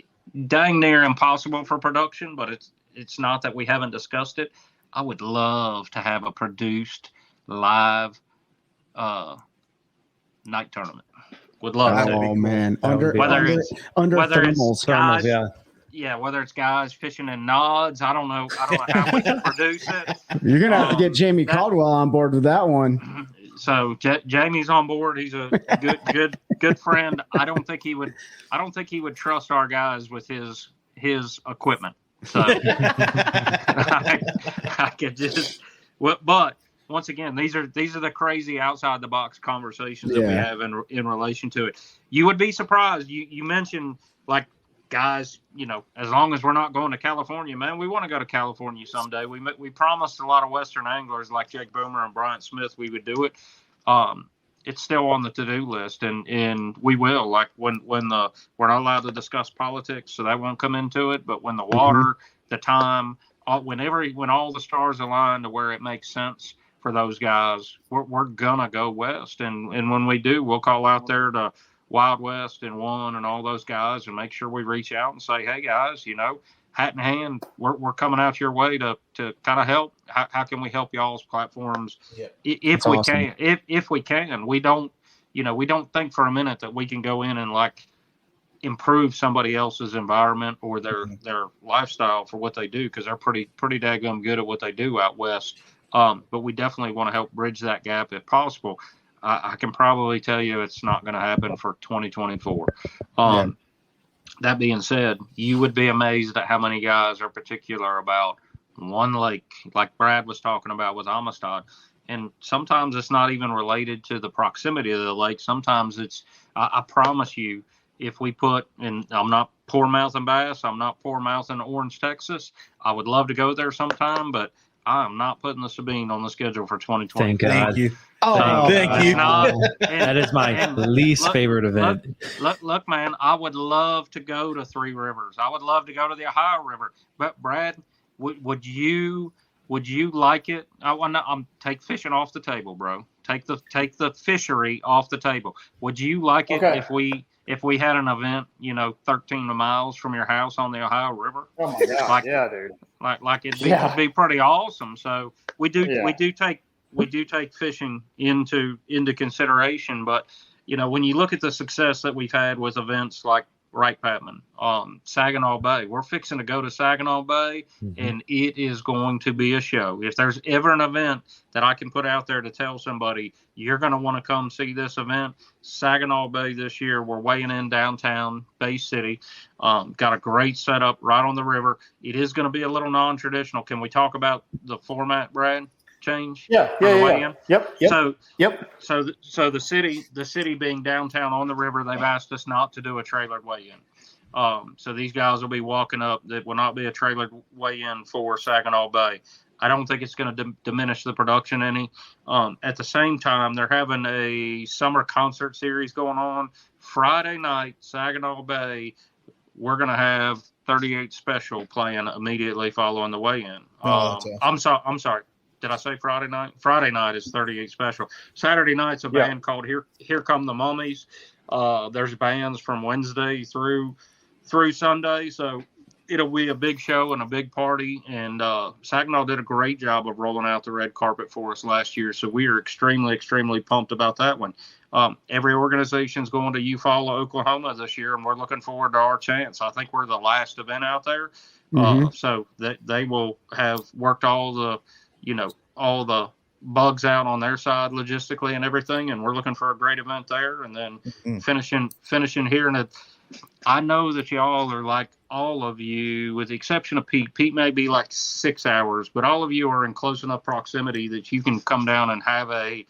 Speaker 7: dang near impossible for production, but it's not that we haven't discussed it. I would love to have a produced live night tournament. Would love to.
Speaker 4: Oh man,
Speaker 7: under
Speaker 4: thermals,
Speaker 7: guys,
Speaker 5: yeah.
Speaker 7: Yeah, whether it's guys fishing in nods, I don't know how we can produce it.
Speaker 4: You're gonna have to get Jamie Caldwell on board with that one.
Speaker 7: So Jamie's on board. He's a good friend. I don't think he would trust our guys with his equipment. So I could just. But once again, these are the crazy outside the box conversations that we have in relation to it. You would be surprised. You mentioned like guys, as long as we're not going to California, man, we want to go to California someday. We promised a lot of Western anglers like Jake Boomer and Bryant Smith we would do it. It's still on the to-do list, and we will. Like when we're not allowed to discuss politics, so that won't come into it. But when the water, the time, when all the stars align to where it makes sense for those guys, we're gonna go west, and when we do, we'll call out there to Wild West and One and all those guys, and make sure we reach out and say, hey guys, hat in hand, we're coming out your way to kind of help. How can we help y'all's platforms? If we can, we don't think for a minute that we can go in and like improve somebody else's environment or their lifestyle for what they do, because they're pretty daggum good at what they do out west. But we definitely want to help bridge that gap if possible. I can probably tell you it's not going to happen for 2024. That being said, you would be amazed at how many guys are particular about one lake, like Brad was talking about with Amistad. And sometimes it's not even related to the proximity of the lake. Sometimes it's, I promise you, if we put, and I'm not poor mouthing bass, I'm not poor mouthing Orange, Texas. I would love to go there sometime, but I'm not putting the Sabine on the schedule for 2020.
Speaker 5: Thank God.
Speaker 1: Thank you.
Speaker 4: Oh,
Speaker 1: thank you.
Speaker 5: That is my least favorite event.
Speaker 7: Look, man, I would love to go to Three Rivers. I would love to go to the Ohio River. But Brad, would you like it? I'm take fishing off the table, bro. Take the fishery off the table. Would you like it if we had an event, 13 miles from your house on the Ohio River?
Speaker 6: Oh my God, yeah, dude.
Speaker 7: Like it'd be pretty awesome. So we do take fishing into consideration, but when you look at the success that we've had with events like Wright Patman, Saginaw Bay, we're fixing to go to Saginaw Bay, and it is going to be a show. If there's ever an event that I can put out there to tell somebody you're going to want to come see this event, Saginaw Bay this year. We're weighing in downtown Bay City. Got a great setup right on the river. It is going to be a little non-traditional. Can we talk about the format, Brad? Change?
Speaker 6: Yeah. Yep.
Speaker 7: So the city being downtown on the river, they've asked us not to do a trailered weigh-in. So these guys will be walking up. That will not be a trailered weigh-in for Saginaw Bay. I don't think it's going to diminish the production any. At the same time, they're having a summer concert series going on. Friday night, Saginaw Bay, we're going to have 38 Special playing immediately following the weigh-in. I'm sorry. Did I say Friday night? Friday night is 38 Special. Saturday night's a band called Here Come the Mummies. There's bands from Wednesday through Sunday. So it'll be a big show and a big party. And Saginaw did a great job of rolling out the red carpet for us last year. So we are extremely, extremely pumped about that one. Every organization's going to Eufaula, Oklahoma this year, and we're looking forward to our chance. I think we're the last event out there. So that they will have worked all the bugs out on their side logistically and everything, and we're looking for a great event there, and then finishing here. And I know that y'all are like, all of you, with the exception of Pete. Pete may be like 6 hours, but all of you are in close enough proximity that you can come down and have a,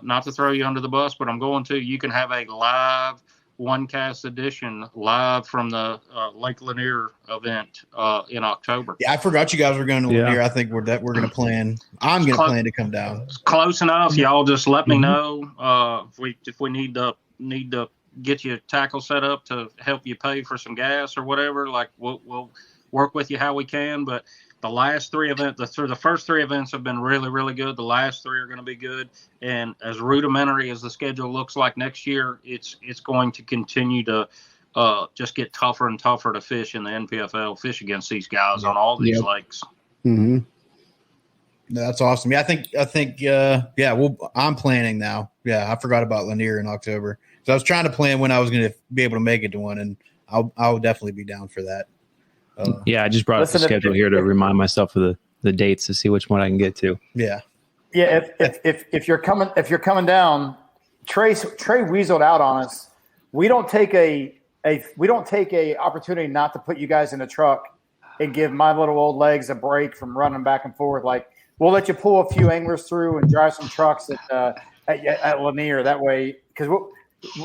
Speaker 7: not to throw you under the bus, but you can have a live OneCast edition live from the Lake Lanier event in October.
Speaker 1: Yeah, I forgot you guys were going to Lanier. I think we're going to plan. I'm going to plan to come down.
Speaker 7: It's close enough. Y'all just let me know if we need to get you a tackle set up to help you pay for some gas or whatever. Like we'll work with you how we can. But the last three events, the first three events have been really, really good. The last three are going to be good. And as rudimentary as the schedule looks like next year, it's going to continue to just get tougher and tougher to fish in the NPFL, fish against these guys on all these lakes.
Speaker 1: Mm-hmm. That's awesome. Yeah, I think. I'm planning now. Yeah, I forgot about Lanier in October. So I was trying to plan when I was going to be able to make it to one, and I'll definitely be down for that.
Speaker 5: I just brought up the schedule here to remind myself of the dates to see which one I can get to.
Speaker 6: Yeah. If you're coming down, Trey weaseled out on us. We don't take a opportunity not to put you guys in the truck and give my little old legs a break from running back and forth. Like we'll let you pull a few anglers through and drive some trucks at Lanier. That way, because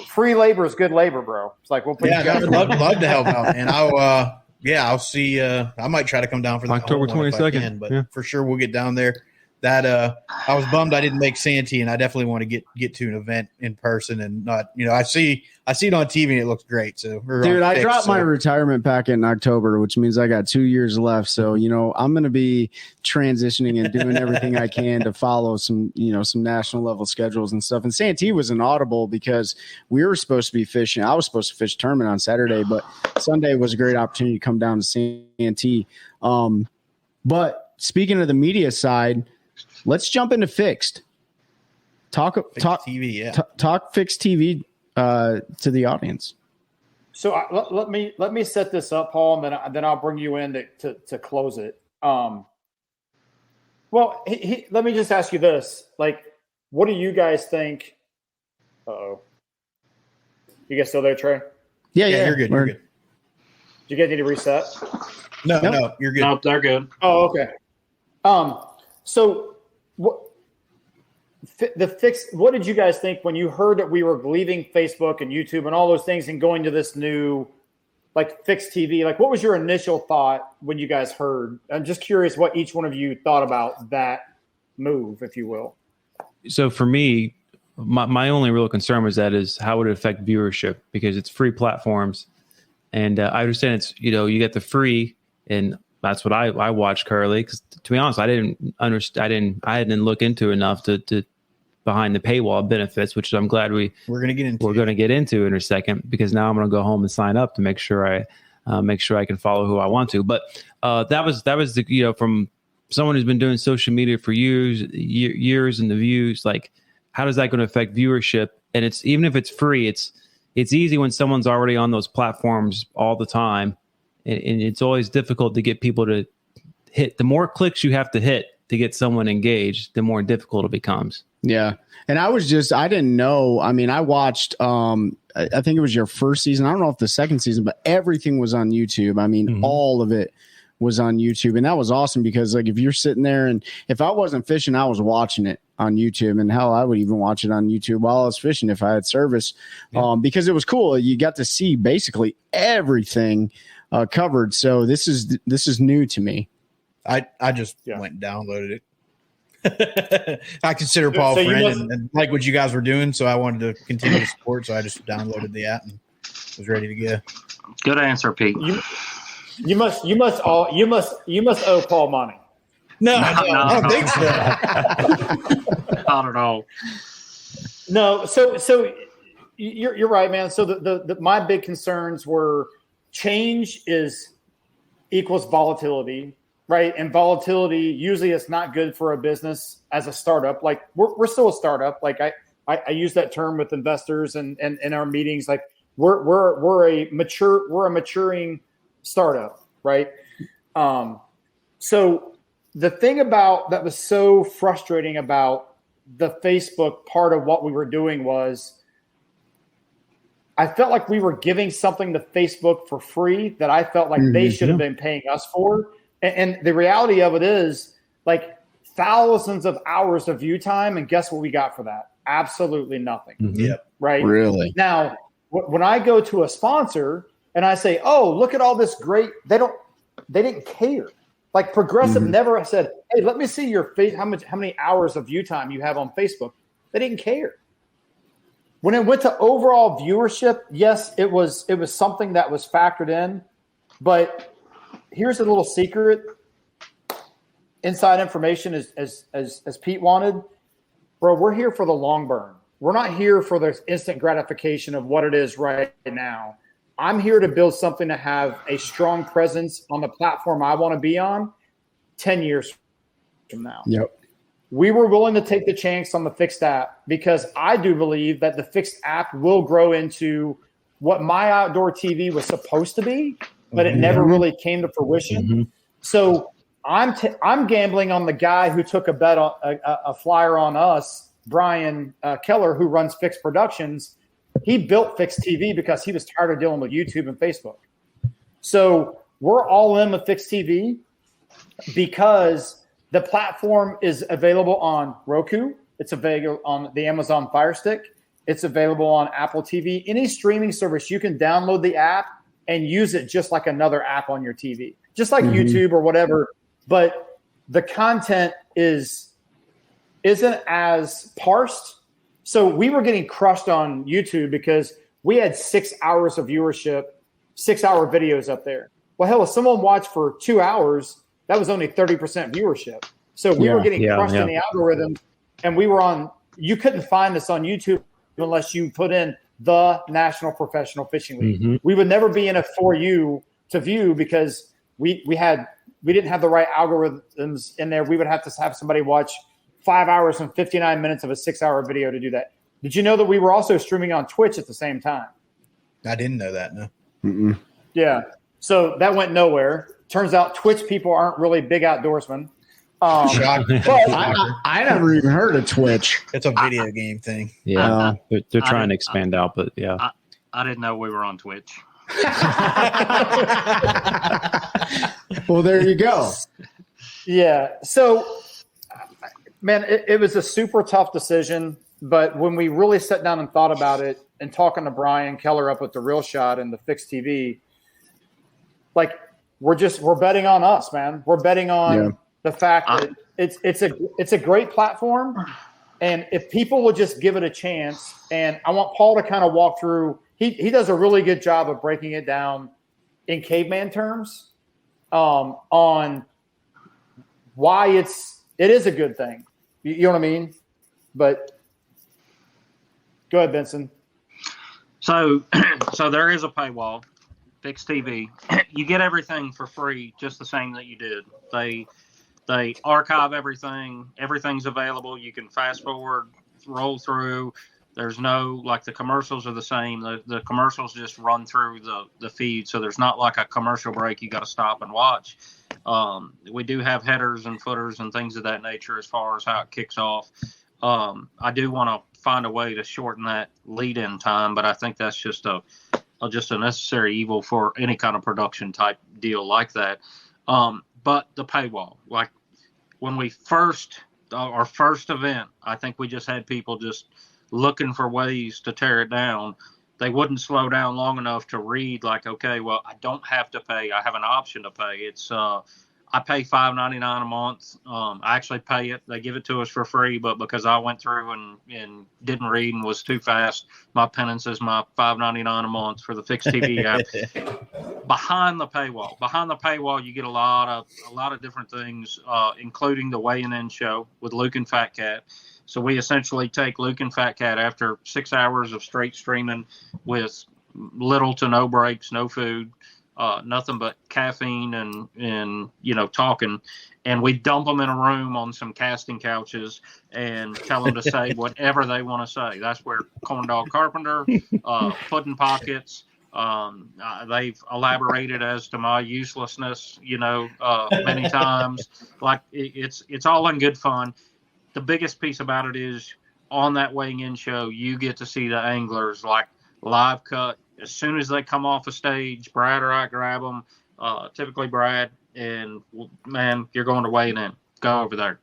Speaker 6: free labor is good labor, bro. It's like we'll put you guys.
Speaker 1: I'd love to help out, and I'll see. I might try to come down for the
Speaker 5: October 22nd,
Speaker 1: but for sure we'll get down there. That I was bummed I didn't make Santee, and I definitely want to get to an event in person and not. I see it on TV and it looks great. So
Speaker 4: dude, I dropped my retirement packet in October, which means I got 2 years left. So I'm going to be transitioning and doing everything I can to follow some national level schedules and stuff. And Santee was an audible because we were supposed to be fishing. I was supposed to fish tournament on Saturday, but Sunday was a great opportunity to come down to Santee. But speaking of the media side. Let's jump into fixed. Talk
Speaker 1: TV, yeah.
Speaker 4: Talk fixed TV to the audience.
Speaker 6: So let me set this up, Paul, and then I'll bring you in to close it. Well, let me just ask you this: like, what do you guys think? Uh-oh, you guys still there, Trey?
Speaker 4: Yeah,
Speaker 1: you're good. You're good.
Speaker 6: Do you guys need to reset?
Speaker 1: No, you're good.
Speaker 7: Nope, they're good.
Speaker 6: Oh, okay. So. What did you guys think when you heard that we were leaving Facebook and YouTube and all those things and going to this new fixed TV? Like, what was your initial thought when you guys heard? I'm just curious what each one of you thought about that move, if you will.
Speaker 5: So for me, my only real concern was is how would it affect viewership, because it's free platforms, and I understand it's you get the free, and that's what I watch currently, because to be honest, I didn't look into enough to behind the paywall benefits, which I'm glad we're going to get into in a second, because now I'm going to go home and sign up to make sure I can follow who I want to. But that was the from someone who's been doing social media for years and the views, like how does that going to affect viewership? And it's even if it's free, it's easy when someone's already on those platforms all the time. And it's always difficult to get people to hit. The more clicks you have to hit to get someone engaged, the more difficult it becomes.
Speaker 4: Yeah. And I didn't know. I mean, I watched, I think it was your first season. I don't know if the second season, but everything was on YouTube. I mean, all of it was on YouTube. And that was awesome because if you're sitting there and if I wasn't fishing, I was watching it on YouTube, and hell, I would even watch it on YouTube while I was fishing if I had service, because it was cool. You got to see basically everything covered. So this is new to me.
Speaker 1: I just went and downloaded it. I consider Paul a friend and like what you guys were doing, so I wanted to continue to support. So I just downloaded the app and was ready to go.
Speaker 7: Good answer, Pete.
Speaker 6: You must owe Paul money.
Speaker 1: No, I don't think so.
Speaker 7: Not at all.
Speaker 6: No, so you're right, man. So the my big concerns were change equals volatility, right? And volatility usually is not good for a business as a startup. Like we're still a startup. Like I use that term with investors and in our meetings. Like we're a maturing startup, right? So the thing that was so frustrating about the Facebook part of what we were doing was I felt like we were giving something to Facebook for free that I felt like they should have been paying us for. And the reality of it is like thousands of hours of view time. And guess what we got for that? Absolutely nothing.
Speaker 1: Yep.
Speaker 6: Right.
Speaker 4: Really?
Speaker 6: Now, when I go to a sponsor and I say, oh, look at all this great, they didn't care. Like Progressive never said, hey, let me see your face, how many hours of view time you have on Facebook. They didn't care. When it went to overall viewership, yes, it was something that was factored in. But here's a little secret. Inside information as Pete wanted. Bro, we're here for the long burn. We're not here for the instant gratification of what it is right now. I'm here to build something to have a strong presence on the platform I want to be on 10 years from now.
Speaker 4: Yep.
Speaker 6: We were willing to take the chance on the fixed app because I do believe that the fixed app will grow into what my outdoor TV was supposed to be, but it never really came to fruition. So I'm gambling on the guy who took a bet on a flyer on us, Brian Keller, who runs Fixed Productions. He built Fixed TV because he was tired of dealing with YouTube and Facebook. So we're all in with Fixed TV because The platform is available on Roku. It's available on the Amazon Fire Stick. It's available on Apple TV. Any streaming service, you can download the app and use it just like another app on your TV, just like YouTube or whatever. But the content isn't as parsed. So we were getting crushed on YouTube because we had 6 hours of viewership, 6-hour videos up there. Well, hell, if someone watched for 2 hours, that was only 30% viewership. So we were getting crushed in the algorithm, and you couldn't find us on YouTube unless you put in the National Professional Fishing League. We would never be in a For You to view because we didn't have the right algorithms in there. We would have to have somebody watch 5 hours and 59 minutes of a 6-hour video to do that. Did you know that we were also streaming on Twitch at the same time?
Speaker 1: I didn't know that. No.
Speaker 6: Yeah. So that went nowhere. Turns out Twitch people aren't really big outdoorsmen.
Speaker 4: I never even heard of Twitch.
Speaker 1: It's a video game thing.
Speaker 5: Yeah, they're trying to expand out, but yeah.
Speaker 7: I didn't know we were on Twitch.
Speaker 4: Well, there you go.
Speaker 6: Yeah. So, man, it was a super tough decision. But when we really sat down and thought about it and talking to Brian Keller up at the Real Shot and the Fixed TV, like we're betting on us, man. We're betting on the fact that it's a great platform. And if people will just give it a chance, and I want Paul to kind of walk through, he does a really good job of breaking it down in caveman terms on why it is a good thing. You know what I mean? But go ahead, Benson.
Speaker 7: So there is a paywall, Fixed TV. You get everything for free, just the same that you did. They archive everything. Everything's available. You can fast forward, roll through. There's no, like, the commercials are the same. The commercials just run through the feed. So there's not like a commercial break you got to stop and watch. We do have headers and footers and things of that nature as far as how it kicks off. I do want to find a way to shorten that lead-in time, but I think that's just a necessary evil for any kind of production type deal like that. But the paywall, like when we our first event, I think we just had people just looking for ways to tear it down. They wouldn't slow down long enough to read, like, okay, well, I don't have to pay. I have an option to pay. It's I pay $5.99 a month. I actually pay it. They give it to us for free, but because I went through and didn't read and was too fast, my penance is my $5.99 a month for the Fixed TV app. Behind the paywall, you get a lot of different things, including the weigh-in show with Luke and Fat Cat. So we essentially take Luke and Fat Cat after 6 hours of straight streaming with little to no breaks, no food. Nothing but caffeine and talking, and we dump them in a room on some casting couches and tell them to say whatever they want to say. That's where Corndog Carpenter, Puddin' Pockets. They've elaborated as to my uselessness, many times. Like it's all in good fun. The biggest piece about it is on that weighing in show, you get to see the anglers like live cut. As soon as they come off a stage, Brad or I grab them, typically Brad, and, man, you're going to weigh in. Go over there.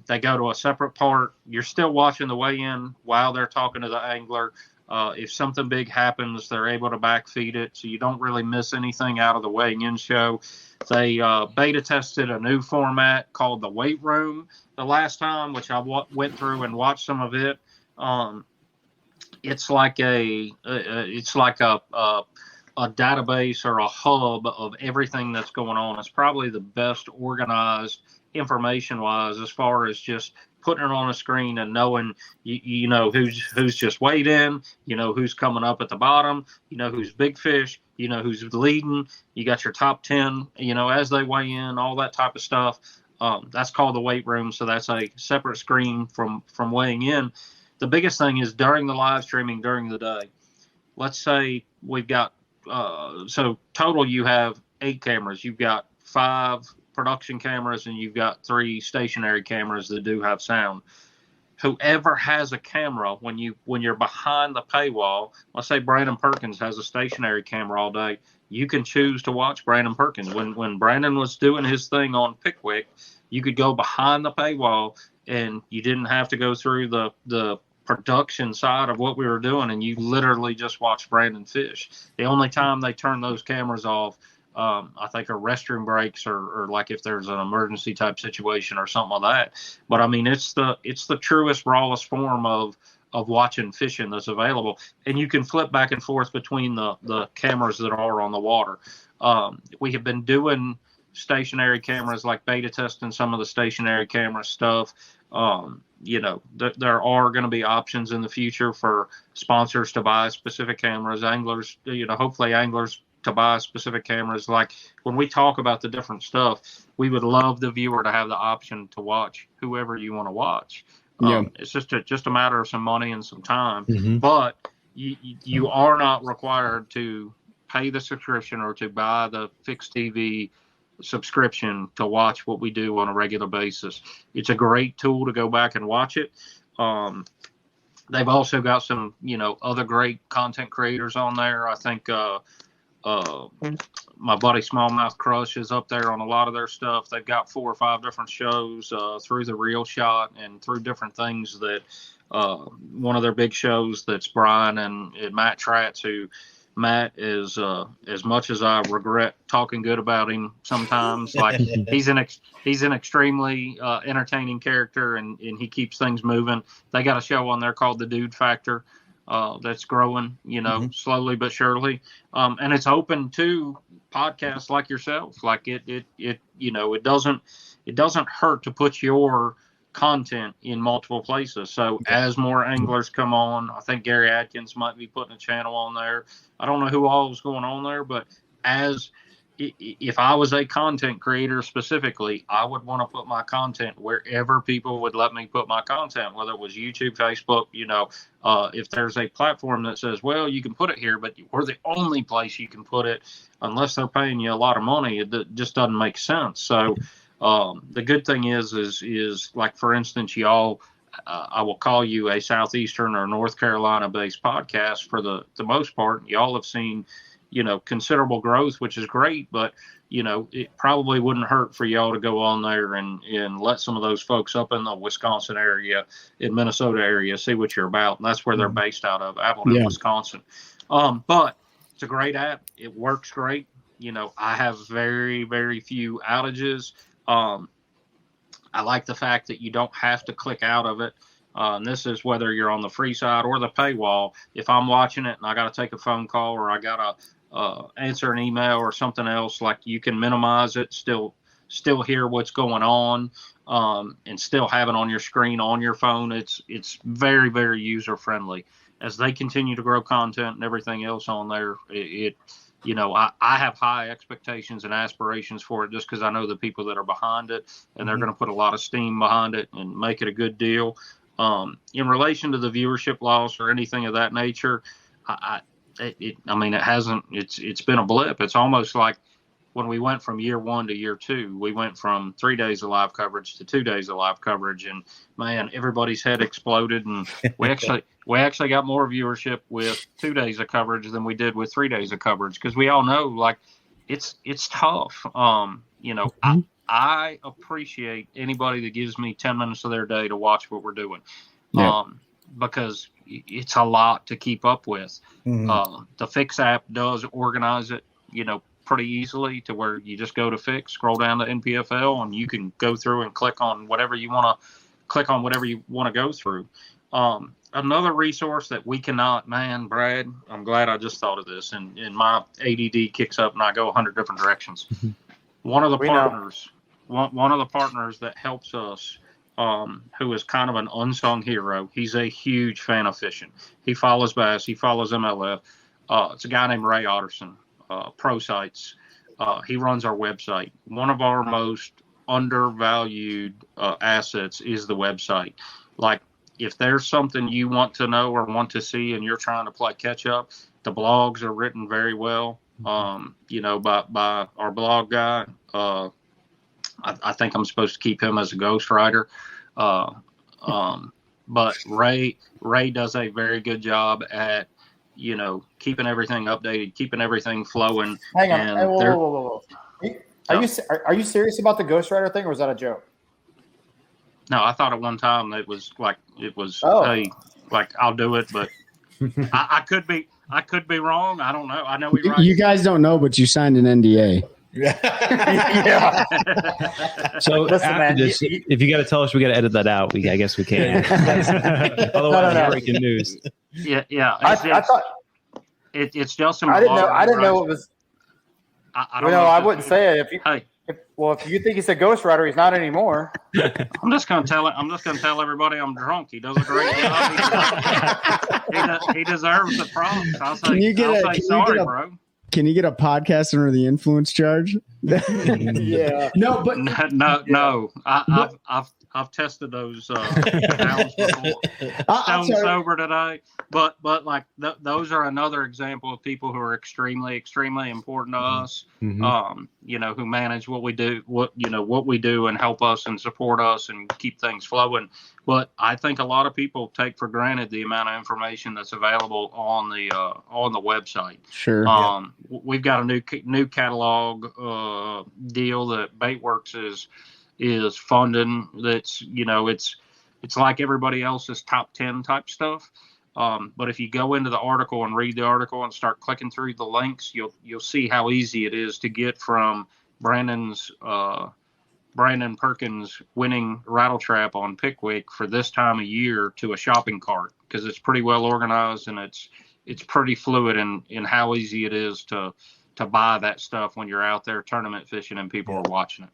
Speaker 7: They go to a separate part. You're still watching the weigh-in while they're talking to the angler. If something big happens, they're able to backfeed it, so you don't really miss anything out of the weighing-in show. They beta tested a new format called the weight room the last time, which I went through and watched some of it. It's like a database or a hub of everything that's going on. It's probably the best organized information-wise as far as just putting it on a screen and knowing you know who's just weighed in, who's coming up at the bottom, who's big fish, who's leading. You got your top 10, as they weigh in, all that type of stuff. That's called the weight room. So that's a separate screen from weighing in. The biggest thing is during the live streaming during the day. Let's say we've got so total you have 8 cameras. You've got 5 production cameras and you've got 3 stationary cameras that do have sound. Whoever has a camera, when you're behind the paywall, let's say Brandon Perkins has a stationary camera all day, you can choose to watch Brandon Perkins. When Brandon was doing his thing on Pickwick, you could go behind the paywall and you didn't have to go through the production side of what we were doing, and you literally just watch Brandon fish. The only time they turn those cameras off, I think, are restroom breaks or like if there's an emergency type situation or something like that. But I mean, it's the truest, rawest form of watching fishing that's available, and you can flip back and forth between the cameras that are on the water. We have been doing stationary cameras, like beta testing some of the stationary camera stuff. There are going to be options in the future for sponsors to buy specific cameras, anglers, hopefully anglers to buy specific cameras. Like when we talk about the different stuff, we would love the viewer to have the option to watch whoever you want to watch. It's just a matter of some money and some time, but you are not required to pay the subscription or to buy the fixed TV subscription to watch what we do on a regular basis. It's a great tool to go back and watch it. They've also got some, other great content creators on there. I think my buddy Smallmouth Crush is up there on a lot of their stuff. They've got 4 or 5 different shows through the Reel Shot and through different things that one of their big shows that's Brian and Matt Tratz, who Matt is, as much as I regret talking good about him sometimes, like he's an extremely entertaining character, and he keeps things moving. They got a show on there called The Dude Factor that's growing, slowly but surely. And it's open to podcasts like yourself. Like it doesn't hurt to put your content in multiple places. So as more anglers come on, I think Gary Adkins might be putting a channel on there. I don't know who all is going on there, but if I was a content creator specifically, I would want to put my content wherever people would let me put my content, whether it was YouTube, Facebook, if there's a platform that says, well, you can put it here, but we're the only place you can put it unless they're paying you a lot of money. It just doesn't make sense. So the good thing is like, for instance, y'all, I will call you a Southeastern or North Carolina based podcast for the most part. Y'all have seen, considerable growth, which is great, but it probably wouldn't hurt for y'all to go on there and let some of those folks up in the Wisconsin area, in Minnesota area, see what you're about. And that's where they're based out of, Appleton, Wisconsin. But it's a great app. It works great. I have very, very few outages. I like the fact that you don't have to click out of it. And this is whether you're on the free side or the paywall. If I'm watching it and I got to take a phone call or I got to answer an email or something else, like, you can minimize it, still hear what's going on, and still have it on your screen on your phone. It's very, very user friendly. As they continue to grow content and everything else on there, I have high expectations and aspirations for it, just because I know the people that are behind it, and they're going to put a lot of steam behind it and make it a good deal. In relation to the viewership loss or anything of that nature, it's been a blip. It's almost like when we went from year 1 to year 2, we went from 3 days of live coverage to 2 days of live coverage, and man, everybody's head exploded, and we actually got more viewership with 2 days of coverage than we did with 3 days of coverage, because we all know, like, it's tough. I appreciate anybody that gives me 10 minutes of their day to watch what we're doing, because it's a lot to keep up with. The Fix app does organize it, pretty easily, to where you just go to Fix, scroll down to NPFL, and you can go through and click on whatever you want to go through. Another resource that we cannot, man, Brad, I'm glad I just thought of this, and my ADD kicks up and I go 100 different directions. One of the partners that helps us, who is kind of an unsung hero, he's a huge fan of fishing. He follows bass, he follows MLF. It's a guy named Ray Otterson, Pro Sites. He runs our website. One of our most undervalued assets is the website. Like, if there's something you want to know or want to see and you're trying to play catch up, the blogs are written very well, by our blog guy. I think I'm supposed to keep him as a ghostwriter. But Ray does a very good job at, keeping everything updated, keeping everything flowing.
Speaker 6: Hang on. Whoa. Are you serious about the ghostwriter thing, or was that a joke?
Speaker 7: No, I thought at one time it was
Speaker 8: Oh.
Speaker 7: hey, like I'll do it, but I could be wrong. I don't know. I know we
Speaker 4: You guys don't know, but you signed an NDA.
Speaker 8: Yeah.
Speaker 5: So
Speaker 8: Listen,
Speaker 5: after
Speaker 8: man,
Speaker 5: this, if you got to tell us, we got to edit that out. I guess we can. Otherwise,
Speaker 8: No.
Speaker 5: it's breaking news.
Speaker 7: Yeah.
Speaker 8: I thought
Speaker 7: It's just
Speaker 8: I didn't know it was.
Speaker 7: I
Speaker 8: You
Speaker 7: don't
Speaker 8: know,
Speaker 7: know
Speaker 8: I
Speaker 7: if
Speaker 8: wouldn't say it. If you think he's a ghost rider, he's not anymore.
Speaker 7: I'm just gonna tell everybody I'm drunk. He does a great job. He deserves the props. I'll say sorry, bro.
Speaker 4: Can you get a podcast under the influence charge?
Speaker 8: Yeah.
Speaker 4: No, but
Speaker 7: No. I've tested those pounds before. Stone sober today, but like those are another example of people who are extremely, extremely important to us.
Speaker 5: Mm-hmm.
Speaker 7: Who manage what we do, what we do, and help us and support us and keep things flowing. But I think a lot of people take for granted the amount of information that's available on the website. Sure. We've got a new catalog deal that Baitworks is funding. That's it's like everybody else's top 10 type stuff. But if you go into the article and read the article and start clicking through the links, you'll see how easy it is to get from Brandon Perkins winning rattle trap on Pickwick for this time of year to a shopping cart, because it's pretty well organized and it's pretty fluid in how easy it is to buy that stuff when you're out there tournament fishing and people are watching it.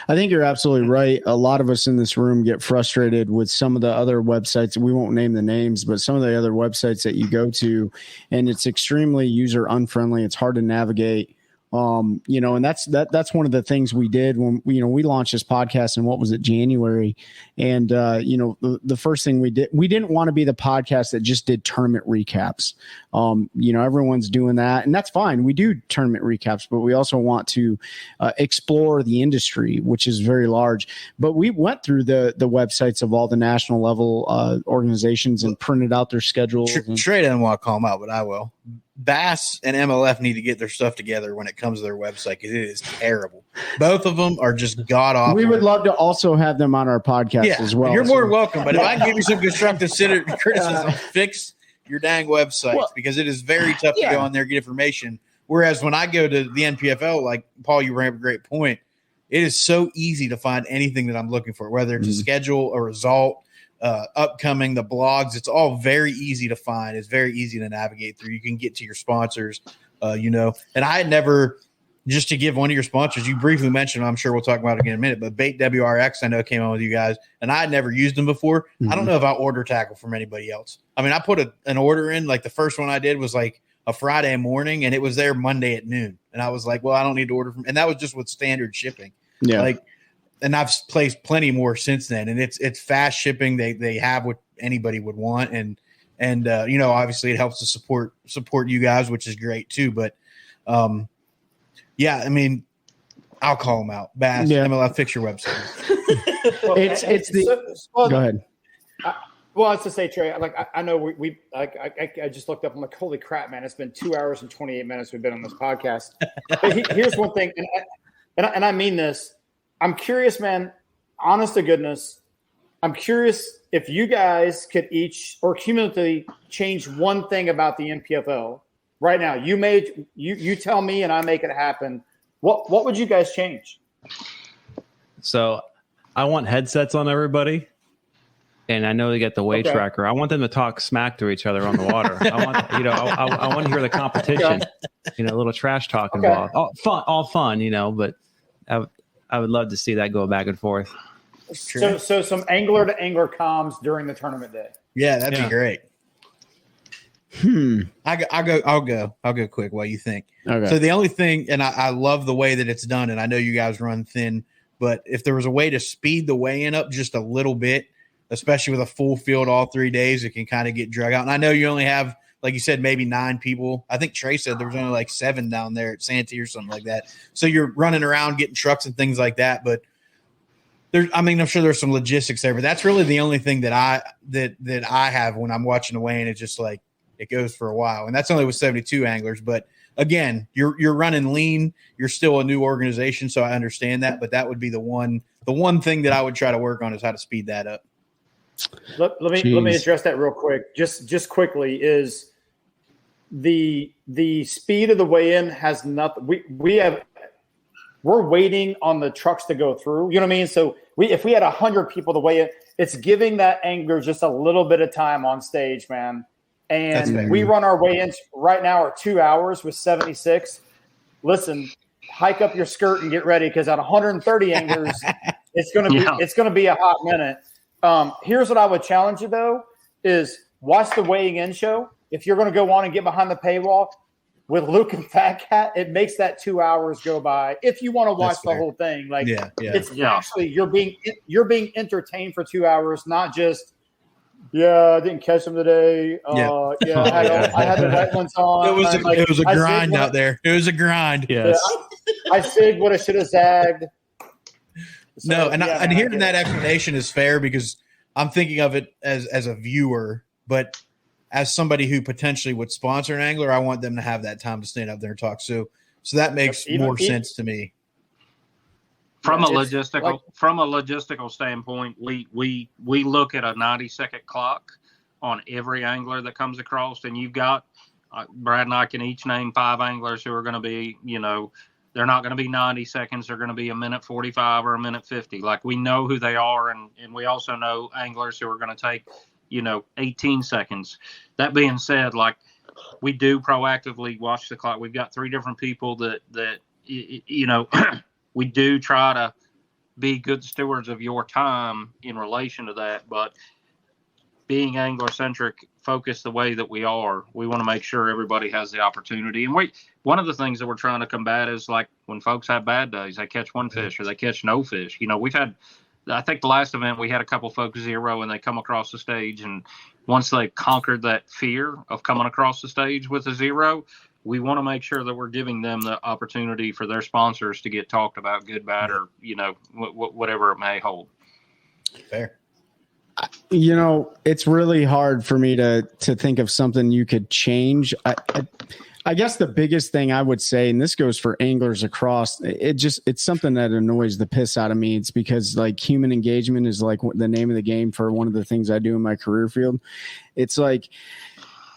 Speaker 4: I think you're absolutely right. A lot of us in this room get frustrated with some of the other websites. We won't name the names, but some of the other websites that you go to, and it's extremely user unfriendly. It's hard to navigate. And that's one of the things we did when we launched this podcast in, what was it, January. And, the first thing we didn't want to be the podcast that just did tournament recaps. Everyone's doing that, and that's fine. We do tournament recaps, but we also want to explore the industry, which is very large. But we went through the websites of all the national level organizations and printed out their schedules.
Speaker 1: Trey doesn't want to call them out, but I will. Bass and MLF need to get their stuff together when it comes to their website, because it is terrible. Both of them are just god awful.
Speaker 4: We would love to also have them on our podcast as well.
Speaker 1: You're more than welcome. But if I can give you some constructive criticism, fix your dang websites, because it is very tough to go on there and get information. Whereas when I go to the NPFL, like Paul, you bring up a great point. It is so easy to find anything that I'm looking for, whether it's a schedule, a result, upcoming, the blogs. It's all very easy to find. It's very easy to navigate through. You can get to your sponsors, and I had never, just to give one of your sponsors, you briefly mentioned, I'm sure we'll talk about it again in a minute, but Bait WRX, I know, came on with you guys, and I had never used them before. I don't know if I order tackle from anybody else. I mean, I put an order in, like the first one I did was like a Friday morning, and it was there Monday at noon. And I was like, well, I don't need to order from, and that was just with standard shipping. Yeah. And I've placed plenty more since then, and it's fast shipping. They have what anybody would want, and obviously it helps to support you guys, which is great too. But I mean, I'll call them out. Bass, MLF, fix your website.
Speaker 4: Go ahead.
Speaker 6: Well, I was to say, Trey, I know we I just looked up. I'm like, holy crap, man! It's been 2 hours and 28 minutes we've been on this podcast. But here's one thing, and I mean this. I'm curious, man, honest to goodness, I'm curious if you guys could each or cumulatively change one thing about the NPFL right now. You tell me and I make it happen. What would you guys change?
Speaker 5: So I want headsets on everybody. And I know they get the weight tracker. I want them to talk smack to each other on the water. I want to hear the competition, a little trash talk involved. All fun, but I would love to see that go back and forth.
Speaker 6: So some angler to angler comms during the tournament day.
Speaker 1: Yeah, that'd be great. I'll go quick while you think. Okay. So the only thing, and I love the way that it's done, and I know you guys run thin, but if there was a way to speed the weigh-in up just a little bit, especially with a full field all 3 days, it can kind of get drug out. And I know you only have, like you said, maybe 9 people. I think Trey said there was only like 7 down there at Santee or something like that. So you're running around getting trucks and things like that. But I'm sure there's some logistics there, but that's really the only thing that I have when I'm watching the weigh-in. It's just like it goes for a while, and that's only with 72 anglers. But again, you're running lean. You're still a new organization, so I understand that. But that would be the one the one thing that I would try to work on is how to speed that up.
Speaker 6: Let me address that real quick. Just quickly is the speed of the weigh-in has nothing. We're waiting on the trucks to go through. You know what I mean? So if we had 100 people to weigh in, it's giving that angler just a little bit of time on stage, man. And we run our weigh-ins right now are 2 hours with 76. Listen, hike up your skirt and get ready because at 130 anglers, it's gonna be a hot minute. Here's what I would challenge you though: is watch the weighing in show. If you're going to go on and get behind the paywall with Luke and Fat Cat, it makes that 2 hours go by. If you want to watch the whole thing, like it's actually you're being entertained for 2 hours, not just I didn't catch them today. I had the right ones on.
Speaker 1: It was a grind out there. It was a grind.
Speaker 5: Yes.
Speaker 6: I zigged what I should have zagged. So,
Speaker 1: and hearing that explanation is fair because I'm thinking of it as a viewer, but as somebody who potentially would sponsor an angler, I want them to have that time to stand up there and talk. So that makes more sense to me.
Speaker 7: From a logistical standpoint, we look at a 90-second clock on every angler that comes across, and you've got Brad and I can each name 5 anglers who are going to be, they're not going to be 90 seconds. They're going to be a minute 45 or a minute 50. Like we know who they are, and we also know anglers who are going to take 18 seconds. That being said, like we do proactively watch the clock. We've got 3 different people that we do try to be good stewards of your time in relation to that. But being angler-centric, focused the way that we are, we want to make sure everybody has the opportunity. And one of the things that we're trying to combat is like when folks have bad days, they catch one fish or they catch no fish. We've had, I think the last event we had a couple folks 0 and they come across the stage, and once they conquered that fear of coming across the stage with a 0, we want to make sure that we're giving them the opportunity for their sponsors to get talked about, good, bad, or whatever it may hold.
Speaker 1: Fair.
Speaker 4: It's really hard for me to think of something you could change. I guess the biggest thing I would say, and this goes for anglers across, it's something that annoys the piss out of me. It's because like human engagement is like the name of the game for one of the things I do in my career field. It's like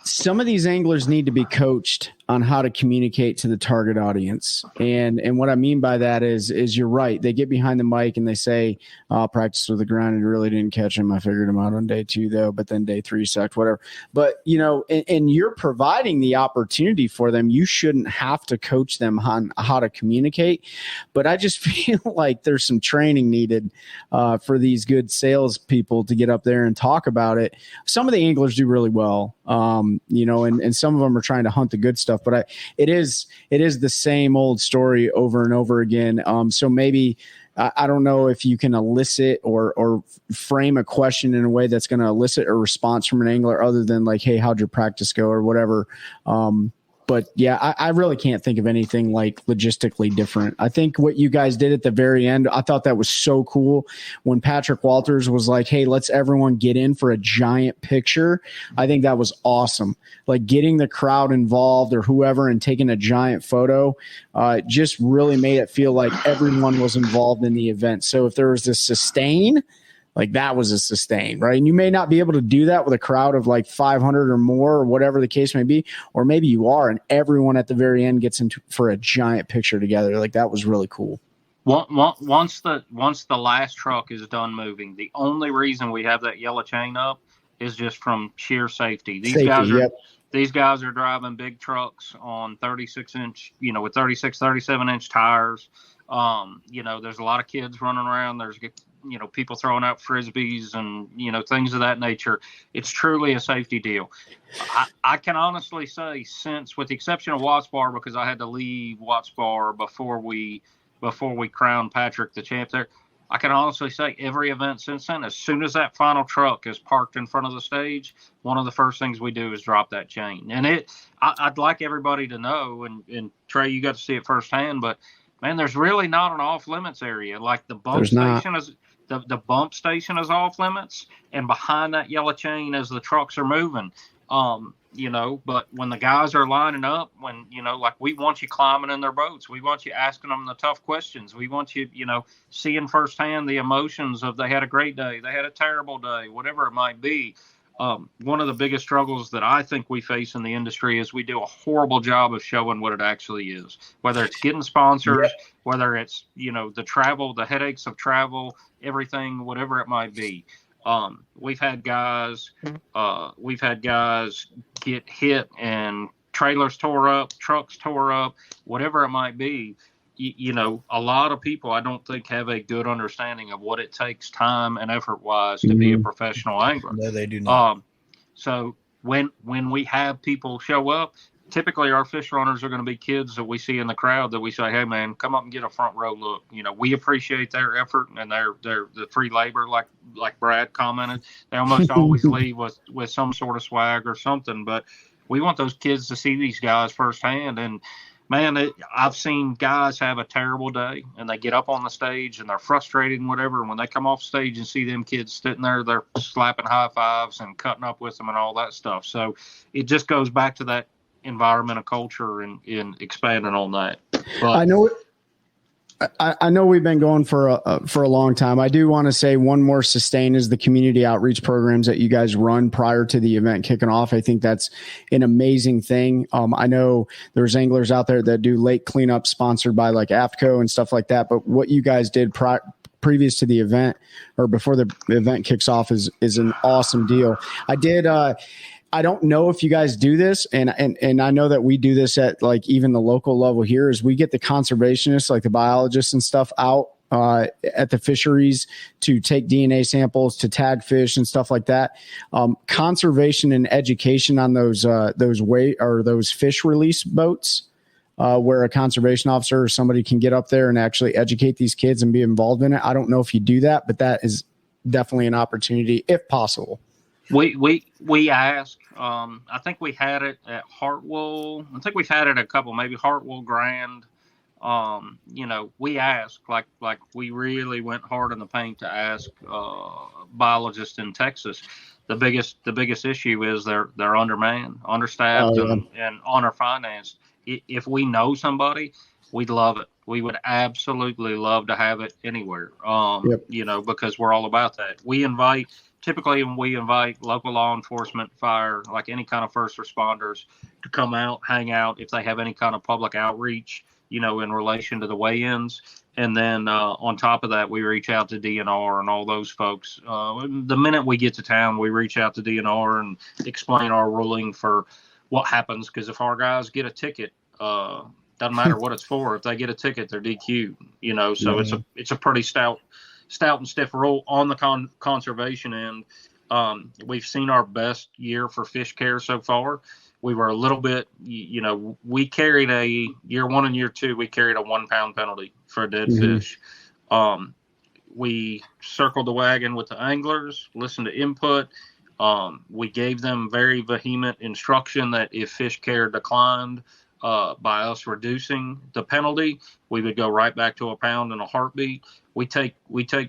Speaker 4: some of these anglers need to be coached on how to communicate to the target audience. And what I mean by that is you're right. They get behind the mic and they say, I'll practice with the ground and really didn't catch him. I figured him out on day 2 though, but then day 3 sucked, whatever. But and you're providing the opportunity for them. You shouldn't have to coach them on how to communicate. But I just feel like there's some training needed for these good sales people to get up there and talk about it. Some of the anglers do really well, and some of them are trying to hunt the good stuff. But it is the same old story over and over again. So maybe I don't know if you can elicit or frame a question in a way that's going to elicit a response from an angler other than like, hey, how'd your practice go or whatever. But yeah, I really can't think of anything like logistically different. I think what you guys did at the very end, I thought that was so cool when Patrick Walters was like, hey, let's everyone get in for a giant picture. I think that was awesome. Like getting the crowd involved or whoever and taking a giant photo just really made it feel like everyone was involved in the event. So if there was this sustain, like that was a sustain, right? And you may not be able to do that with a crowd of like 500 or more or whatever the case may be, or maybe you are and everyone at the very end gets into for a giant picture together. Like that was really cool.
Speaker 7: Once the last truck is done moving, the only reason we have that yellow chain up is just from sheer safety. These guys are driving big trucks on 36-inch, with 36, 37-inch tires. There's a lot of kids running around. There's people throwing out frisbees and, things of that nature. It's truly a safety deal. I can honestly say since, with the exception of Watts Bar, because I had to leave Watts Bar before we crowned Patrick the champ there, I can honestly say every event since then, as soon as that final truck is parked in front of the stage, one of the first things we do is drop that chain. And I'd like everybody to know, and Trey, you got to see it firsthand, but man, there's really not an off limits area. Like the bump station is the bump station is off limits, and behind that yellow chain as the trucks are moving. but when the guys are lining up, when, like we want you climbing in their boats, we want you asking them the tough questions. We want you, seeing firsthand the emotions of they had a great day, they had a terrible day, whatever it might be. One of the biggest struggles that I think we face in the industry is we do a horrible job of showing what it actually is, whether it's getting sponsors, whether it's, the travel, the headaches of travel, everything, whatever it might be. We've had guys get hit and trailers tore up, trucks tore up, whatever it might be. A lot of people, I don't think, have a good understanding of what it takes time and effort wise to be a professional angler.
Speaker 1: No, they do not.
Speaker 7: So when we have people show up, typically our fish runners are going to be kids that we see in the crowd that we say, hey man, come up and get a front row look. We appreciate their effort and their the free labor, like Brad commented. They almost always leave with some sort of swag or something, but we want those kids to see these guys firsthand. And man, I've seen guys have a terrible day and they get up on the stage and they're frustrated and whatever. And when they come off stage and see them kids sitting there, they're slapping high fives and cutting up with them and all that stuff. So it just goes back to that environment of culture and expanding on that. But
Speaker 4: I know we've been going for a long time. I do want to say one more sustain is the community outreach programs that you guys run prior to the event kicking off. I think that's an amazing thing. I know there's anglers out there that do lake cleanup sponsored by like AFTCO and stuff like that. But what you guys did previous to the event or before the event kicks off is an awesome deal. I don't know if you guys do this, and I know that we do this at like even the local level here, is we get the conservationists, like the biologists and stuff, out at the fisheries to take DNA samples, to tag fish and stuff like that. Conservation and education on those fish release boats, where a conservation officer or somebody can get up there and actually educate these kids and be involved in it. I don't know if you do that, but that is definitely an opportunity if possible.
Speaker 7: We ask. I think we had it at Hartwell. I think we've had it a couple, maybe Hartwell, Grand. We ask like we really went hard in the paint to ask biologists in Texas. The biggest issue is they're undermanned, understaffed, and underfinanced. If we know somebody, we'd love it. We would absolutely love to have it anywhere. Because we're all about that. Typically, when we invite local law enforcement, fire, like any kind of first responders to come out, hang out, if they have any kind of public outreach, in relation to the weigh-ins. And then on top of that, we reach out to DNR and all those folks. The minute we get to town, we reach out to DNR and explain our ruling for what happens. Because if our guys get a ticket, doesn't matter what it's for. If they get a ticket, they're DQ'd, so it's a pretty stout and stiff rule on the conservation end. We've seen our best year for fish care so far. We were a little bit, we carried year 1 and year 2, we carried a 1 pound penalty for a dead fish. We circled the wagon with the anglers, listened to input. We gave them very vehement instruction that if fish care declined, by us reducing the penalty, we would go right back to a pound in a heartbeat. We take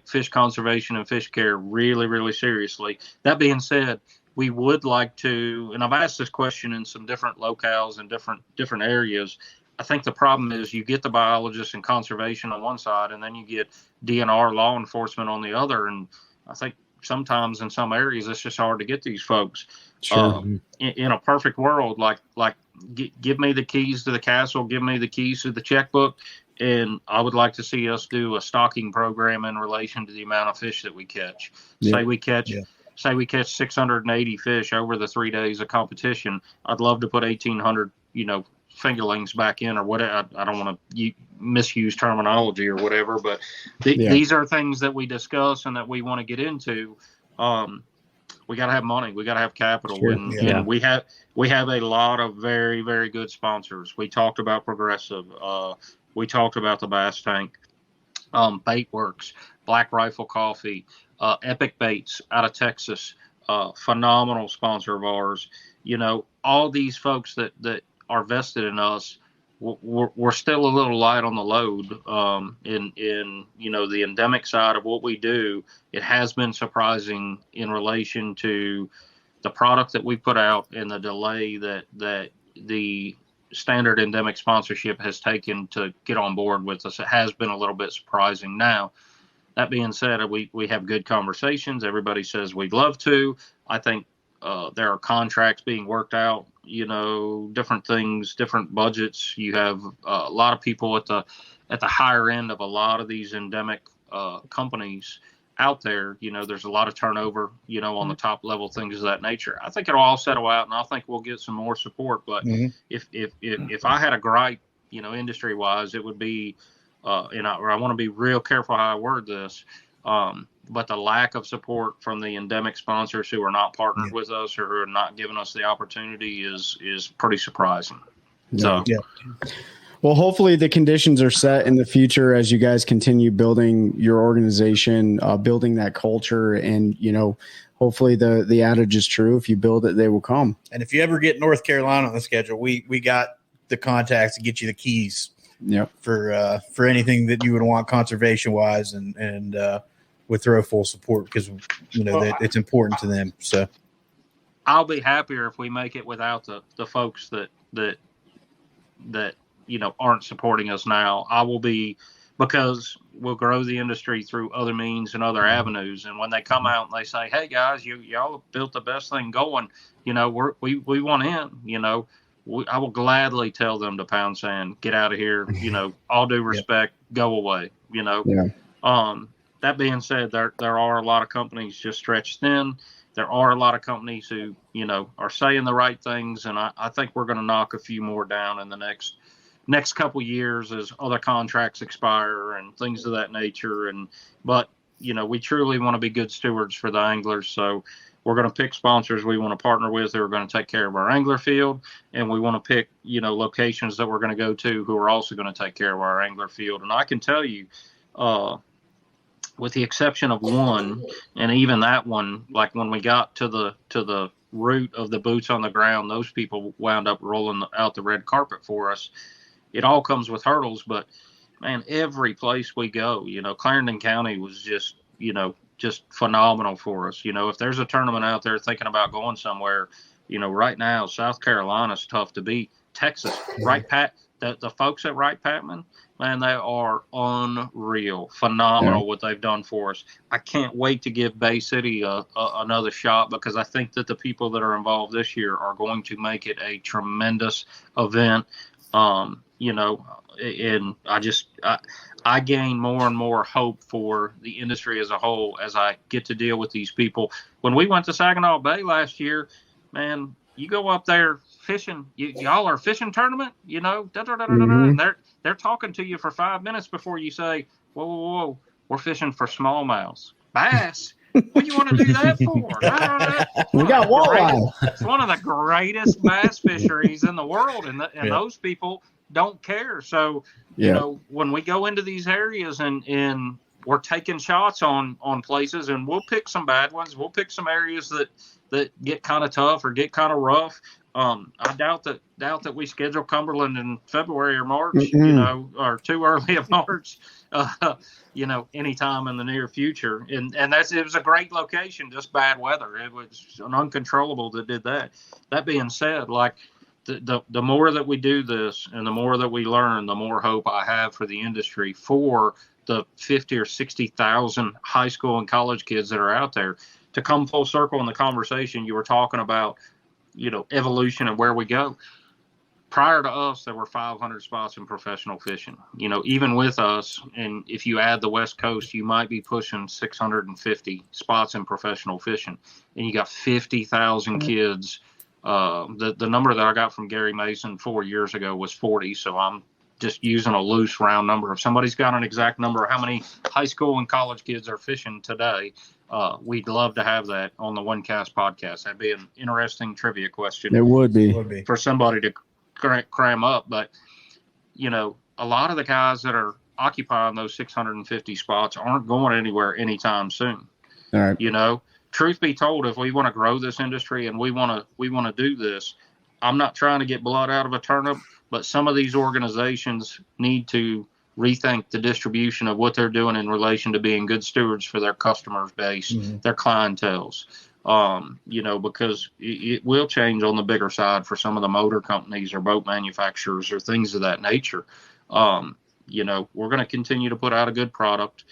Speaker 7: fish conservation and fish care really, really seriously. That being said, we would like to, and I've asked this question in some different locales and different areas. I think the problem is you get the biologists and conservation on one side, and then you get DNR law enforcement on the other. And I think sometimes in some areas it's just hard to get these folks. Sure. In a perfect world, give me the keys to the castle, give me the keys to the checkbook, and I would like to see us do a stocking program in relation to the amount of fish that we catch. Say we catch 680 fish over the 3 days of competition. I'd love to put 1,800, fingerlings back in, or whatever. I don't want to misuse terminology or whatever, but these are things that we discuss and that we want to get into. We got to have money. We got to have capital. Sure. And we have a lot of very, very good sponsors. We talked about Progressive. We talked about the Bass Tank, Baitworks, Black Rifle Coffee, Epic Baits out of Texas, phenomenal sponsor of ours. All these folks that are vested in us, we're still a little light on the load in the endemic side of what we do. It has been surprising in relation to the product that we put out and the delay that the standard endemic sponsorship has taken to get on board with us, it has been a little bit surprising. Now, that being said, we have good conversations. Everybody says we'd love to. I think there are contracts being worked out, different things, different budgets. You have a lot of people at the higher end of a lot of these endemic companies out there. There's a lot of turnover, on the top level, things of that nature. I think it'll all settle out, and I think we'll get some more support. But if I had a gripe, industry wise, it would be, I want to be real careful how I word this. But the lack of support from the endemic sponsors who are not partnered with us or who are not giving us the opportunity is pretty surprising. So,
Speaker 4: Well, hopefully the conditions are set in the future as you guys continue building your organization, building that culture, and hopefully the adage is true: if you build it, they will come.
Speaker 1: And if you ever get North Carolina on the schedule, we got the contacts to get you the keys. For anything that you would want conservation wise, and would throw full support because that it's important to them. So
Speaker 7: I'll be happier if we make it without the folks that aren't supporting us now. I will be, because we'll grow the industry through other means and other avenues. And when they come out and they say, "Hey guys, y'all built the best thing going, we want in," I will gladly tell them to pound sand, get out of here, all due respect, go away, That being said, there are a lot of companies just stretched thin. There are a lot of companies who, are saying the right things. And I think we're going to knock a few more down in the next couple years as other contracts expire and things of that nature. But we truly want to be good stewards for the anglers. So we're going to pick sponsors we want to partner with who are going to take care of our angler field. And we want to pick, locations that we're going to go to who are also going to take care of our angler field. And I can tell you, with the exception of one, and even that one, like when we got to the root of the boots on the ground, those people wound up rolling out the red carpet for us. It all comes with hurdles, but man, every place we go, Clarendon County was just phenomenal for us. If there's a tournament out there thinking about going somewhere, right now, South Carolina's tough to beat. Texas, the folks at Wright Patman, man, they are unreal, phenomenal what they've done for us. I can't wait to give Bay City another shot, because I think that the people that are involved this year are going to make it a tremendous event. And I gain more and more hope for the industry as a whole as I get to deal with these people. When we went to Saginaw Bay last year, man, you go up there fishing, y'all are a fishing tournament, and they're talking to you for 5 minutes before you say, whoa, we're fishing for smallmouths. Bass? What do you want to do that for?
Speaker 4: We got walleye.
Speaker 7: It's one of the greatest bass fisheries in the world, and those people don't care. So, when we go into these areas and we're taking shots on places, and we'll pick some bad ones. We'll pick some areas that get kind of tough or get kind of rough. I doubt that we schedule Cumberland in February or March, or too early of March, anytime in the near future. And it was a great location, just bad weather. It was an uncontrollable that did that. That being said, like the more that we do this and the more that we learn, the more hope I have for the industry, for the 50 or 60,000 high school and college kids that are out there. To come full circle in the conversation, you were talking about, evolution and where we go. Prior to us, there were 500 spots in professional fishing. Even with us, and if you add the West Coast, you might be pushing 650 spots in professional fishing. And you got 50,000 kids. The number that I got from Gary Mason 4 years ago was 40. So I'm just using a loose round number. If somebody's got an exact number of how many high school and college kids are fishing today, we'd love to have that on the OneCast podcast. That'd be an interesting trivia question.
Speaker 4: It would be
Speaker 7: for somebody to cram up. But, a lot of the guys that are occupying those 650 spots aren't going anywhere anytime soon.
Speaker 4: All right.
Speaker 7: Truth be told, if we want to grow this industry and we want to do this, I'm not trying to get blood out of a turnip, but some of these organizations need to rethink the distribution of what they're doing in relation to being good stewards for their customer base, their clientels. because it will change on the bigger side for some of the motor companies or boat manufacturers or things of that nature. We're going to continue to put out a good product.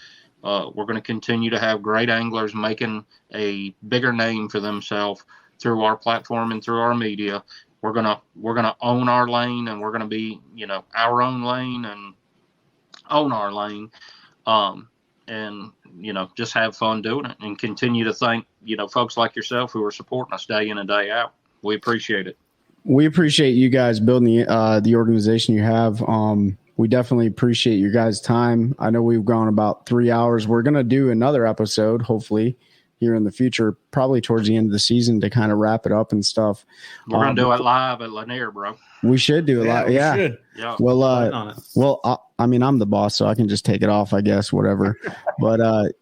Speaker 7: We're going to continue to have great anglers making a bigger name for themselves through our platform and through our media. We're gonna own our lane, and we're gonna be, our own lane and own our lane, and just have fun doing it, and continue to thank folks like yourself who are supporting us day in and day out. We appreciate it.
Speaker 4: We appreciate you guys building the organization you have. We definitely appreciate your guys' time. I know we've gone about 3 hours. We're gonna do another episode, hopefully, here in the future, probably towards the end of the season, to kind of wrap it up and stuff.
Speaker 7: We're gonna do it live at Lanier, bro.
Speaker 4: We should do it live. Yeah.
Speaker 1: Should.
Speaker 7: Yeah.
Speaker 4: Well, I'm the boss, so I can just take it off, I guess, whatever. But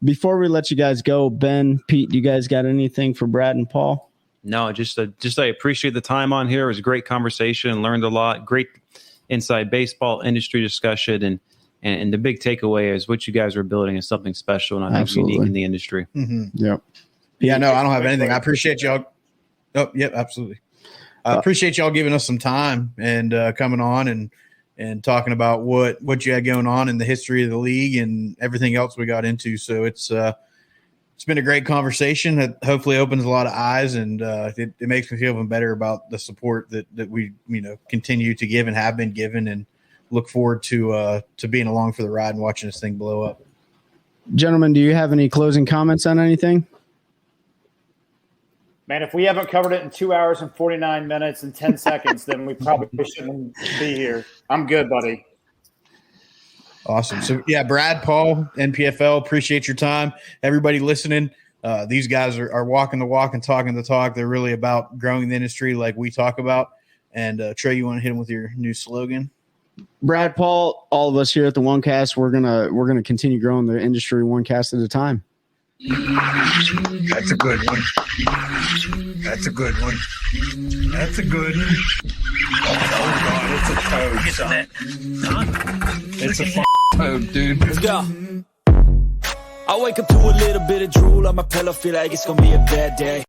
Speaker 4: before we let you guys go, Ben, Pete, you guys got anything for Brad and Paul?
Speaker 5: No, just I appreciate the time on here. It was a great conversation, learned a lot, great inside baseball industry discussion, and the big takeaway is what you guys are building is something special and I think
Speaker 4: Absolutely.
Speaker 5: unique in the industry.
Speaker 4: Mm-hmm. Yep.
Speaker 1: Yeah, no, I don't have anything. I appreciate y'all. Oh, yep, absolutely. I appreciate y'all giving us some time and coming on and talking about what you had going on in the history of the league and everything else we got into. So it's been a great conversation that hopefully opens a lot of eyes, and it makes me feel even better about the support that we continue to give and have been given, and look forward to being along for the ride and watching this thing blow up.
Speaker 4: Gentlemen, do you have any closing comments on anything?
Speaker 8: Man, if we haven't covered it in 2 hours and 49 minutes and 10 seconds, then we probably shouldn't be here. I'm good, buddy.
Speaker 1: Awesome. So, yeah, Brad, Paul, NPFL, appreciate your time. Everybody listening, these guys are walking the walk and talking the talk. They're really about growing the industry like we talk about. And, Trey, you want to hit them with your new slogan?
Speaker 4: Brad, Paul, all of us here at the OneCast, we're gonna continue growing the industry one cast at a time.
Speaker 2: That's a good one. That's a good one. That's a good one. Oh God, it's a toad, son. It's a toad, dude.
Speaker 3: Let's go. I wake up to a little bit of drool on my pillow, feel like it's gonna be a bad day.